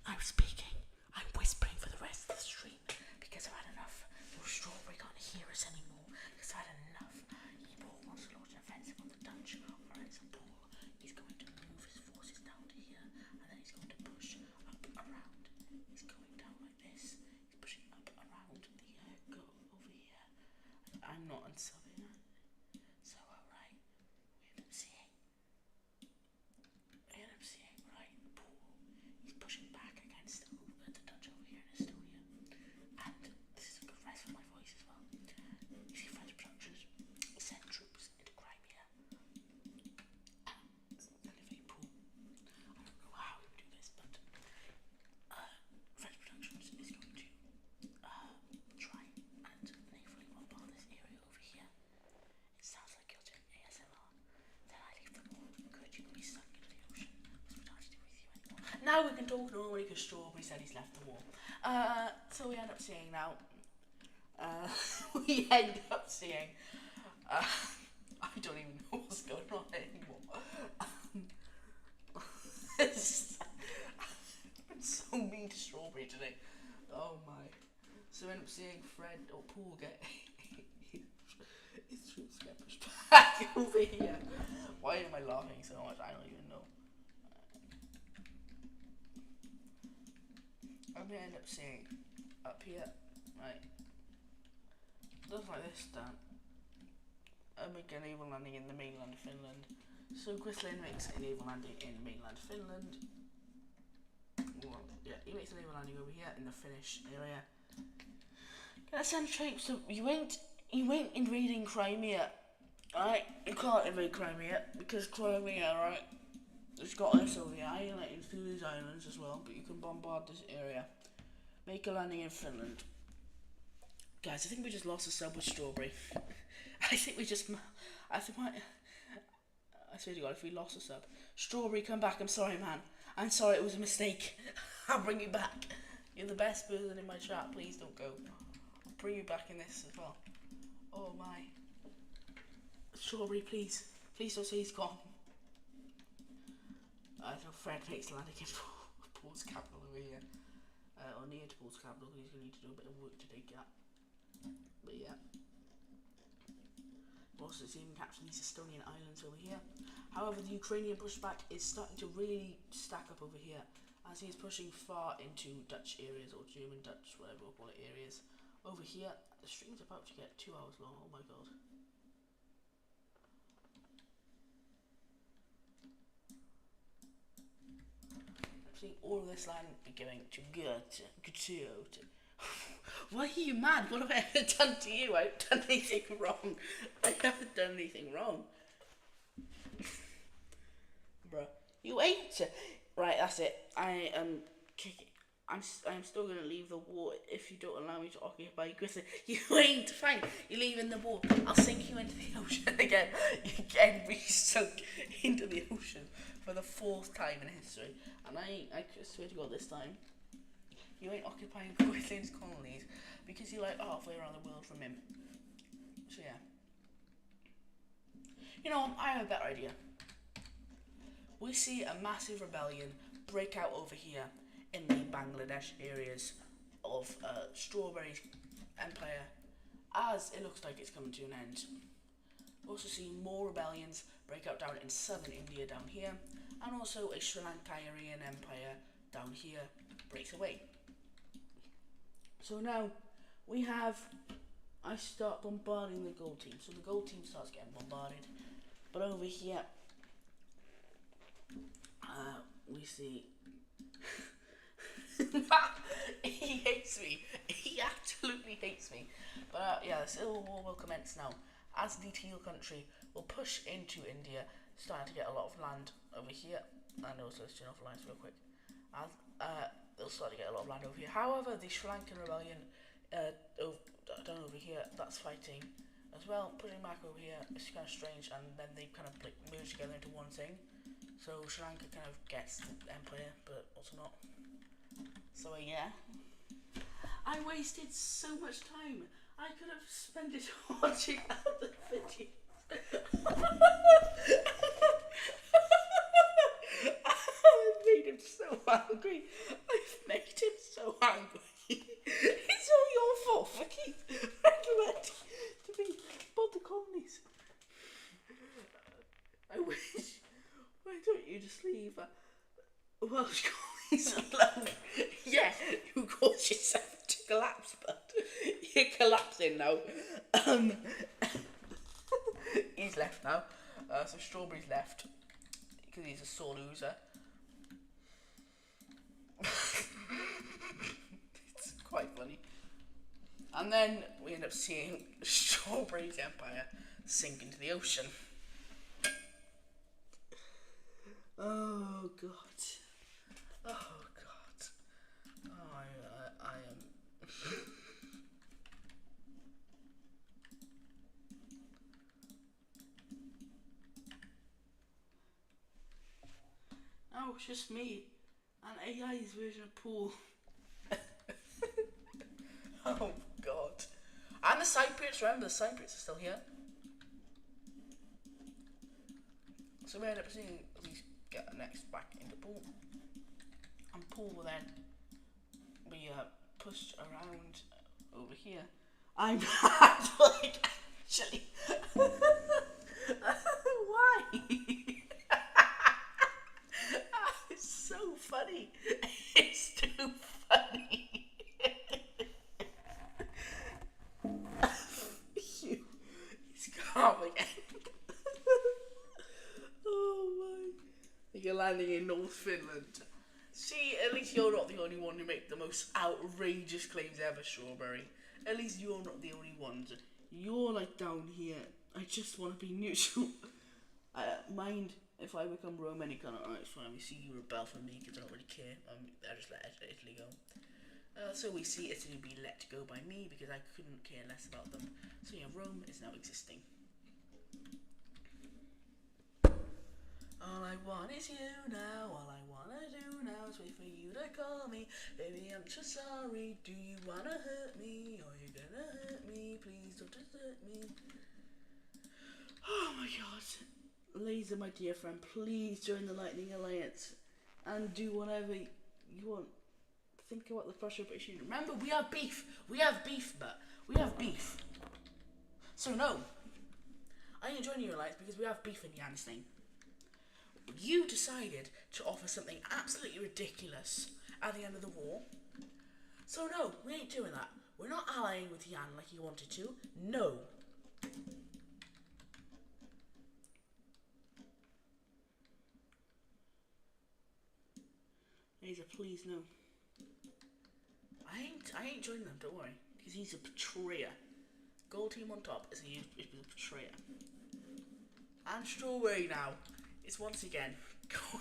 I'm speaking. I'm whispering for the rest of the stream. Because I've had enough. Your Strawberry can't hear us anymore. Because I've had enough. Paul wants to launch an offensive on the Dutch. Alright, so Paul, he's going to move his forces down to here. And then he's going to push up around. He's going down like this. He's pushing up around the go over here. I'm not unsubbing that. So alright, we end up seeing right, Paul. He's pushing back against the Dutch over here in Estonia. And this is a good rest for my voice as well. You see French productions send troops into Crimea. Elevate Paul. I don't know how we would do this, but French productions is going to try and natively bombard this area over here. It sounds like you're doing ASMR. Then I leave them all. Good, you can be sunk into the ocean. What's got to do with you anymore? Now we can talk normally because Strawberry said he's left the war. So we end up seeing now. we end up seeing, I don't even know what's going on anymore. It's been so mean to Strawberry today. Oh my. So we end up seeing Fred or Paul get his troops get pushed back over here. Why am I laughing so much? I don't even know. I'm gonna end up seeing up here, right? Looks like this, Dan. I make a naval landing in the mainland of Finland. So Quisling makes a naval landing in mainland Finland. Well, yeah, he makes a naval landing over here in the Finnish area. Gonna send troops. So you ain't invading Crimea, right? You can't invade Crimea because Crimea, right? It's got this over here. I let you through these islands as well, but you can bombard this area. Make a landing in Finland. Guys, I think we just lost a sub with Strawberry. I think we just. I swear to God, if we lost a sub. Strawberry, come back. I'm sorry, man. I'm sorry, it was a mistake. I'll bring you back. You're the best person in my chat. Please don't go. I'll bring you back in this as well. Oh my. Strawberry, please. Please don't say he's gone. I know Fred makes landing in Paul's capital over here. Or near to Paul's capital, because he's going to need to do a bit of work to dig that. But yeah. Also seeing him capture these Estonian islands over here. However, the Ukrainian pushback is starting to really stack up over here, as he is pushing far into Dutch areas, or German Dutch, whatever we'll call it, areas. Over here, the stream's about to get 2 hours long, oh my god. I'm seeing all of this land be going to Gut. Why are you mad? What have I ever done to you? I haven't done anything wrong. I haven't done anything wrong. Bruh. You ain't. Right, that's it. I am kicking. I'm still going to leave the war if you don't allow me to occupy Griffin. You ain't. Fine. You're leaving the war. I'll sink you into the ocean again. You get re-sunk into the ocean for the 4th time in history. And I swear to God, this time, you ain't occupying Quislin's colonies because you're like halfway around the world from him. So yeah. You know, I have a better idea. We see a massive rebellion break out over here in the Bangladesh areas of Strawberry's empire, as it looks like it's coming to an end. We also see more rebellions break out down in southern India down here, and also a Sri Lankan empire down here breaks away. So now we have, I start bombarding the gold team. So the gold team starts getting bombarded. But over here, we see, he hates me. He absolutely hates me. But yeah, the civil war will commence now. As the Teal country will push into India, starting to get a lot of land over here. And also, let's turn off the lines real quick. As, they'll start to get a lot of land over here. However, the Sri Lankan rebellion down over here, that's fighting as well, pushing back over here. It's kind of strange, and then they kind of like merge together into one thing. So Sri Lanka kind of gets the empire, but also not. So yeah, I wasted so much time. I could have spent it watching other videos. I've made him so angry. I've made him so angry. It's all your fault for keeping recommending to me about the colonies. I wish. Why don't you just leave Welsh colonies alone? Yeah, you caused yourself to collapse, but you're collapsing now. He's left now. So Strawberry's left because he's a sore loser. It's quite funny. And then we end up seeing Strawberry's empire sink into the ocean. Oh god. Oh god. Oh, I am. Oh, it's just me and AI's version of Pool. Oh god. And the Cypriot just remember the cypress is still here. So we end up seeing these get next back into pool. And pool will then be pushed around over here. I'm not like actually. Why? It's so funny. It's too funny. He's calm again. Oh my. You're landing in North Finland. See, at least you're not the only one who make the most outrageous claims ever, Strawberry. At least you're not the only ones. You're like down here. I just want to be neutral. Mind if I become Roman, any kind of it's fine. We see you rebel from me because I don't really care. I just let Italy go. So we see Italy be let go by me because I couldn't care less about them. So yeah, Rome is now existing. All I want is you now. All I wanna do now is wait for you to call me. Baby, I'm just sorry. Do you wanna hurt me? Or you gonna hurt me? Please don't desert me. Oh my god. Laser, my dear friend, please join the Lightning Alliance and do whatever you want. Think about the Prussian British Union. Remember, we have beef. We have beef, but we have beef. So no, I ain't joining your alliance because we have beef in Yanistain. But you decided to offer something absolutely ridiculous at the end of the war. So no, we ain't doing that. We're not allying with Yan like you wanted to. No. Laser, please no. I ain't joining them, don't worry. Because he's a betrayer. Gold team on top is a betrayer. And Strawberry now is once again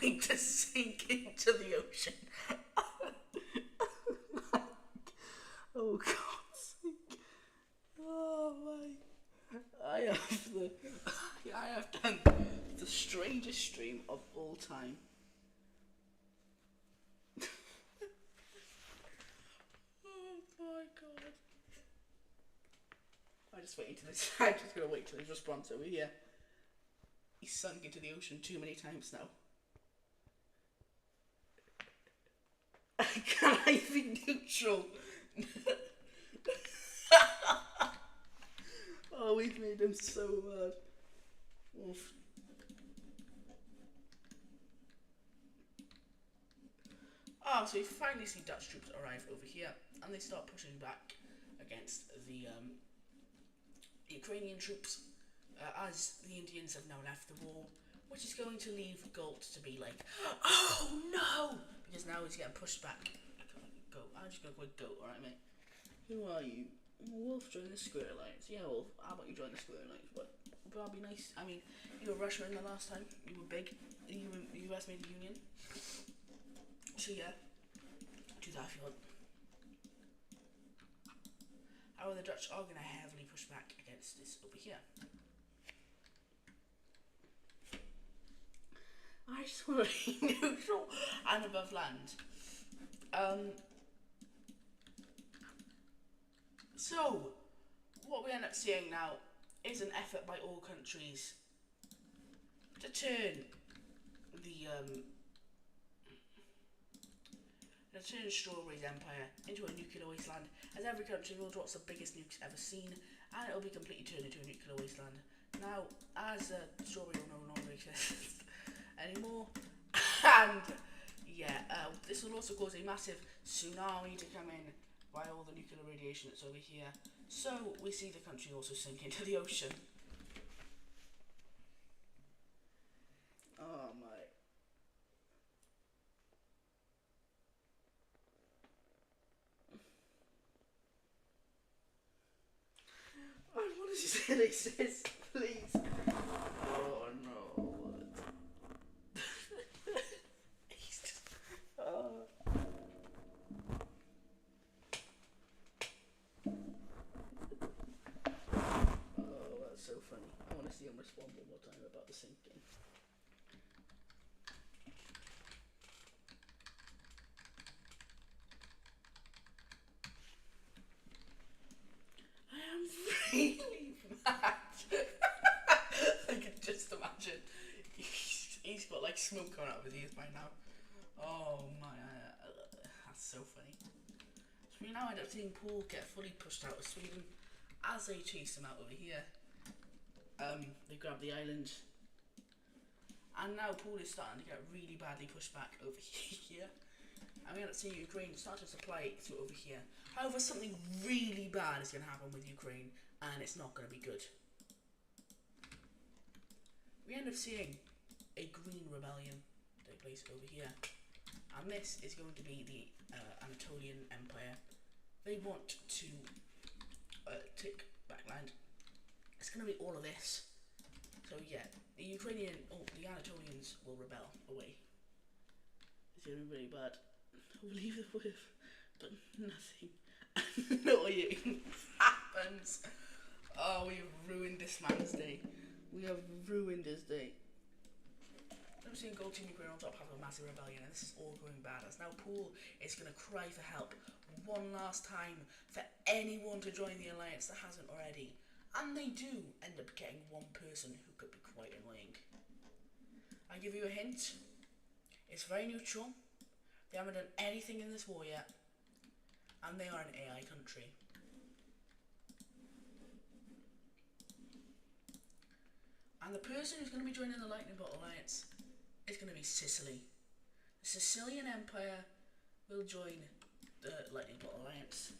going to sink into the ocean. Oh God's sake. Oh my. I have done the strangest stream of all time. Oh my god. I'm just gonna wait till his response over here. He's sunk into the ocean too many times now. Can I be neutral? Oh, we've made him so mad. Oof. Oh, so we finally see Dutch troops arrive over here, and they start pushing back against the Ukrainian troops, as the Indians have now left the war, which is going to leave Galt to be like, oh no, because now he's getting pushed back. Goat. I'm just gonna go with Goat, alright mate? Who are you? Wolf, join the Square Alliance. Yeah, Wolf, how about you join the Square Alliance? But that'd be nice. I mean, you were Russia in the last time, you were big, the US made a union. So yeah, do that if you want. However, the Dutch are going to heavily push back against this over here. I just want to be neutral and above land. So, what we end up seeing now is an effort by all countries to turn the Strawberry's empire into a nuclear wasteland, as every country will drop the biggest nukes ever seen, and it will be completely turned into a nuclear wasteland. Now, as Strawberry will no longer exist anymore, and yeah, this will also cause a massive tsunami to come in by all the nuclear radiation that's over here. So we see the country also sink into the ocean. Oh my. I want to still exist, please. Oh no. He's just. Oh, that's so funny. I want to see him respond one more time about the sinking. I am free. really mad. I can just imagine. He's got like smoke coming out of his ears by now. Oh my, that's so funny. So we now end up seeing Paul get fully pushed out of Sweden as they chase him out over here. They grab the island. And now Paul is starting to get really badly pushed back over here. And we end up seeing Ukraine start to supply through over here. However, something really bad is going to happen with Ukraine, and it's not going to be good. We end up seeing a green rebellion take place over here. And this is going to be the Anatolian Empire. They want to take back land. It's going to be all of this. So yeah, the Anatolians will rebel away. It's going to be really bad. I believe it would have done nothing annoying happens. Oh, we have ruined this man's day. We have ruined his day. I'm seeing Gold Team Ukraine on top have a massive rebellion, and this is all going bad. As now Paul is going to cry for help one last time for anyone to join the alliance that hasn't already. And they do end up getting one person who could be quite annoying. I give you a hint. It's very neutral. They haven't done anything in this war yet. And they are an AI country. And the person who's going to be joining the Lightning Bolt Alliance is going to be Sicily. The Sicilian Empire will join the Lightning Bolt Alliance.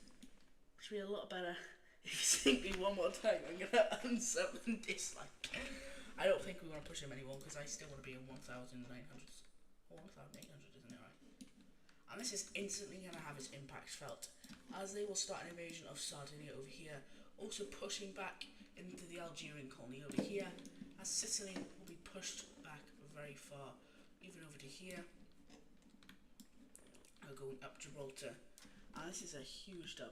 Which will be a lot better. If you think me one more time, I'm going to unsub and dislike. I don't think we want to push him anymore because I still want to be in 1,900. 1,800, isn't it, right? And this is instantly going to have its impacts felt, as they will start an invasion of Sardinia over here, also pushing back into the Algerian colony over here, as Sicily will be pushed back very far, even over to here, or going up Gibraltar. And this is a huge dub.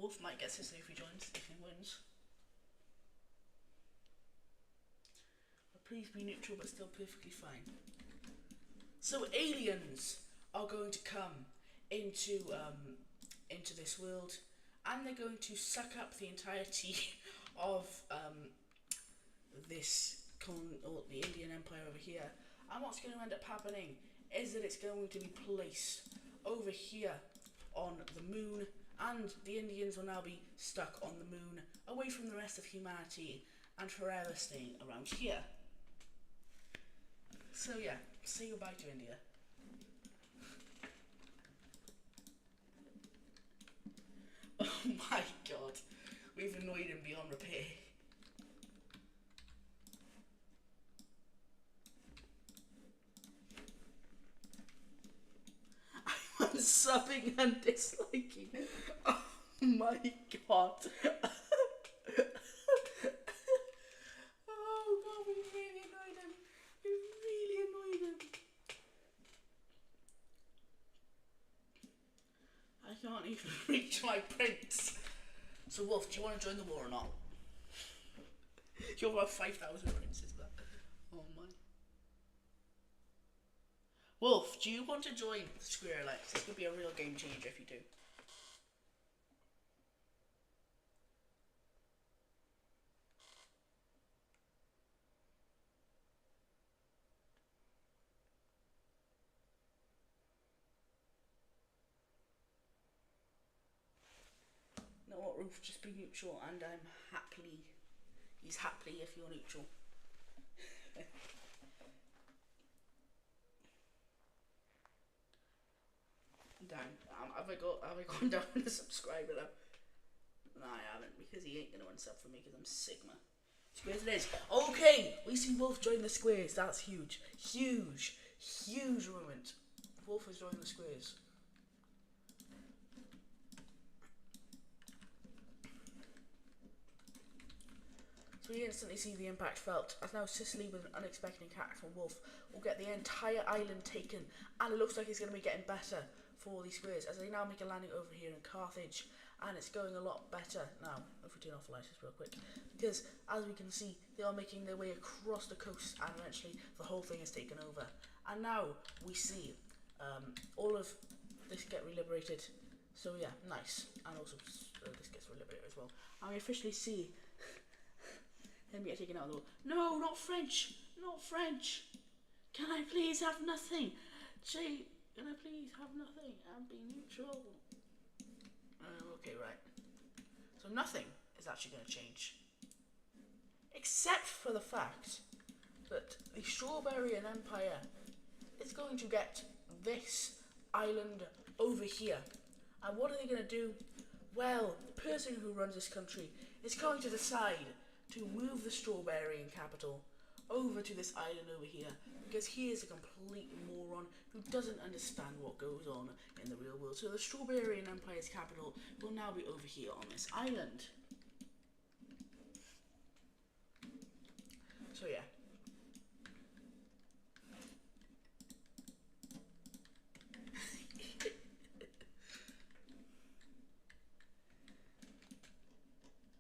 Wolf might get Sicily if he joins, if he wins. But please be neutral, but still perfectly fine. So aliens are going to come into this world, and they're going to suck up the entirety of the Indian Empire over here. And what's going to end up happening is that it's going to be placed over here on the moon. And the Indians will now be stuck on the moon, away from the rest of humanity, and forever staying around here. So yeah, say goodbye to India. Oh my god, we've annoyed him beyond repair. I'm subbing and disliking. Oh my god. Oh god, we really annoyed him. We really annoyed him. I can't even reach my prince. So Wolf, do you want to join the war or not? You're about 5,000 princes, but oh my. Wolf, do you want to join the Square Alliance? This could be a real game changer if you do. You know what, Wolf, just be neutral, and he's happily if you're neutral. Down. Have I gone down the subscriber now? No, I haven't, because he ain't gonna unsub for me because I'm Sigma. Squares it is. Okay, we see Wolf join the Squares. That's huge. Huge movement. Wolf has joined the Squares. So we instantly see the impact felt, as now Sicily, with an unexpected attack from Wolf, will get the entire island taken, and it looks like it's going to be getting better for these Squares, as they now make a landing over here in Carthage, and it's going a lot better now. If we turn off the lights real quick, because as we can see, they are making their way across the coast, and eventually the whole thing is taken over. And now we see all of this get reliberated. So yeah, nice. And also this gets reliberated as well. And we officially see him get taken out of the world. No, not French! Not French! Can I please have nothing? Jay, can I please have nothing and be neutral? Okay, right. So nothing is actually going to change. Except for the fact that the Strawberryan Empire is going to get this island over here. And what are they going to do? Well, the person who runs this country is going to decide to move the Strawberryan capital over to this island over here, because he is a complete moron who doesn't understand what goes on in the real world. So the Strawberryan Empire's capital will now be over here on this island. So yeah.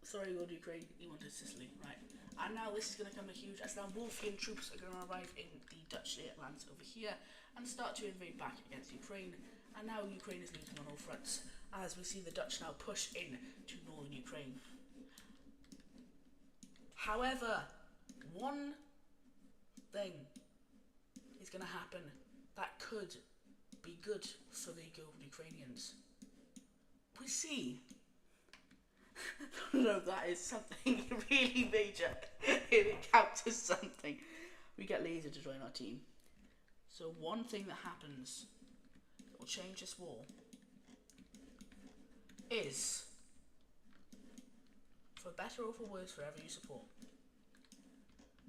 Sorry, go to Ukraine. You wanted Sicily, right? And now this is going to come a huge. As now Wolfian troops are going to arrive in the Dutch lands over here and start to invade back against Ukraine. And now Ukraine is losing on all fronts, as we see the Dutch now push in to northern Ukraine. However, one thing is going to happen that could be good for the Ukrainians. We see. No, that is something really major. If it counts as something, we get Laser to join our team. So one thing that happens that will change this war is, for better or for worse, for whoever you support,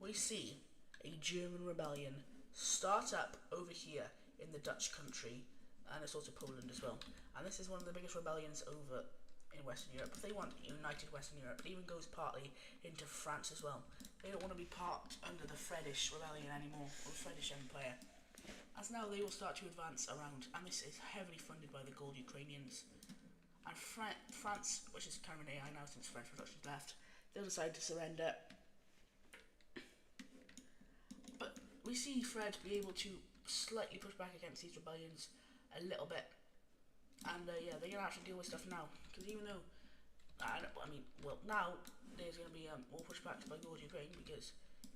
we see a German rebellion start up over here in the Dutch country, and it's also Poland as well. And this is one of the biggest rebellions over in Western Europe. They want united Western Europe. It even goes partly into France as well. They don't want to be parked under the Fredish rebellion anymore, or the Fredish Empire. As now they will start to advance around, and this is heavily funded by the gold Ukrainians. And France, which is kind of an AI now since French production's left, they'll decide to surrender. But we see Fred be able to slightly push back against these rebellions a little bit. And yeah, they're going to actually deal with stuff now. Because even though, now there's going to be more pushbacks by Gold Ukraine, because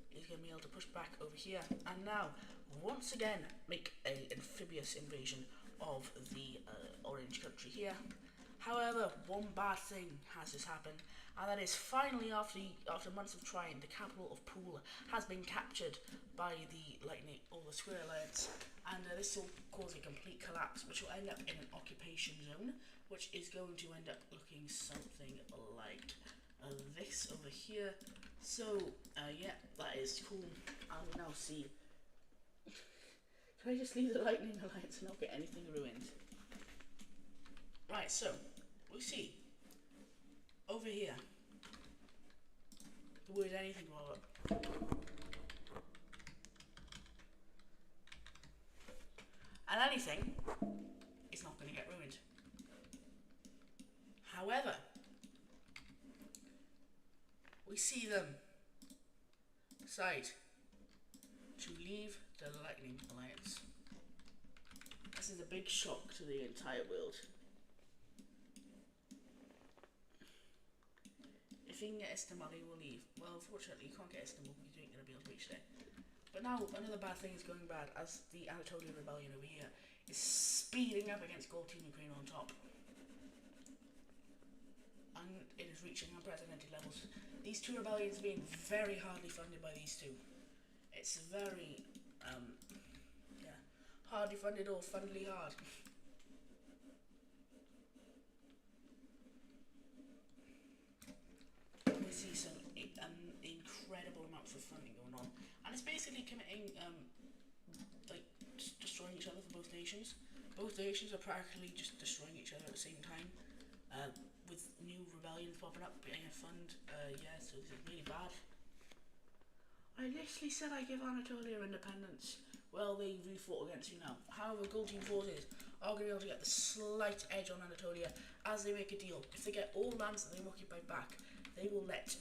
he's going to be able to push back over here. And now, once again, make an amphibious invasion of the orange country here. However, one bad thing has just happened, and that is finally, after months of trying, the capital of Pool has been captured by the Lightning or the Square Alliance, and this will cause a complete collapse, which will end up in an occupation zone, which is going to end up looking something like this over here. So yeah, that is cool. And we now see. Can I just leave the Lightning Alliance and not get anything ruined? Right, so we see over here the word anything about it. And anything is not going to get ruined. However, we see them decide to leave the Lightning Alliance. This is a big shock to the entire world. If he can get Istanbul, he will leave. Well, unfortunately, you can't get Istanbul because you ain't going to be able to reach there. But now, another bad thing is going bad, as the Anatolian Rebellion over here is speeding up against Gold Team Ukraine on top. And it is reaching unprecedented levels. These two rebellions being very hardly funded by these two. It's very, yeah, hardly funded or fundly hard. We see some incredible amounts of funding going on, and it's basically committing, like, destroying each other for both nations. Both nations are practically just destroying each other at the same time, with new rebellions popping up, getting a fund. Yeah, so this is really bad. I literally said I give Anatolia independence well, they re-fought against you now. However, Gold Team forces are going to be able to get the slight edge on Anatolia as they make a deal. If they get all lands that they've occupied back, they will let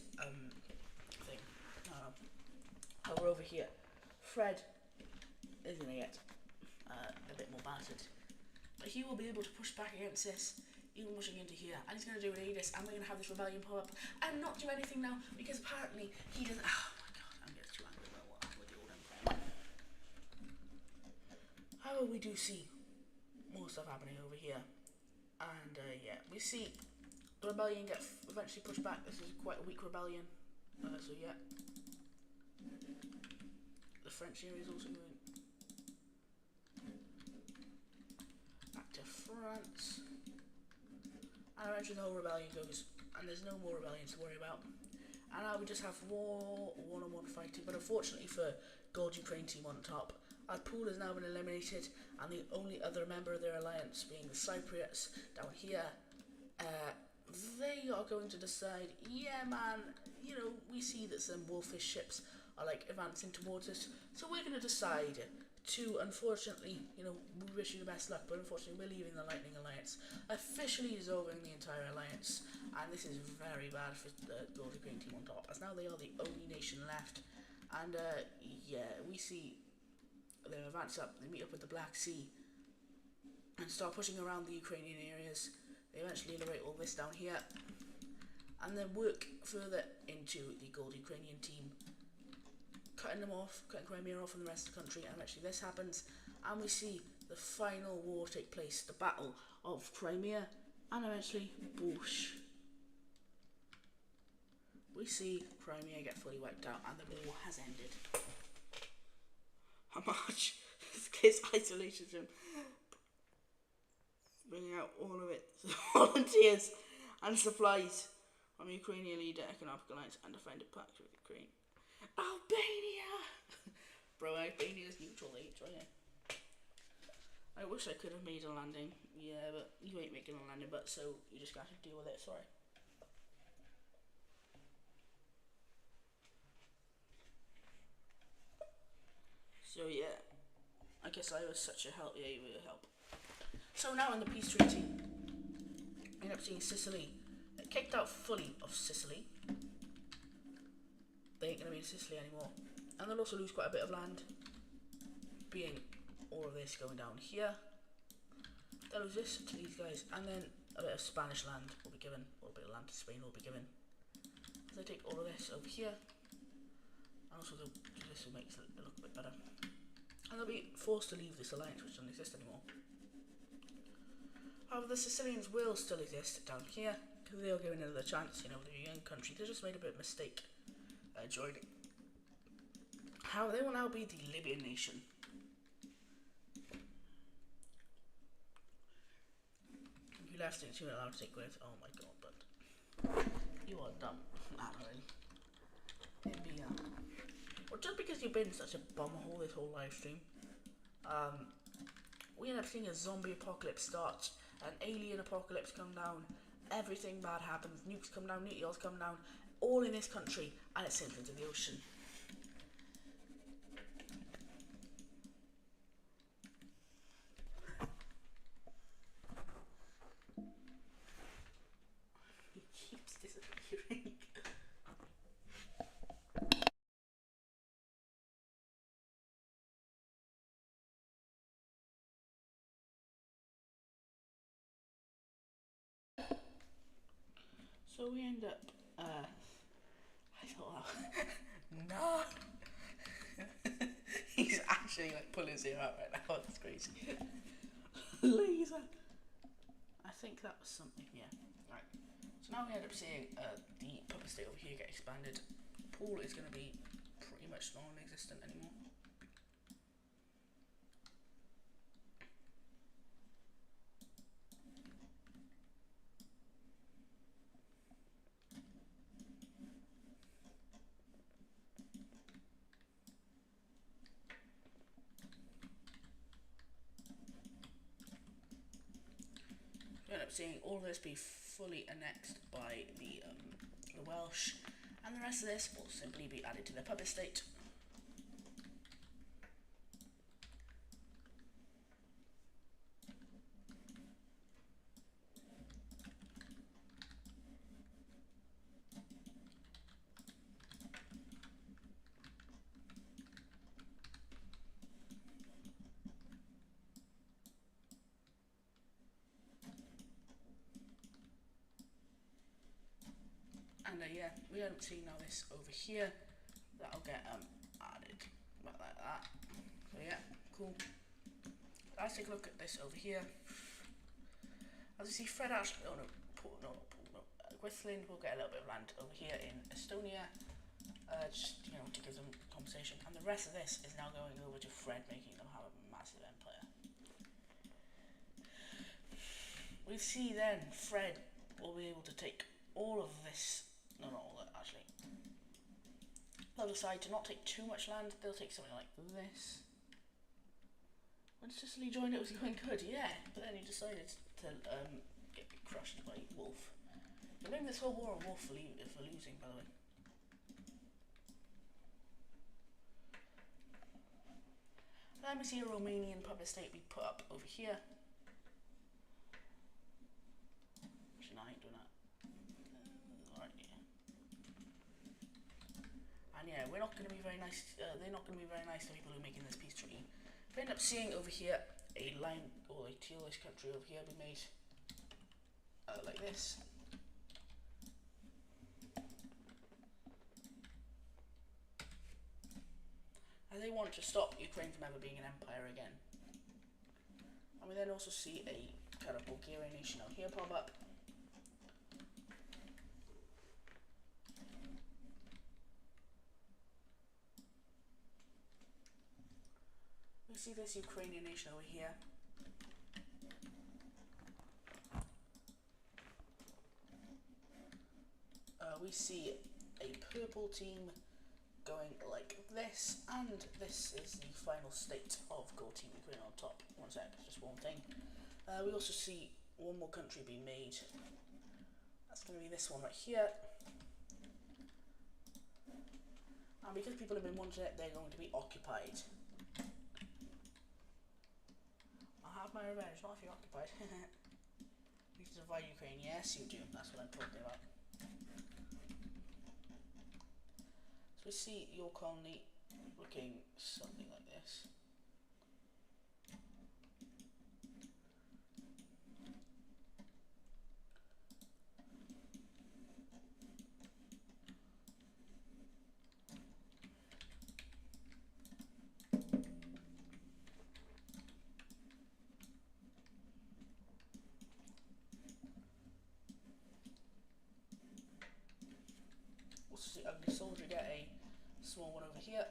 however, over here, Fred is going to get a bit more battered, but he will be able to push back against this, even pushing into here, and he's going to do an Aegis, and we're going to have this rebellion pop up and not do anything now because apparently he doesn't. Oh my god, I'm getting too angry about what happened with the old empire. However, we do see more stuff happening over here, and yeah, we see the rebellion get eventually pushed back. This is quite a weak rebellion, so yeah, the French area is also going back to France, and eventually the whole rebellion goes, and there's no more rebellions to worry about, and now we just have one-on-one fighting. But unfortunately for Gold Ukraine team on top, our pool has now been eliminated, and the only other member of their alliance being the Cypriots down here, they are going to decide, yeah man, you know, we see that some wolfish ships are like advancing towards us, so we're going to decide to, unfortunately, you know, we wish you the best luck, but unfortunately we're leaving the Lightning Alliance, officially dissolving the entire alliance, and this is very bad for the Gold Ukraine team on top, as now they are the only nation left, and yeah, we see they advance up, they meet up with the Black Sea, and start pushing around the Ukrainian areas. They eventually liberate all this down here, and then work further into the Gold Ukrainian team, cutting them off, cutting Crimea off from the rest of the country, and eventually this happens, and we see the final war take place, the Battle of Crimea, and eventually, boosh, we see Crimea get fully wiped out, and the war has ended. How much? This isolation, bringing out all of its volunteers and supplies from Ukrainian leader, economic alliance, and defended pact with Ukraine. Albania! Bro, Albania's neutral age, right? I wish I could have made a landing. Yeah, but you ain't making a landing, but so you just got to deal with it, sorry. So yeah, I guess I was such a help. Yeah, you were a help. So now in the peace treaty, we end up seeing Sicily kicked out fully of Sicily. They ain't going to be in Sicily anymore. And they'll also lose quite a bit of land, being all of this going down here. They'll lose this to these guys, and then a bit of Spanish land will be given, or a bit of land to Spain will be given. So they take all of this over here, and also this will make it look a bit better. And they'll be forced to leave this alliance, which doesn't exist anymore. However, the Sicilians will still exist down here, because they are given another chance, you know, they're a young country, they just made a bit of a mistake joining. However, they will now be the Libyan nation. If you left it, you're allowed to take with, oh my god, but you are dumb. Not really. Libya. Well, just because you've been such a bumhole this whole live stream, we end up seeing a zombie apocalypse start, an alien apocalypse come down, everything bad happens, nukes come down, meteors come down, all in this country, and it sinks into the ocean. He keeps disappearing. So we end up, I thought, no, he's actually like pulling his ear out right now, that's crazy. Laser. I think that was something, yeah. Right, so now we end up seeing the puppet state over here get expanded. Pool is going to be pretty much non-existent anymore. We end up seeing all of this be fully annexed by the Welsh, and the rest of this will simply be added to their puppet state. yeah, we end up seeing now this over here. That'll get added about like that. So yeah, cool. Let's take a look at this over here. As you see, Fred actually, Gwithlin will get a little bit of land over here in Estonia, just to give them compensation. And the rest of this is now going over to Fred, making them have a massive empire. We see then Fred will be able to take all of this. No, not all of it actually. They'll decide to not take too much land. They'll take something like this. When Sicily joined, it was going good, yeah. But then he decided to get crushed by Wolf. He blamed this whole war on Wolf for losing, by the way. Then we see a Romanian puppet state be put up over here. Actually, no, I ain't doing that. Alright, yeah. And yeah, we're not going to be very nice. They're not going to be very nice to people who are making this peace treaty. We end up seeing over here a line or a tealish country over here be made like this. And they want to stop Ukraine from ever being an empire again. And we then also see a kind of Bulgarian nation out here pop up. We see this Ukrainian nation over here. We see a purple team going like this, and this is the final state of Gold Team Ukraine on top. One sec, just one thing. We also see one more country being made. That's going to be this one right here. And because people have been wanting it, they're going to be occupied. I'll have my revenge, not if you're occupied. You need to divide Ukraine. Yes, you do. That's what I'm talking about. So we see your colony looking something like this. Also see Ugly Soldier get a small one over here.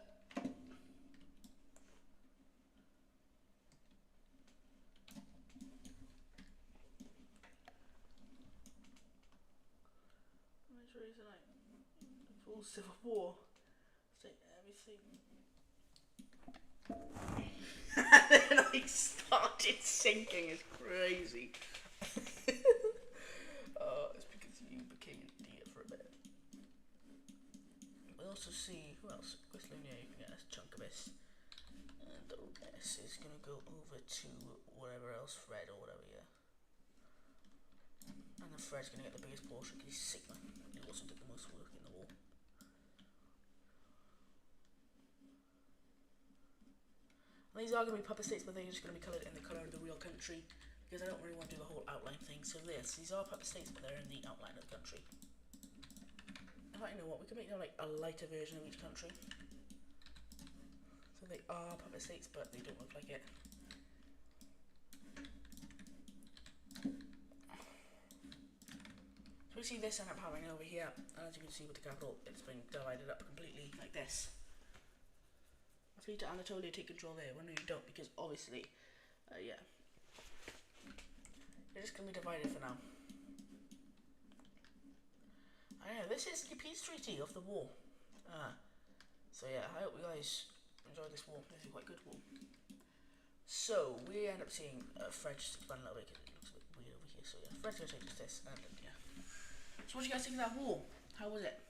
Full civil war. Take everything. And then I started sinking. It's crazy. It's because you became an idiot for a bit. We also see who else? Quislinia, you can get a chunk of this. And the rest is gonna go over to whatever else, Fred or whatever, yeah. And then Fred's gonna get the biggest portion because he's Sigma. He also did the most work in the war. And these are going to be puppet states, but they're just going to be coloured in the colour of the real country, because I don't really want to do the whole outline thing. So these are puppet states, but they're in the outline of the country. In fact, you know what, we can make them like a lighter version of each country. So they are puppet states, but they don't look like it. So we see this end up happening over here, and as you can see with the capital, it's been divided up completely like this. Fleet to Anatolia take control there. Well, no, you don't, because obviously, yeah, they're just going to be divided for now. I know, this is the peace treaty of the war. So yeah, I hope you guys enjoyed this war. This is quite a good war. So, we end up seeing Fred just expand a little bit, because it looks a bit weird over here. So yeah, Fred's going to take this, and yeah. So what do you guys think of that war? How was it?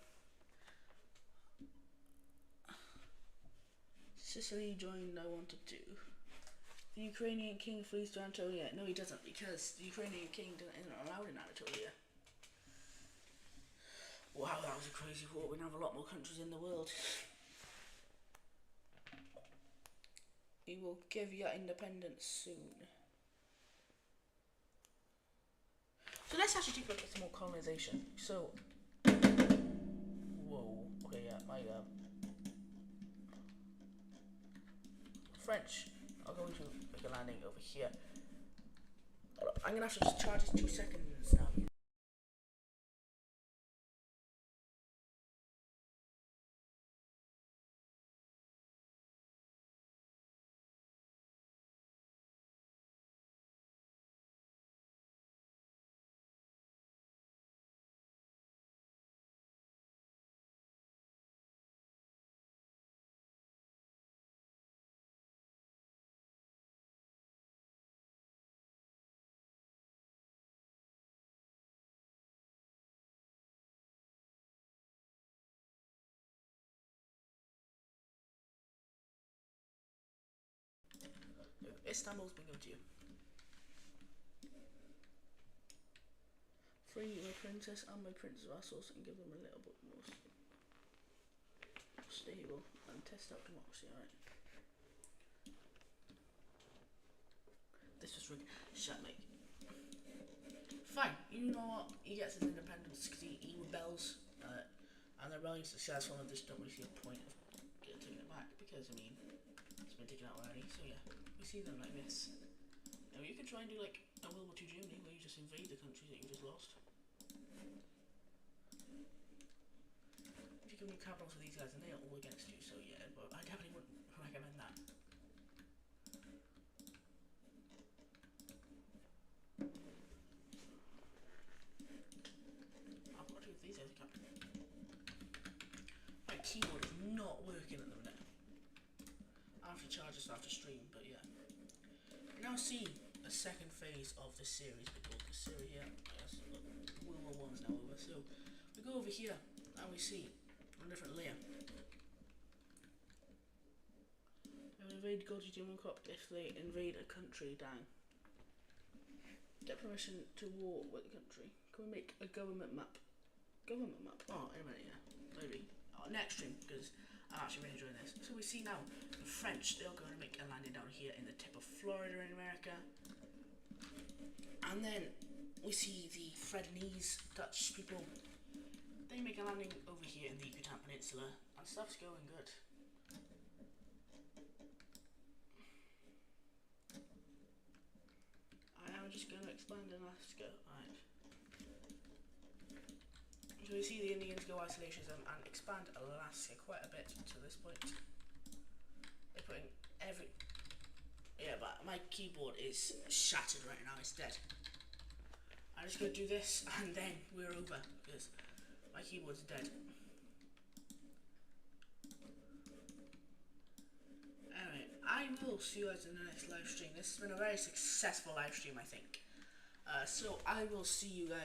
Sicily joined, I wanted to. The Ukrainian king flees to Anatolia. No, he doesn't, because the Ukrainian king isn't allowed in Anatolia. Wow, that was a crazy war. We now have a lot more countries in the world. We will give you independence soon. So let's actually take a look at some more colonization. So, my French are going to make a landing over here. I'm gonna have to just charge this 2 seconds now. Istanbul's been good to you. Free my princess and my prince vassals and give them a little bit more stable and test out democracy. Alright. This was rigged. Shut me. Fine. You know what? He gets his independence because he rebels, and the rebellion's successful. And I just don't really see a point of taking it back because I mean it's been taken out already. So yeah. See them like this. Now you could try and do like a World War II Germany where you just invade the countries that you just lost. If you can make capitals with these guys and they're all against you, so yeah, but I definitely wouldn't recommend that. I've got to do with these guys a captain. My keyboard is not working at the minute. After charges after stream, but yeah. Now see a second phase of the series because the series here, yes, World War I is now over. So we go over here and we see a different layer. They invade Gorgi Democop if they invade a country down. Get permission to war with the country. Can we make a government map? Government map? Oh, in a minute, yeah. Maybe. Oh, next stream because I'm actually really enjoying this. So we see now the French, they're going to make a landing down here in the tip of Florida in America. And then we see the Fredonese Dutch people, they make a landing over here in the Yucatan Peninsula and stuff's going good. I am just going to expand in Alaska. Alright. So we see the Indians go isolationism and expand Alaska quite a bit to this point. They're putting every... Yeah, but my keyboard is shattered right now, it's dead. I'm just going to do this and then we're over because my keyboard's dead. Anyway, I will see you guys in the next live stream. This has been a very successful live stream, I think. So I will see you guys.